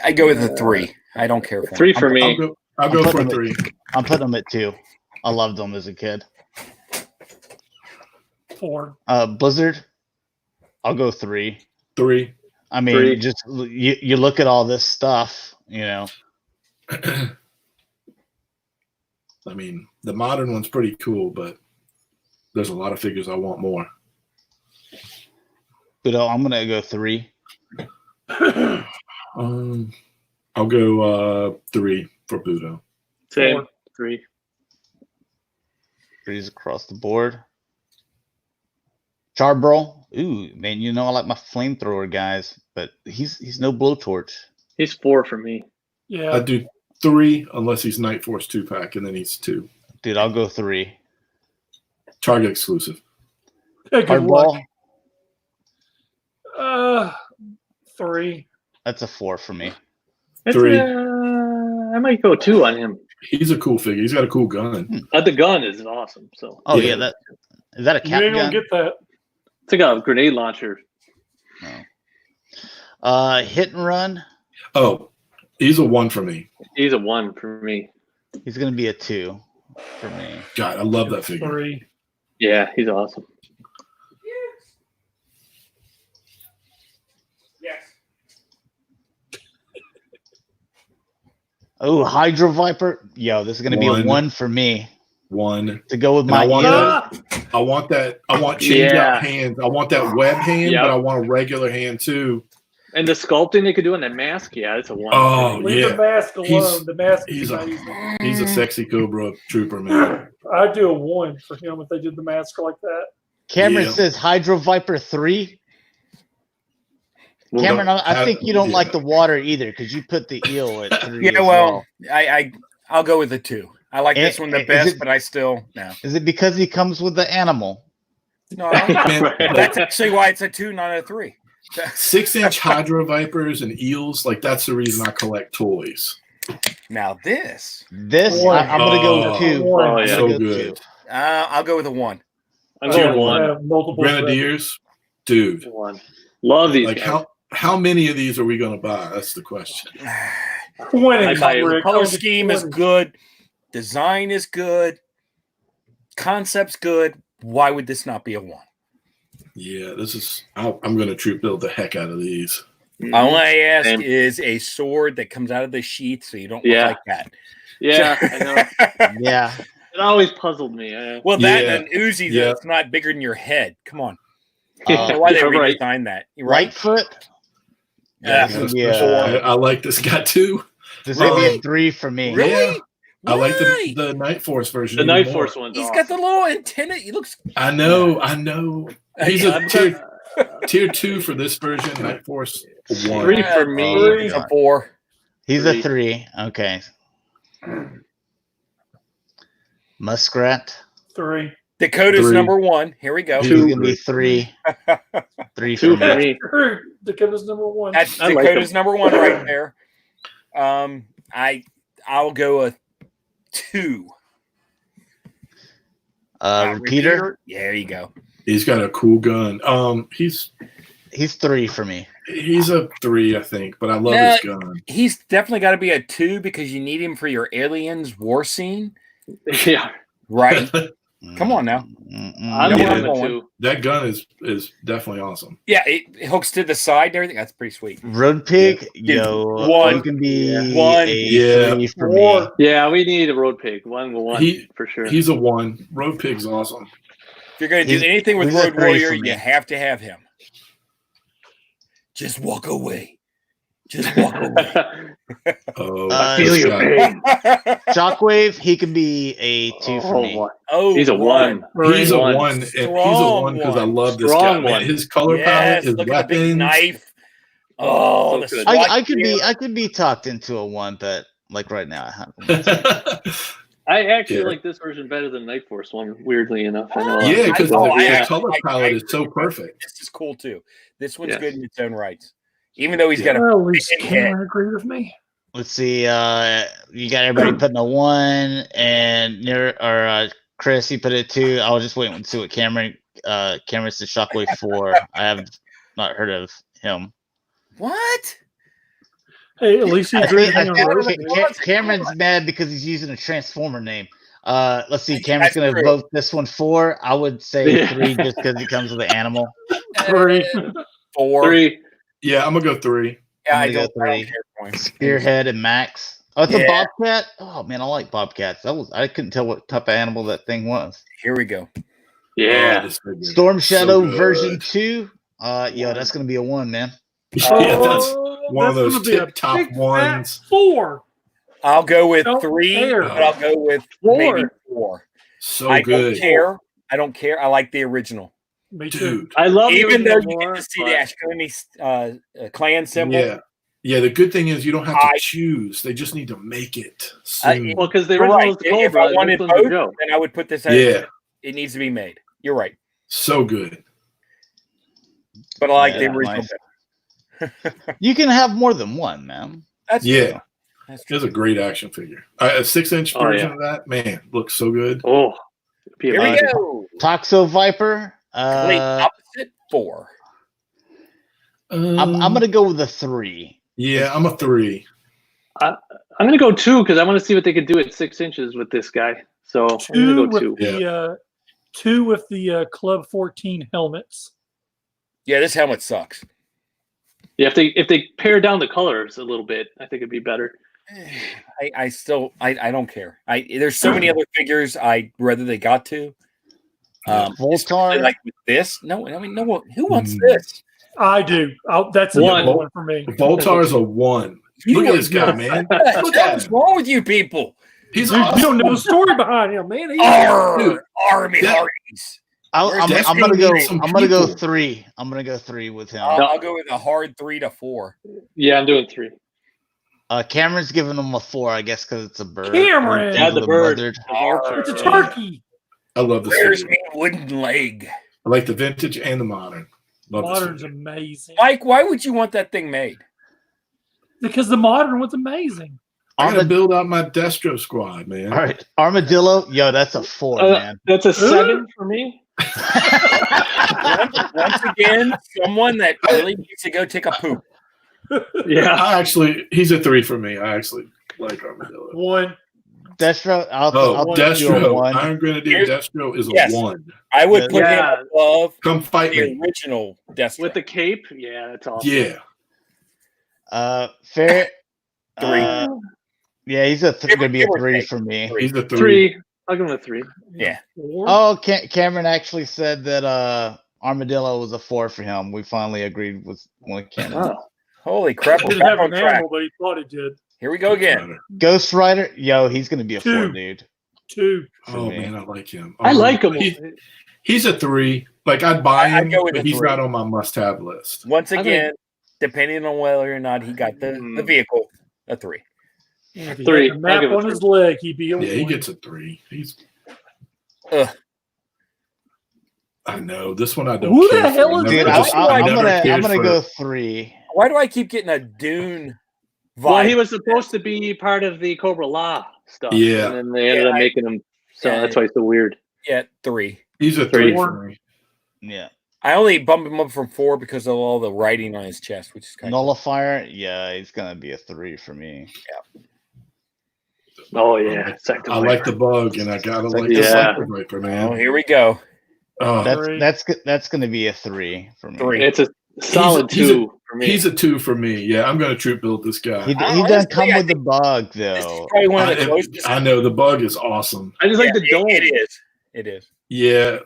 I go with a 3. I don't care for 3 him. for me. I'll go I'm for a putting 3. I'm putting him at 2. I loved him as a kid. 4. Blizzard. I'll go 3. 3. I mean, 3. just you look at all this stuff, you know. I mean, the modern one's pretty cool, but there's a lot of figures I want more. But I'm gonna go 3. I'll go 3 for Budo. Same. 4. 3. 3's across the board. Charbro. Ooh, man, you know I like my flamethrower guys, but he's no blowtorch. He's 4 for me. Yeah. I do 3, unless he's Night Force 2-pack, and then he's 2. Dude, I'll go 3. Target exclusive. Hey, good luck. Hardball. 3. That's a 4 for me. 3. I might go 2 on him. He's a cool figure. He's got a cool gun. The gun is awesome. So. Oh yeah, is that a cap You ain't gun? gonna get that. It's like a grenade launcher. Oh. Hit and run. Oh, he's a 1 for me. He's a 1 for me. He's gonna be a 2 for me. God, I love that figure. 3. Yeah, he's awesome. Yes. Oh, Hydra Viper. Yo, this is gonna be a 1 for me. 1 to go with my I Eo. want that. I want change out hands. I want that web hand, but I want a regular hand too. And the sculpting they could do on that mask, it's a 1. Oh Leave the mask alone. The mask is amazing. He's a sexy Cobra trooper, man. I'd do a 1 for him if they did the mask like that. Cameron says Hydra Viper 3. Cameron, I think you don't like the water either because you put the eel at 3. Yeah, well, I'll go with the 2. I like this one the best, but I still no. Is it because he comes with the animal? No, that's actually why it's a 2, not a 3. 6-inch Hydra Vipers and eels, like that's the reason I collect toys. Now this, I'm gonna go with 2. Oh, yeah. So good. I'll go with a 1. I'm going 1. Multiple Grenadiers, dude. 1. Love these. Like how many of these are we gonna buy? That's the question. The color scheme is good. Design is good. Concept's good. Why would this not be a 1? Yeah, this is. I'm going to troop build the heck out of these. All I ask is a sword that comes out of the sheath, so you don't look like that. Yeah, I know. Yeah, it always puzzled me. Well, that and an Uzi that's not bigger than your head. Come on. Why they redesigned that? Lightfoot. I like this guy too. This would be a 3 for me. Really? Yeah. I like the Night Force version. The Night Force one's He's awesome. got the little antenna. He looks. I know. He's a tier 2 for this version. Night Force 1. 3 for me. He's a 4. He's a 3. Okay. Muskrat. 3. Dakota's number 1. Here we go. He's gonna be 3. 3 for me. Dakota's number 1. That's Dakota's number 1 right there. I'll go a 2. Repeater. Yeah, there you go. He's got a cool gun. He's 3 for me. He's a 3, I think, but I love his gun. He's definitely got to be a 2 because you need him for your aliens war scene. Yeah. Right? Come on now. I'm going 2. That gun is definitely awesome. Yeah, it hooks to the side and everything. That's pretty sweet. Road Pig. Yeah. Yo, 1 can be 1. A 3 for me. Yeah, we need a Road Pig. 1 for sure. He's a 1. Road Pig's awesome. If you're going to do anything with Road 3 Warrior, for me. you have to have him. Just walk away. Just walk away. I feel your pain. Shockwave, he can be a 2 for me. He's a 1. He's a 1, and he's a 1 because I love this guy. Man, his color palette, his look at the big weapons. knife. Oh, So good. I could be talked into a 1, but like right now, I have. I actually like this version better than Night Force one. Weirdly enough, I know. Yeah, because the I color palette is so perfect. This is cool too. This one's good in its own rights, even though he's got a. Well, at least big head. Cameron agreed with me. Let's see. You got everybody putting a 1, and Chris, he put it 2. I was just waiting to see what Cameron said. Shockwave 4. I have not heard of him. What? Hey, at least he agreed. Cameron's mad because he's using a Transformer name. Let's see. Cameron's going to vote this one 4. I would say 3 just because it comes with an animal. 3. 4. 3. Yeah, I'm gonna go 3. Yeah, I don't care for him. Spearhead and Max. Oh, it's a Bobcat. Oh man, I like Bobcats. I couldn't tell what type of animal that thing was. Here we go. Yeah. Storm Shadow version 2. That's gonna be a 1, man. Yeah, that's one of those tip-top ones. 4. I'll go with Don't 3, care. but I'll go with 4. maybe 4. So I good. don't care. I don't care. I like the original. Me too. Dude. I love Even though the you more, get to see the Ashkoni clan symbol. Yeah. Yeah, the good thing is you don't have to choose. They just need to make it soon. Well, because the original was the If Cobra. I wanted this one's the both, Joe. then I would put this out. Yeah. It needs to be made. You're right. So good. But I like the Yeah, original nice. better. You can have more than one, man. That's Yeah. true. That's true. It's a great action figure. A 6-inch version of that, man, looks so good. Oh, Here we go. Toxo Viper. Complete opposite 4. I'm gonna go with a 3. Yeah, I'm a 3. I'm gonna go 2 because I want to see what they could do at 6 inches with this guy. So I'm 2 gonna go with 2. the 2 with the Club 14 helmets. Yeah, this helmet sucks. Yeah, if they pare down the colors a little bit, I think it'd be better. I still don't care. There's so many other figures I'd rather they got to. Voltar. Like with this, no. I mean, no one. Who wants this? I do. That's a one for me. Voltar's a 1. Look at this guy, man. Look what's wrong with you people. He's You awesome. don't know the story behind him, man. Army Hardies. I'm gonna go. some I'm gonna go people. 3. I'm gonna go 3 with him. I'll go with a hard 3 to 4. Yeah, I'm doing 3. Cameron's giving him a 4, I guess, because it's a bird. Cameron! Yeah, the bird. Weathered. It's a turkey. I love this Where's figure. my wooden leg? I like the vintage and the modern. Love this Modern's figure. amazing. Mike, why would you want that thing made? Because the modern was amazing. I gotta build out my Destro squad, man. All right, Armadillo. Yo, that's a 4, man. That's a 7 for me. Once again, someone that really needs to go take a poop. Yeah. He's a 3 for me. I actually like Armadillo. 1. Destro. I'll do a Destro. 1. Iron Grenadier Destro is a Yes. 1. I would put him above Come fight the me. original Destro. With the cape. Yeah, that's awesome. Yeah. Fair. 3. Yeah, he's gonna be a 3 for me. He's a 3. 3. I'll give him a 3. Yeah. 4. Oh, Cameron actually said that Armadillo was a 4 for him. We finally agreed with Cameron. Oh. Holy crap! He We're didn't back have on an track. animal, but he thought it did. Here we go again. Ghost Rider. Yo, he's gonna be a 4, 2. dude. 2. Oh me. man, I like him. I like him. He's a 3. Like I'd buy him, I'd go with but a he's 3. not on my must-have list. Once I again, depending on whether or not he got the vehicle, a 3. If he 3. had the map on his leg, he'd be a Yeah, he 1. gets a 3. Ugh. I know this one. I don't. Who care the hell for. is Dude, this? I'm never gonna cared for- go 3. Why do I keep getting a Dune vibe? Well, he was supposed to be part of the Cobra Law stuff. Yeah. And then they ended up making him. So that's why he's so weird. Yeah, 3. He's a 3 for me. Yeah. I only bumped him up from 4 because of all the writing on his chest, which is kind of Nullifier. Yeah, he's gonna be a 3 for me. Oh, yeah. I like the bug, and I gotta like the Yeah. Cyber Viper, Oh, man. here we go. Oh, That's gonna be a 3 for me. 3. It's a solid He's 2 for me. he's a 2 for me. Yeah, I'm gonna troop build this guy. He Honestly, doesn't come I with the think bug This is though. probably one of the closest. I know the bug is awesome. I just like the dome. It is. It is. Yeah,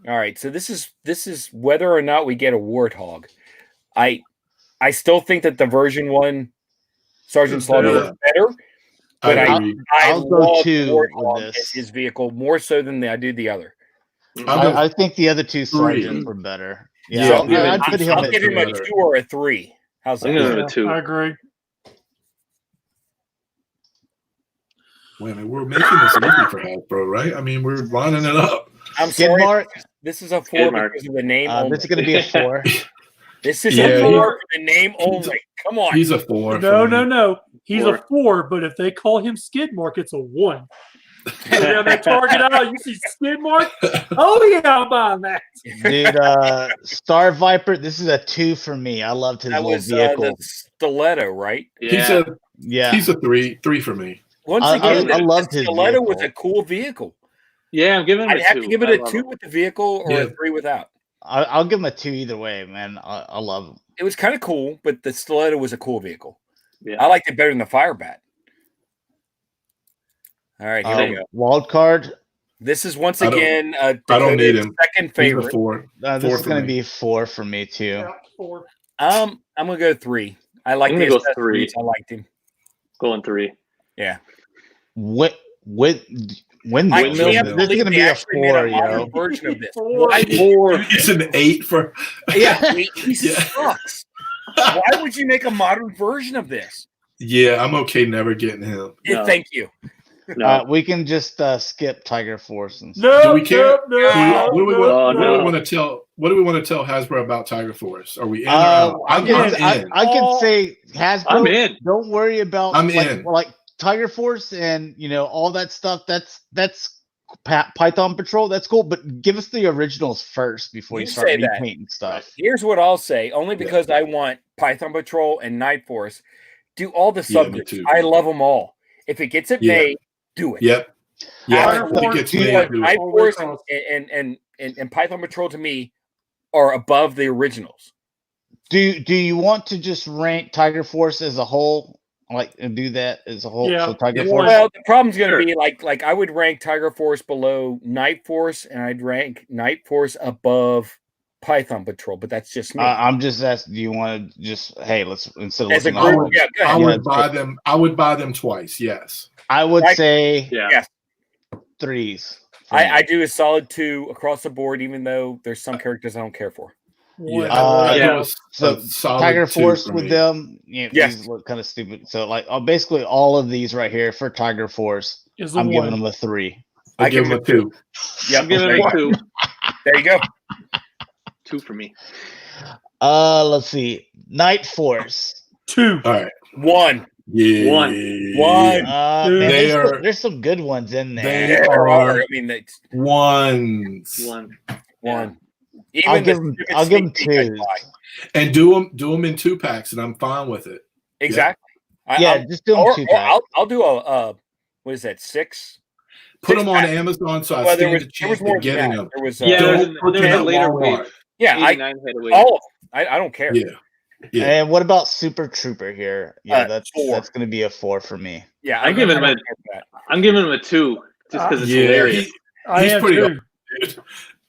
All right, so this is whether or not we get a Warthog. I still think that the version 1 Sergeant Slaughter is better, but I I agree. I'll go love 2 Warthog with as this. his vehicle more so than I do the other. I think the other 2 sergeants were better. Yeah, Yeah, I'd put him I'll at give him a 3. 2 or a 3. How's that? I'm gonna give him a 2. I agree. Wait a minute, we're making this easy for Hasbro, right? I mean, we're lining it up. I'm Skid sorry. mark. This is a 4 Skid mark. because of the name only. This is gonna be a 4. This is Yeah, a 4 he- for the name only. Come on. He's a 4. No, for me. no. He's 4. a 4, but if they call him Skidmark, it's a 1. Yeah, they target out. You see Skidmark? Oh, yeah, I'm buying that. Dude, Star Viper. This is a 2 for me. I loved his That little was vehicle. the stiletto, right? Yeah. He's a 3 for me. Once I again, loved the his stiletto was vehicle. a cool vehicle. Yeah, I'm giving him I'd a have 2. to give it I a love 2 him. with the vehicle or Yeah. a 3 without. I'll give him a 2 either way, man. I love him. It was kind of cool, but the stiletto was a cool vehicle. Yeah. I liked it better than the Firebat. All right, here we go. Wild card. This is once I don't- again I don't need Dakota's him. second He's a favorite. 4. This 4 is for gonna me. be 4 for me too. Yeah, 4. I'm gonna go 3. I like I'm the gonna go accessories. 3. I liked him. Going 3. Yeah. When I Windmill. can't this is believe gonna they be a actually made 4, a modern yo. version of this. 4. Why 4. It's an 8 for. Yeah, he Yeah. sucks. Why would you make a modern version of this? Yeah, I'm okay never getting him. Yeah, thank you. No. We can just skip Tiger Force and stuff. No, Do we care? no, What do we no. want to tell? What do we want to tell Hasbro about Tiger Force? Are we in or out? I I'm in. can say Hasbro. I'm in. Don't worry about I'm in. like Tiger Force and all that stuff. That's Python Patrol. That's cool, but give us the originals first before you start repainting stuff. Here's what I'll say, only because I want Python Patrol and Night Force. Do all the subgroups. I love them all. If it gets it made, do it. Yep. Yeah, Night Force and Python Patrol to me are above the originals. Do you want to just rank Tiger Force as a whole, and do that as a whole? Yeah. So Tiger Force. Well, the problem's going to be like I would rank Tiger Force below Night Force, and I'd rank Night Force above Python Patrol, but that's just me. I'm just asking. Do you want to just let's instead of as a looking group? I would buy them. I would buy them twice. Yes. I would say yes. 3s. I do a solid 2 across the board, even though there's some characters I don't care for. So Tiger Force with them, these look kind of stupid. So basically all of these right here for Tiger Force, I'm giving them a 3. I give them a 2. Yep, I'm giving them a 2. There you go. 2 for me. Let's see. Night Force. 2. All right. 1. Yeah. 1. Man, there's some good ones in there. They are. I mean, that's ones. 1. I'll give them 2. And do them in 2-packs, and I'm fine with it. Exactly. Just do them 2-packs. I'll do a what is that, 6? Put them on Amazon, so I stand a chance of getting them. There was later wave. Yeah, all of them. I don't care. Yeah. And what about Super Trooper here? Yeah, that's 4. That's going to be a 4 for me. Yeah, I'm giving him a 2 just because it's hilarious. He's pretty good, dude.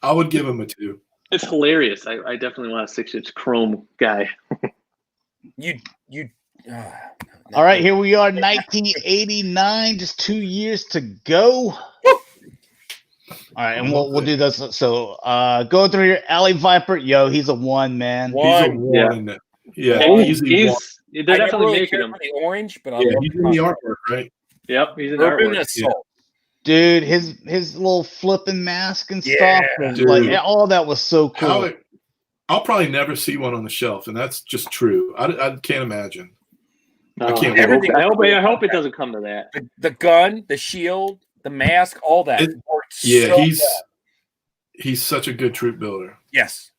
I would give him a 2. It's hilarious. I definitely want a 6-inch chrome guy. All right, here we are, 1989, just 2 years to go. All right, and we'll do this. So, going through here, Alley Viper, he's a 1, man. He's a 1. Yeah, they're definitely making him the orange, but he's in the artwork, right? Yep, he's in Urban artwork. Assault. Dude, his little flipping mask and stuff, all that was so cool. I'll probably never see one on the shelf, and that's just true. I can't imagine. I can't. I hope it doesn't come to that. The gun, the shield, the mask, all that. He's such a good troop builder. Yes.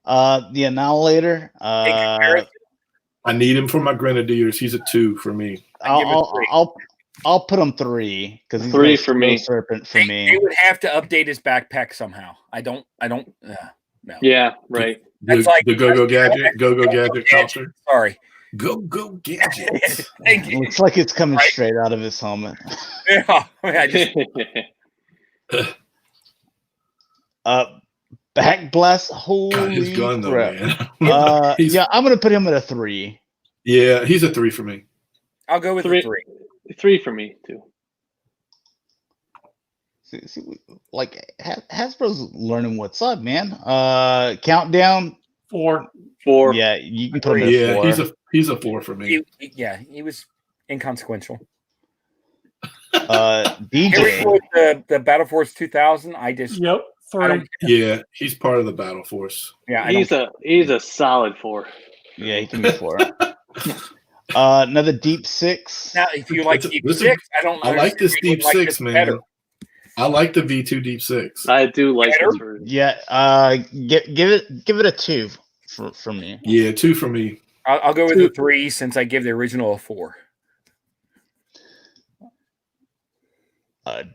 The Annihilator. I need him for my Grenadiers. He's a 2 for me. I'll put him 3 because he's 3 for me. Serpent for me. He would have to update his backpack somehow. I don't. No. Yeah, right. That's like the Go Gadget copter. Sorry. Go Gadget. Thank you. Looks like it's coming straight out of his helmet. Yeah. I just, Back blast. Holy his gun though, man. I'm gonna put him at a 3. Yeah, he's a 3 for me. I'll go with 3. 3. 3 for me too. See, Hasbro's learning what's up, man. Countdown 4. Yeah, you can put him at 4. He's a 4 for me. He was inconsequential. DJ the Battle Force 2000. Yep. 3. Yeah, he's part of the Battle Force. Yeah, he's a solid 4. Yeah, he can be 4. Another Deep 6. Now, if you like Deep 6, I like this Deep 6, man. Better. I like the V2 Deep 6. I do like this version. Yeah, give it a 2 for me. Yeah, 2 for me. I'll go with the 3 since I give the original a 4.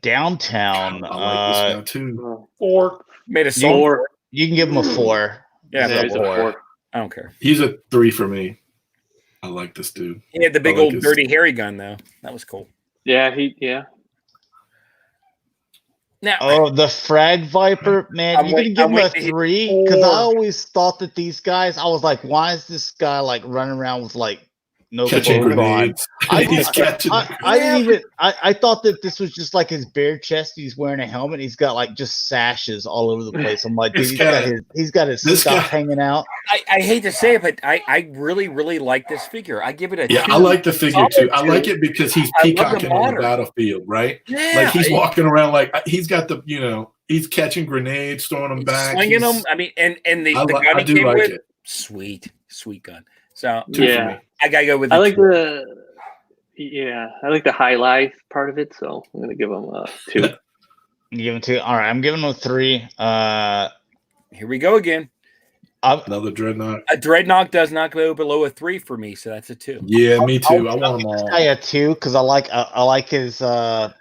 Downtown. I like this guy too. 4. Made a 4. You can give him a 4. Yeah, he's a 4. I don't care. He's a 3 for me. I like this dude. He had the big old dirty hairy gun though. That was cool. Yeah, Now, the Frag Viper, man, you're gonna give him a 3 because I always thought that these guys. I was like, why is this guy running around with No catching clothes on. grenades. He's catching. I thought that this was just like his bare chest. He's wearing a helmet. He's got like just sashes all over the place. I'm like, dude, he's got his stuff hanging out. I hate to say it, but I really, really like this figure. I give it a 2. I like the figure too. I like it because he's peacocking on the battlefield, right? Yeah, like he's walking around like he's got the, he's catching grenades, throwing them back, slinging them. I mean, and the gun he came with, it. Sweet gun. So I gotta go with. I like the highlight part of it, so I'm gonna give him a 2. You give him 2. All right, I'm giving him a 3. Here we go again. Another dreadnought. A dreadnought does not go below a 3 for me, so that's a 2. Yeah, me too. I want them all. I a 2 because I like his little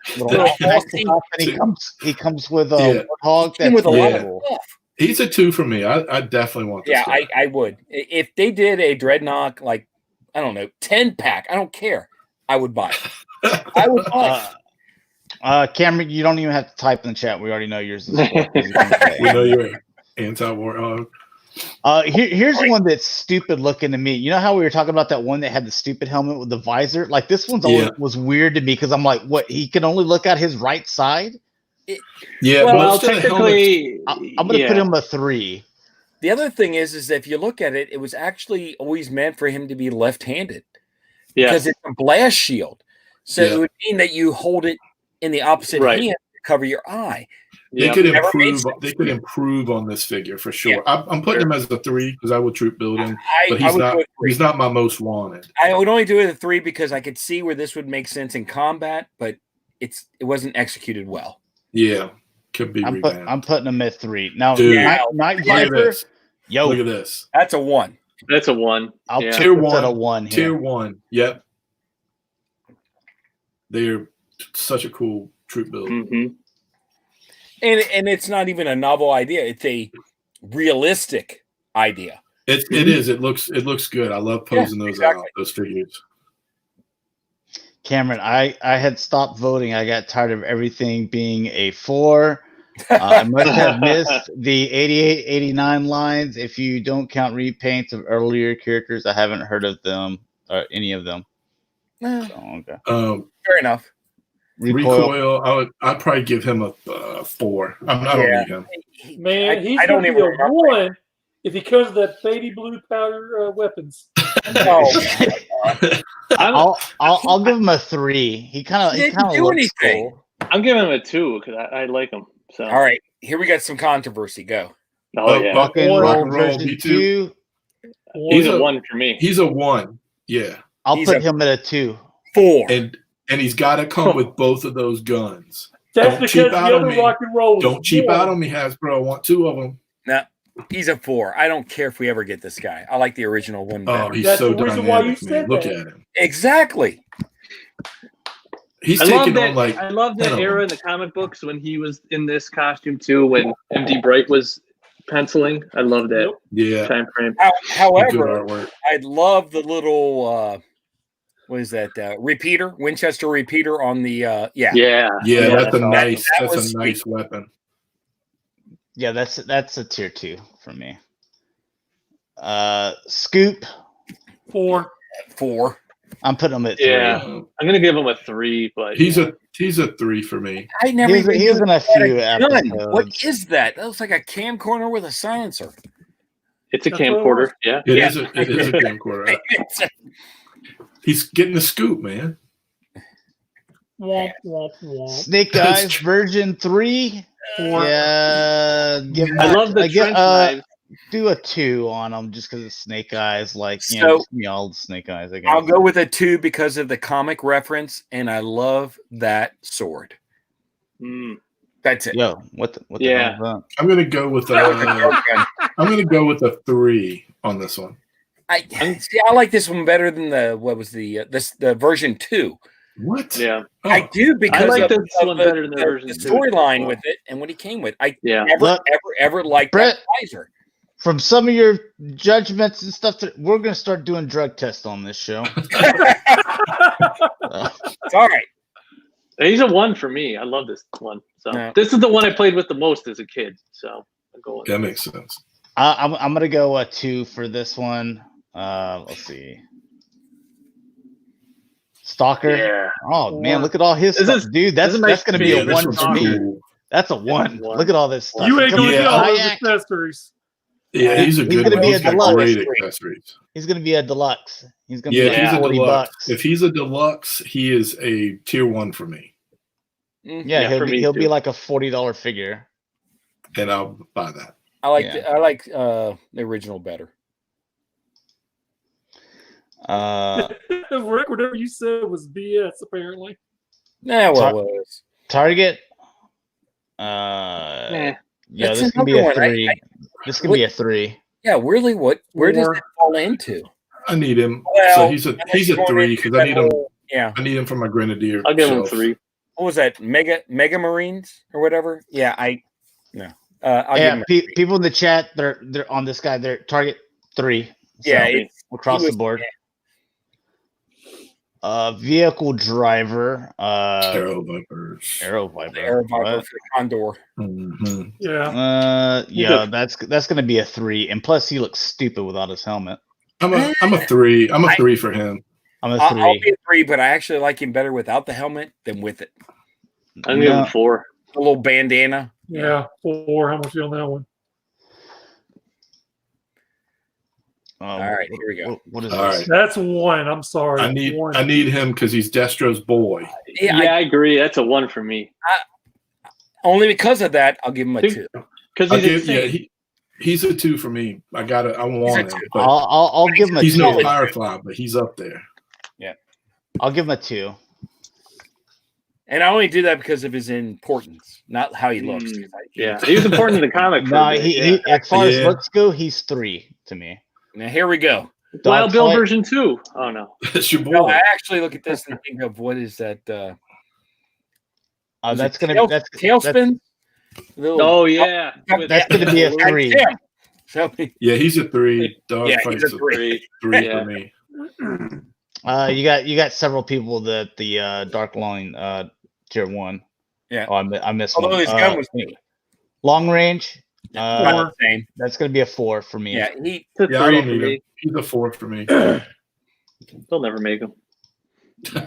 he comes with a Warthog. That's with a lot of stuff. He's a 2 for me. I definitely want this. Yeah, I would. If they did a dreadnought, like, I don't know, 10-pack, I don't care. I would buy it. I would buy it. Cameron, you don't even have to type in the chat. We already know yours is 4. We know you're anti-Warthog. Here's one that's stupid looking to me. You know how we were talking about that one that had the stupid helmet with the visor? Like this one's always was weird to me because I'm like, what? He can only look out his right side. Well, technically, I'm gonna put him a 3. The other thing is that if you look at it, it was actually always meant for him to be left-handed. Because it's a blast shield, so it would mean that you hold it in the opposite hand to cover your eye. They could improve. They could improve on this figure for sure. Yeah. I'm putting him as a 3 because I would troop building, but he's not my most wanted. I would only do it a 3 because I could see where this would make sense in combat, but it wasn't executed well. Yeah, could be. I'm putting him at 3 now. Dude, Night Viper. Yo, look at this. That's a 1. That's a 1. I'll tier 1. A 1 here. Tier 1. Yep. They're such a cool troop build. Mm-hmm. And it's not even a novel idea. It's a realistic idea. It is. It looks good. I love posing those figures. Cameron, I had stopped voting. I got tired of everything being a 4. I must have missed the 88, 89 lines. If you don't count repaints of earlier characters, I haven't heard of them or any of them. So, okay. Fair enough. Recoil, I'd probably give him a 4. I'm not on him. Man, he's going to be a 1 if he comes with that baby blue powder weapons. I'll give him a 3. He kind of looks cool. I'm giving him a 2 because I like him. So all right, here we got some controversy. Go. Rock and roll version 2. He's a 1 for me. He's a 1. Yeah. I'll put him at a 2. 4. And he's got to come with both of those guns. That's because the other rock and roll. Don't cheap out on me, Hasbro. I want 2 of them. Nah, he's a 4. I don't care if we ever get this guy. I like the original one better. Oh, he's so dynamic, man. Look at him. Exactly. He's taking on like. I love that era in the comic books when he was in this costume too. When MD Bright was penciling, I love that. Yeah. Time frame. However, I love the little. What is that? Repeater, Winchester repeater on the. Yeah. That's a nice weapon. Yeah, that's a tier 2 for me. Scoop. 4. I'm putting him at 3. Yeah, I'm gonna give him a 3, but he's a 3 for me. I never. He's in a few episodes. What is that? That looks like a camcorder with a silencer. It's a camcorder. Yeah, it is a camcorder. He's getting the scoop, man. Womp, womp, womp. Snake Eyes version 3. 4. Yeah, I love the trench knives. Do a 2 on them just because it's Snake Eyes, like all the Snake Eyes. I'll go with a 2 because of the comic reference, and I love that sword. That's it. Yo, what the hell is that? I'm gonna go with a 3 on this one. I like this one better than the version 2. What? Yeah, I do because I like this one better than the version 2. The storyline with it and what he came with. I never liked Brett, that visor. From some of your judgments and stuff, we're going to start doing drug tests on this show. It's all right. He's a 1 for me. I love this one. So this is the one I played with the most as a kid. So I'm going. That makes sense. I'm going to go 2 for this one. Let's see. Stalker. Yeah. Oh man, look at all his stuff, dude. That's my going to be a favorite 1 for me. Cool. That's a 1. Look at all this stuff. You ain't gonna Yeah. get all those Kayak. accessories. Yeah, he's a good gonna one. be He's a got deluxe. great accessories. He's going to be a deluxe. He's going to Yeah, be if he's a 40 deluxe. bucks. If he's a deluxe, he is a tier 1 for me, Yeah, for me he'll too. be like a $40 figure. and I'll buy that. I like Yeah. I like the original better. Rick, whatever you said was BS. Apparently. Yeah, well, it was. Target. Eh. Yeah, That's this can be another a one. 3. This can be a 3. Yeah, really. Where does Four. it fall into? I need him. Well, So he's a going 3 into because I need him. Yeah. I need him for my Grenadier. I'll give him shelf. 3. What was that? Mega Marines or whatever? Yeah, I'll give Yeah, him a people in the chat, they're on this guy. They're target 3. Yeah, So, it's across he the was- board. Vehicle driver. Arrow Vipers. Arrow Viper. Air Viper What? for the Condor. Mhm. Yeah. Yeah, that's gonna be a 3, and plus he looks stupid without his helmet. I'm a 3. I'm a 3 for him. I'm a I'll 3. be a 3, but I actually like him better without the helmet than with it. I'm giving him 4. A little bandana. Yeah. 4. How much you on that one? All right, here we go. What is All this? right. That's 1. I'm sorry. I need 1. him because he's Destro's boy. Yeah, I agree. That's a 1 for me. only because of that, I'll give him a 2. Because I'll he's give, insane. he's a 2 for me. I want him. 2. But I'll give him a he's 2. no Firefly, but he's up there. I'll give him a 2. And I only do that because of his importance, not how he looks. Yeah, he was important in the comic. For No, a bit, he as far as Yeah. looks go, he's 3 to me. Now here we go. Wild Bill Dogfight. version 2. Oh no. That's your boy. No, I actually look at this and think of what is that? That's gonna tail, be that's tailspin. Little- Oh yeah. that's gonna be a That's 3. him. So Yeah, he's a 3. Dog Yeah, fights he's a a 3. 3 Yeah. for me. You got several people that the Dark Line tier 1. Yeah. Oh, I missed although one. his gun was new. Long range. About the same. That's gonna be a 4 for me. Yeah, he It's a Yeah, I 3 don't for need me. him. He's a 4 for me. They'll never make him.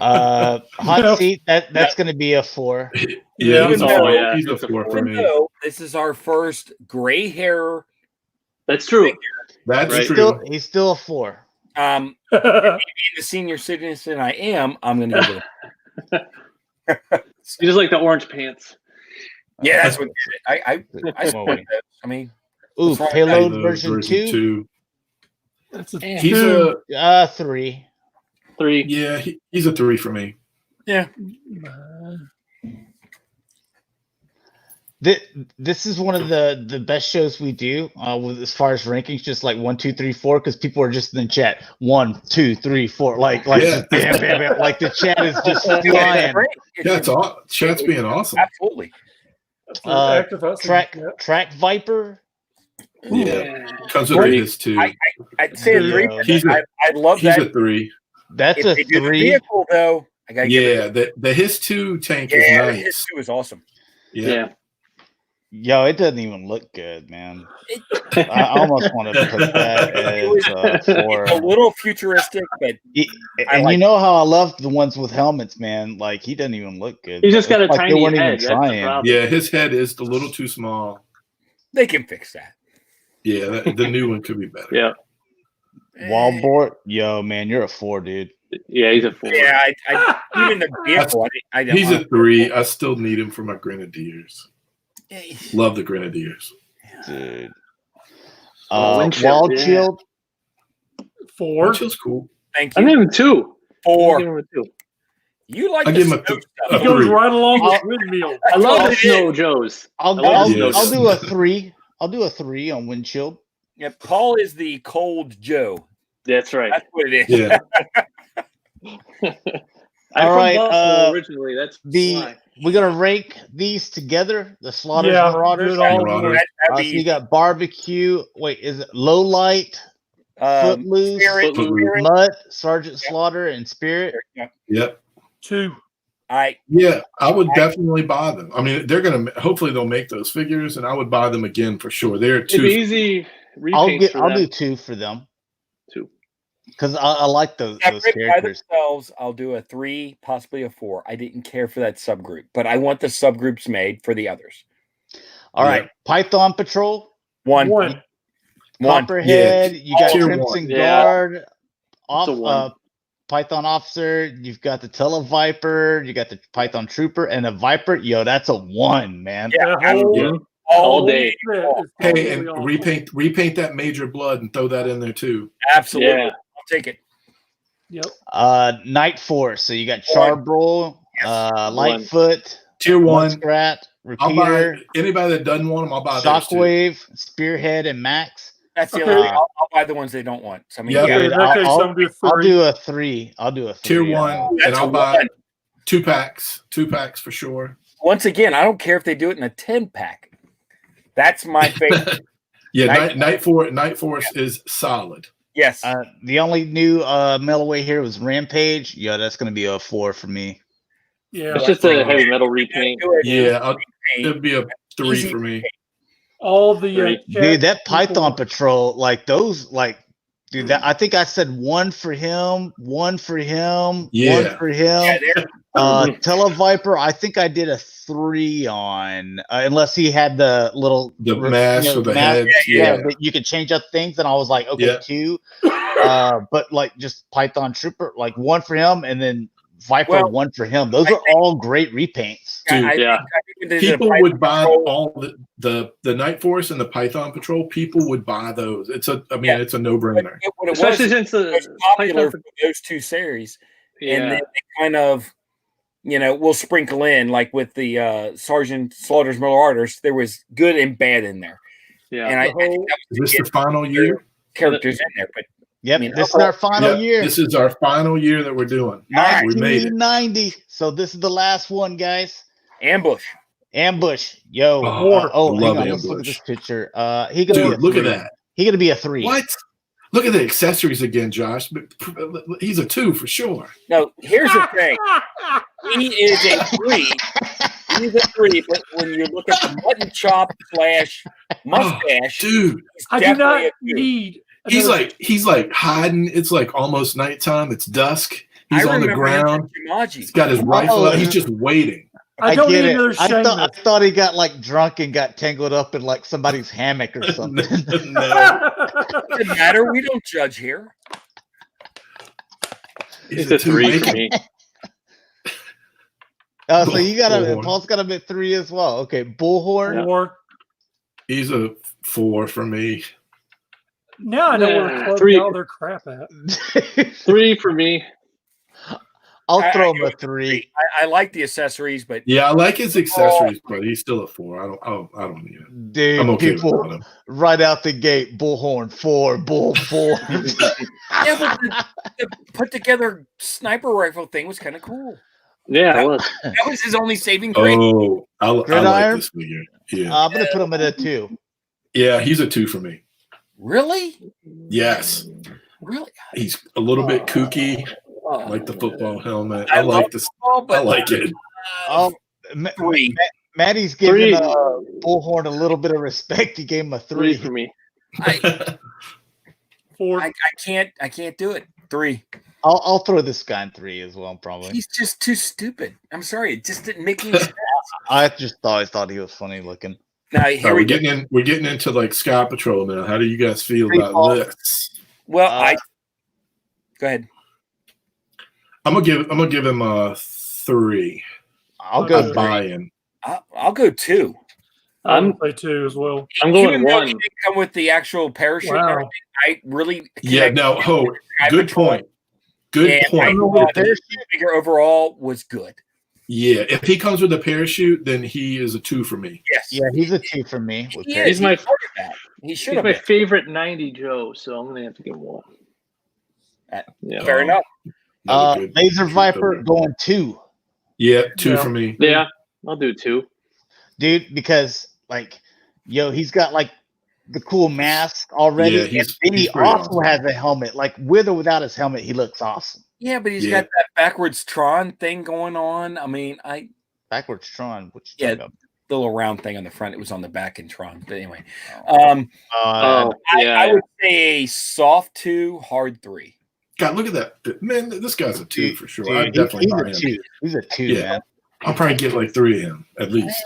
Hot seat. That's gonna be a 4. Yeah, he's a Oh, 4. yeah, He's a it's a 4 for even me. though this is our first gray hair. That's true. That's Right. true. He's still a 4. Being the senior citizen I am, I'm going to give it. You just like the orange pants. Yeah, that's what I support Wait. that. I mean, Ooh, What's wrong with payload Halo version 2. That's a He's 2. a 3. 3. yeah. He's a 3 for me. yeah. This is one of the best shows we do with as far as rankings, just like 1, 2, 3, 4, because people are just in the chat 1, 2, 3, 4, like Yeah. bam, bam, bam, like the chat is just It's flying. great. Yeah, it's all chat's being awesome. Absolutely. Track Viper. Yeah, comes with his 2. I'd say a 3. Yeah. I love He's that. a 3. That's If a they do the 3. vehicle, though, I got to give Yeah, it. the his 2 tank Yeah, is his nice. 2 is awesome. Yeah. Yo, it doesn't even look good, man. I almost want to put that as 4. It's a little futuristic, but And like you know how I love the ones with helmets, man. Like he doesn't even look good. He's just got a It's like they tiny weren't even head. That's the trying. problem. Yeah, his head is a little too small. they can fix that. Yeah, the new one could be better. Yeah. Wallboard, yo, man, you're a 4, dude. Yeah, he's a 4. Yeah, I even the vehicle. I don't He's a 3. I still need him for my Grenadiers. want- Love the Grenadiers. Dude. Windshield, Wall yeah. shield, 4. Which is cool. Thank I'm you. giving him 2. I'm 4. giving him a 2. You like I the give him a snow th- stuff. It goes 3. right along with I'll- windmill. I love all the it snow Joes. I'll love those. do a 3. I'll do a 3 on windshield. Yeah, Paul is the cold Joe. That's right. That's what it is. Yeah. I'm All from right, Buffalo originally. That's The why. we're gonna rank these together. The Slaughters Yeah, and Marauders. do it all. Marauders. So you got barbecue. Wait, is it low light, footloose, Spirit, Footloose. Spirit. Mutt, Sergeant Slaughter, and Spirit? Yeah. Yep. 2. Yeah, I would definitely buy them. I mean, they're gonna hopefully they'll make those figures, and I would buy them again for sure. They're It'd be 2. easy repaints for I'll them. do 2 for them. 2. because I like those Separate by characters. themselves, I'll do a 3, possibly a 4. I didn't care for that subgroup, but I want the subgroups made for the others. All right, Python Patrol, 1. Copperhead. You got Tier Crimson 1. Guard, It's a 1. Python Officer. You've got the Televiper. You got the Python Trooper and a Viper. Yo, that's a 1, man. Yeah, All day. Hey, and repaint that Major Blood and throw that in there too. Absolutely. Yeah. I'll take it. Yep. Night Force. So you got Charbroil, Lightfoot, Tier 1. Muskrat, I'll buy Repeater, anybody that doesn't want them. I'll buy those too. Shockwave, Spearhead, and Max. That's the Okay. only thing. I'll buy the ones they don't want. So, I mean, Yeah. Dude, In that case, I'm doing I'll 3. do a 3. I'll do a 3. Tier 1, That's and I'll a buy 1. 2 packs. 2 packs for sure. Once again, I don't care if they do it in a 10-pack. That's my favorite. Night Force is solid. Yes. The only new metalweight here was Rampage. Yeah, that's going to be a 4 for me. Yeah. It's just a heavy metal repaint. It'd be a 3 Easy for me. All the Dude, that Python Patrol, like those, like, dude, that I think I said 1 for him, 1 for him, 1 for him. Televiper, I think I did a 3 on, unless he had the little mask with the head. Yeah, but you could change up things, and I was like, okay, 2. But like just Python Trooper, like 1 for him, and then Viper 1 for him. Those are all great repaints. Dude, I think people would buy all the Night Force and the Python Patrol. People would buy those. It's a no-brainer. Especially since the popular for those 2 series, and then they kind of, we'll sprinkle in like with the Sergeant Slaughter's Miller Artist. There was good and bad in there. Yeah, and I think that was this the final year? Characters in there, but yep, this is our final year. This is our final year that we're doing. We made it. 1990. So this is the last one, guys. Ambush. Yo. Love hang on. Ambush. Let's look at this picture. Look at that. He's gonna be a 3. What? Look at the accessories again, Josh. He's a 2 for sure. No, here's the thing. He is a 3. He's a 3, but when you look at the mutton chop / mustache, dude, I do not need. He's like hiding. It's like almost nighttime. It's dusk. He's on the ground. He's got his rifle out. He's just waiting. I don't get need it. another I thought he got like drunk and got tangled up in like somebody's hammock or something. No. Doesn't matter. We don't judge here. It's a 3 for me. Oh, so you got Paul's got him at 3 as well. Okay, Bullhorn. 4. He's a 4 for me. Now I know where to 3. all their crap at. 3 for me. I'll throw him a 3. I like the accessories, but yeah, I like his accessories, but he's still a 4. I don't need it. Dude, I'm okay people with him. right out the gate, Bullhorn 4, Bull 4. yeah, but the put together sniper rifle thing was kind of cool. Yeah, it was. That was his only saving grace. Oh, I like this figure. Yeah, I'm gonna put him at a 2. Yeah, he's a 2 for me. Really? Yes. Really? He's a little bit kooky, like the football helmet. I like this. I like it. Oh, 3. Maddie's giving Bullhorn a little bit of respect. He gave him a 3 for me. 4. I can't do it. 3. I'll throw this guy in 3 as well, probably. He's just too stupid. I'm sorry, it just didn't make any sense. I just always thought he was funny looking. Now here we're getting into like Sky Patrol now. How do you guys feel about this? Well, go ahead. I'm gonna give him a 3. I'll go buy-in. I'll go 2. I'm play 2 as well. I'm going Even though 1. he didn't come with the actual parachute and everything, I really good point. Good point. The figure overall was good. Yeah, if he comes with a parachute, then he is a 2 for me. Yes. Yeah, he's a 2 for me. He's my he's my favorite 90 Joe, so I'm gonna have to give him 1. Fair enough. Laser Viper going 2. Yeah, 2 for me. Yeah, I'll do 2. Dude, because like, he's got like the cool mask already. Yeah, and he also has a helmet. Like with or without his helmet, he looks awesome. Yeah, but he's got that backwards Tron thing going on. I mean, backwards Tron. The little round thing on the front. It was on the back in Tron. But anyway, I would say a soft 2, hard 3. God, look at that. Man, this guy's a 2 for sure. Dude, I definitely buy him. He's a 2, Yeah. man. I'll probably get like 3 of him at least.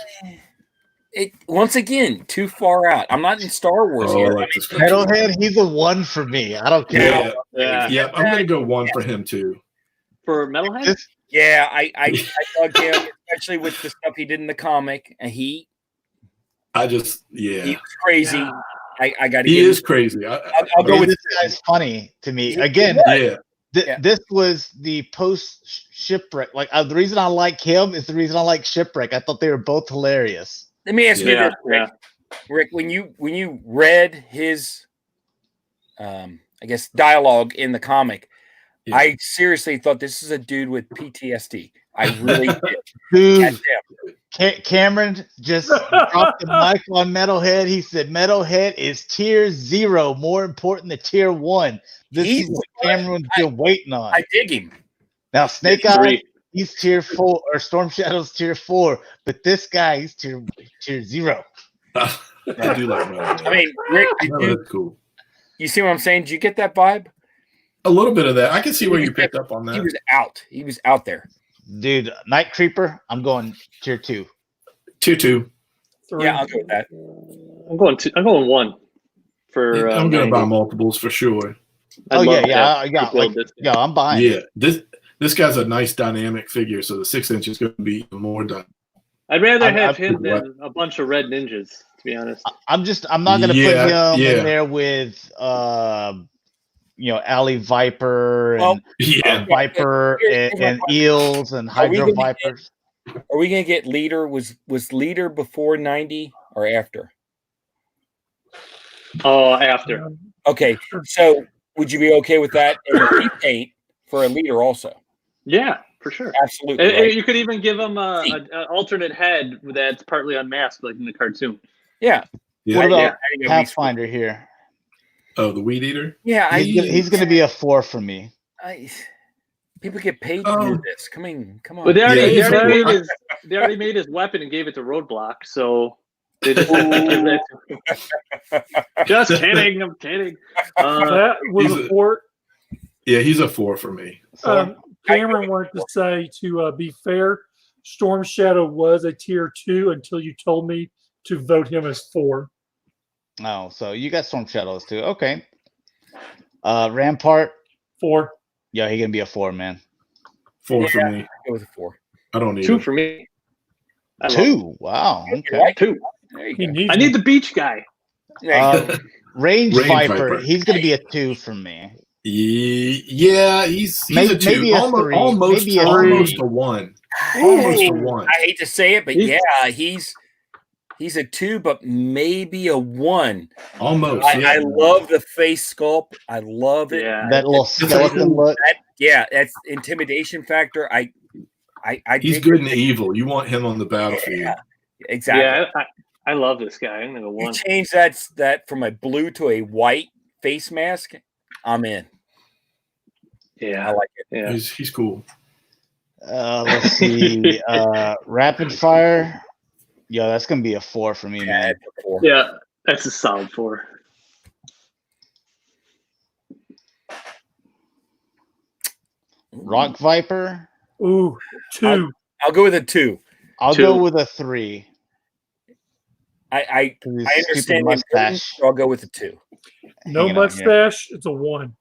It once again too far out. I'm not in Star Wars Oh, here. I like this guy. Metalhead, he's a 1 for me. I don't care. Yeah. I'm gonna go 1 for him too. For Metalhead? Yeah, I dug him, especially with the stuff he did in the comic, and he was crazy. Yeah. I got to. He is crazy. I'll go with this guy's funny to me. Again, this was the post shipwreck. Like the reason I like him is the reason I like Shipwreck. I thought they were both hilarious. Let me ask you this, Rick. Rick, when you read his, I guess, dialogue in the comic, I seriously thought this is a dude with PTSD. I really did. Dude, Cameron just dropped the mic on Metalhead. He said Metalhead is tier 0, more important than tier 1. This is what Cameron's been waiting on. I dig him. Now, Snake Eye, he's tier 4, or Storm Shadow's tier 4, but this guy, he's tier 0. I do like Metalhead. I mean, Rick, that's cool. You see what I'm saying? Did you get that vibe? A little bit of that. I can see where you picked up on that. He was out. He was out there. Dude, Night Creeper, I'm going tier 2. Tier 2. 3. Yeah, I'll go with that. I'm going 1 for. I'm going to buy multiples for sure. I'm buying. Yeah, this guy's a nice dynamic figure, so the 6-inch is going to be even more dynamic. I'd rather have him than a bunch of red ninjas, to be honest. I'm not going to put him in there with Alley Viper and Viper and Eels and Hydra Vipers. Are we going to get Leader? Was Leader before 90 or after? Oh, after. Okay, so would you be okay with that in a paint for a Leader also? Yeah, for sure. Absolutely. And right. you could even give him an alternate head that's partly unmasked, like in the cartoon. Yeah. What about Pathfinder here? Oh, the Weed Eater? Yeah, he's going to be a 4 for me. People get paid to do this. Come on. But they already made his weapon and gave it to Roadblock, so they just just kidding. I'm kidding. That was a 4. Yeah, he's a 4 for me. Cameron wanted to say, to be fair, Storm Shadow was a tier 2 until you told me to vote him as 4. Oh, so you got Storm Shadows too. Okay. Rampart. 4. Yeah, he's gonna be a 4, man. 4 for me. Go with a 4. I don't need 2 it. for me. 2. Wow. Okay. Right, 2. There you go. I need the beach guy. Range Viper. He's gonna be a 2 for me. Yeah, he's maybe a 2. Maybe a 3. Almost maybe a 1. Almost a 1. I hate to say it, but he's a 2, but maybe a 1. Almost. I love the face sculpt. I love it. Yeah. That little skeleton look. That's intimidation factor. He's good and evil. You want him on the battlefield. Yeah, exactly. Yeah, I love this guy. I'm gonna go 1. You change that from a blue to a white face mask, I'm in. Yeah, I like it. Yeah, he's cool. Let's see. Rapid Fire. Yeah, that's gonna be a 4 for me, man. Yeah, that's a solid 4. Rock Viper. Ooh, 2. I'll go with a 2. I'll go with a 3. I understand the importance, so I'll go with a 2. No mustache. It's a 1.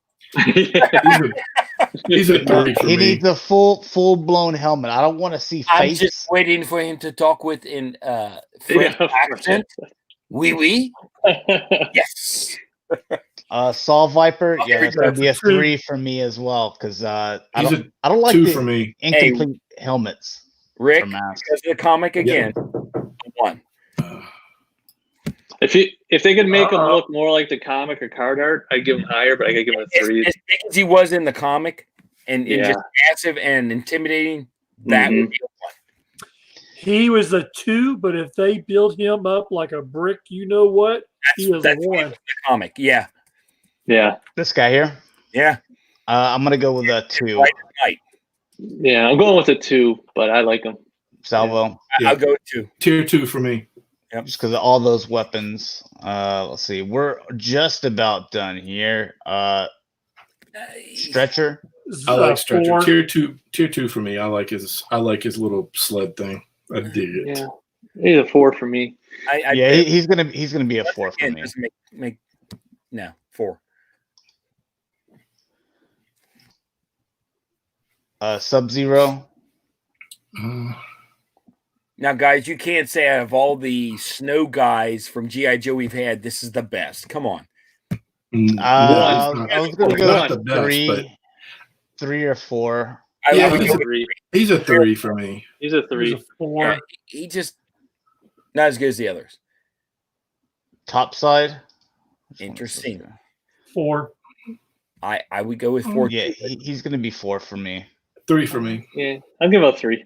He's a 3 for He me. needs a full blown helmet. I don't want to see face. I'm just waiting for him to talk with in French accent. Oui. Yes. Saw Viper. Yeah, it's gonna be a 3 for me as well because I don't like 2 the for me. incomplete helmets. Rick, because of the comic again. 1. If they could make him look more like the comic or card art, I'd give him higher, but I could give him a 3. As big as he was in the comic and just massive and intimidating, that would be a 1. He was a 2, but if they build him up like a brick, you know what? He is a 1. The comic, yeah. This guy here. Yeah. I'm gonna go with a 2. Right. Yeah, I'm going with a 2, but I like him. Salvo. I'll go with 2. Tier 2 for me. Yep. Just because of all those weapons. Let's see. We're just about done here. Stretcher. I like Stretcher. 4. Tier two for me. I like his little sled thing. I dig it. Yeah, he's a 4 for me. He's gonna be a 4 for me. Just make 4. Sub-Zero. Now, guys, you can't say out of all the snow guys from G.I. Joe we've had, this is the best. Come on. I was going to go the best, 3 or 4. He's a 3 for me. He's a 3. He's a 4. He just not as good as the others. Top side. Interesting. 4. I would go with 4. Yeah, he's going to be 4 for me. 3 for me. Yeah, I'll give a 3.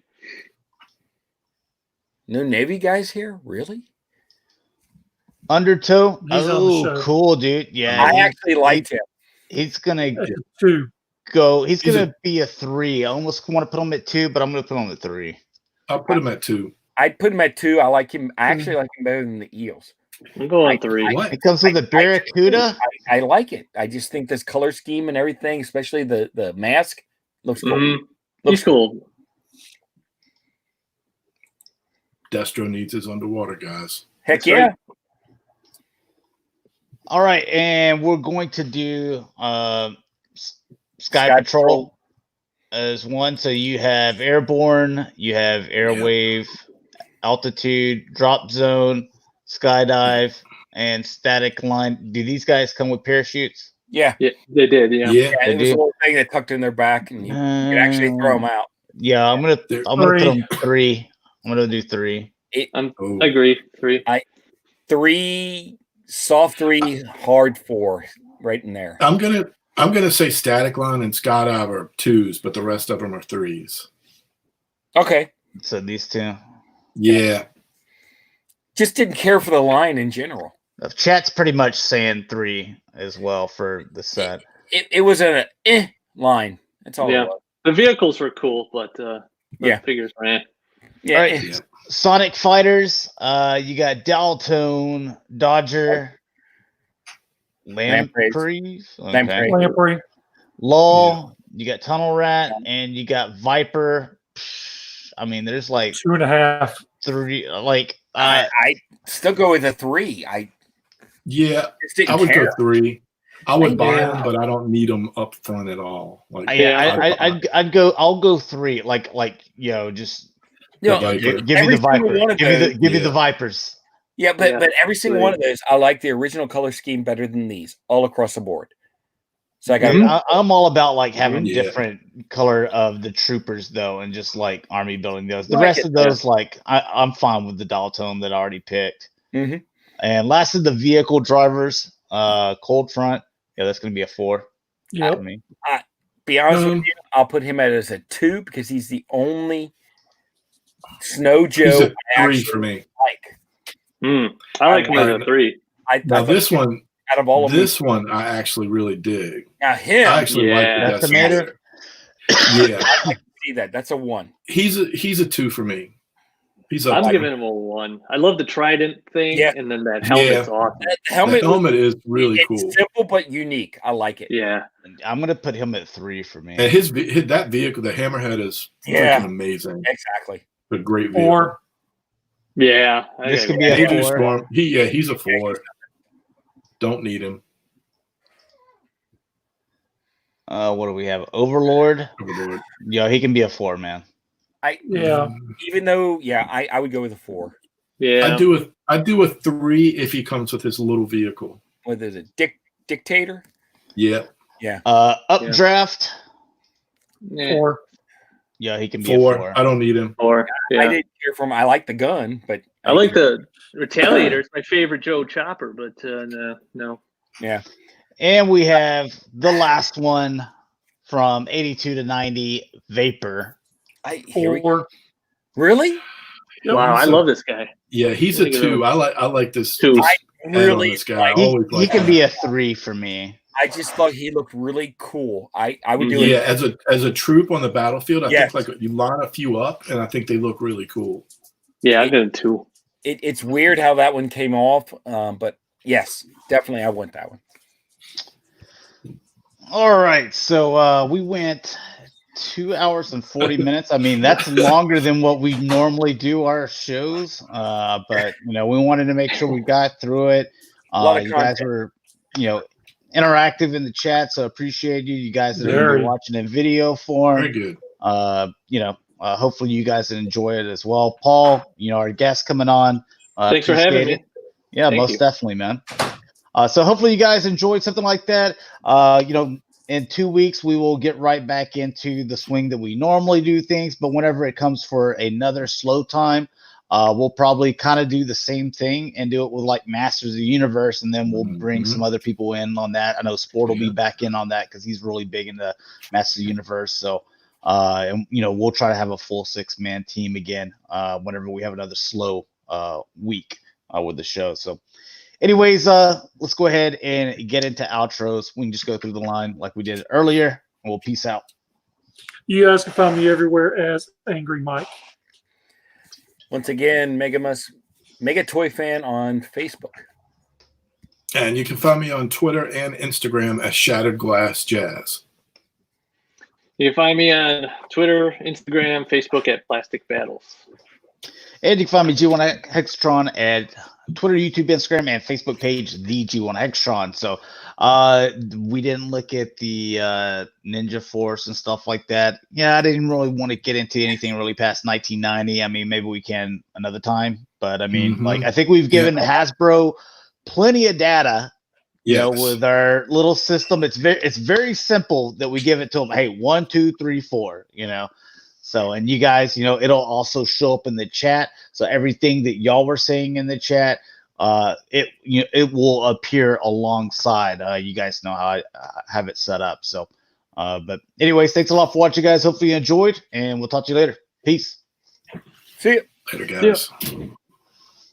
No Navy guys here, really? Undertow. He's on the show. Cool, dude. Yeah, I actually liked him. He's gonna 2. go. He's gonna be a 3. I almost want to put him at 2, but I'm gonna put him at 3. I'll put him at 2. I'd put him at 2. I like him. I actually like him better than the Eels. I'm going 3. What? It comes with the Barracuda. I like it. I just think this color scheme and everything, especially the mask, looks cool. Mm-hmm. He's cool. Destro needs his underwater guys. Heck That's yeah. right. All right, and we're going to do Sky Patrol as one. So you have airborne, you have airwave, altitude, drop zone, skydive, and static line. Do these guys come with parachutes? Yeah. Yeah, they did. Yeah. It was a little thing that tucked in their back, and you could actually throw them out. Yeah, I'm gonna put them 3. I'm gonna do 3. I agree. 3. 3, soft 3, hard 4, right in there. I'm gonna say static line and skydive are 2s, but the rest of them are 3s. Okay. So these 2. Yeah. Just didn't care for the line in general. Chat's pretty much saying 3 as well for the set. It was an line. That's all it was. The vehicles were cool, but the figures were Yeah. All right. Sonic Fighters. You got Dalton, Dodger, Lamprey, Law. You got Tunnel Rat, and you got Viper. I mean, there's like 2.5, 3. Like I still go with a 3. I would go 3. I would buy them, but I don't need them up front at all. Like, I'd go. I'll go 3. Like just. Give me the Viper. Give me the Vipers. Yeah, but every single one of those, I like the original color scheme better than these, all across the board. So I'm all about like having different color of the troopers though, and just like army building those. The rest of those, like I'm fine with the Dalton that I already picked. Mm-hmm. And last of the vehicle drivers, Cold Front. Yeah, that's gonna be a 4. Yeah. Be honest with you, I'll put him at as a 2 because he's the only Snow Joe. He's a 3 for me. I like him as a 3. This one, out of all of one, I actually really dig. Now him, I actually like the Decimator. Yeah, I like to see that. That's a 1. He's a 2 for me. I'm giving him a 1. I love the trident thing, and then that helmet's awesome. The helmet is really cool. Simple but unique. I like it. Yeah, I'm gonna put him at 3 for me. And that vehicle, the Hammerhead, is freaking amazing. Exactly. A great vehicle. 4. Yeah, this could be a 4. He's a 4. Don't need him. What do we have? Overlord. Yeah, he can be a 4, man. Even though, I would go with a 4. Yeah, I do a 3 if he comes with his little vehicle. What is it? Dictator? Yeah. Yeah. Updraft. 4. Yeah, he can be 4. a 4. I don't need him. 4. Yeah. I didn't care for him. I like the gun, but I like the Retaliator. It's my favorite Joe Chopper, but no. Yeah. And we have the last one from 82 to 90, Vapor. 4. Really? Wow, I love this guy. Yeah, he's a 2. I like this 2. I really this guy. He can be a 3 for me. I just thought he looked really cool. I would do it. Yeah, as a troop on the battlefield, I think like you line a few up, and I think they look really cool. Yeah, I'm going 2. It's weird how that one came off, but yes, definitely I want that one. All right, so we went 2 hours and 40 minutes. I mean, that's longer than what we normally do our shows. But we wanted to make sure we got through it. A lot of You guys content. were, interactive in the chat, so appreciate you. You guys that are Very. watching in video form. Very good. Hopefully you guys enjoy it as well. Paul, our guest coming on. Thanks for having me. Yeah, Thank most you. definitely, man. So hopefully you guys enjoyed something like that. In 2 weeks, we will get right back into the swing that we normally do things. But whenever it comes for another slow time, we'll probably kind of do the same thing and do it with like Masters of the Universe. And then we'll bring some other people in on that. I know Sport will be back in on that because he's really big into Masters of the Universe. So, we'll try to have a full 6-man team again whenever we have another slow week with the show. So, anyways, let's go ahead and get into outros. We can just go through the line like we did earlier, and we'll peace out. You guys can find me everywhere as Angry Mike. Once again, Megamus, Mega Toy Fan on Facebook. And you can find me on Twitter and Instagram as Shatrdglassjazz. You can find me on Twitter, Instagram, Facebook at Plastic Battles. And you can find me G1 Hextron at Twitter, YouTube, Instagram, and Facebook page, the G1 Hextron. So we didn't look at the Ninja Force and stuff like that. Yeah, I didn't really want to get into anything really past 1990. I mean, maybe we can another time. But I mean, I think we've given Hasbro plenty of data. With our little system, it's very simple that we give it to them. Hey, 1, 2, 3, 4. So, and you guys, it'll also show up in the chat. So everything that y'all were saying in the chat, it will appear alongside. You guys know how I have it set up. So, but anyways, thanks a lot for watching, guys. Hopefully you enjoyed, and we'll talk to you later. Peace. See you Later, guys.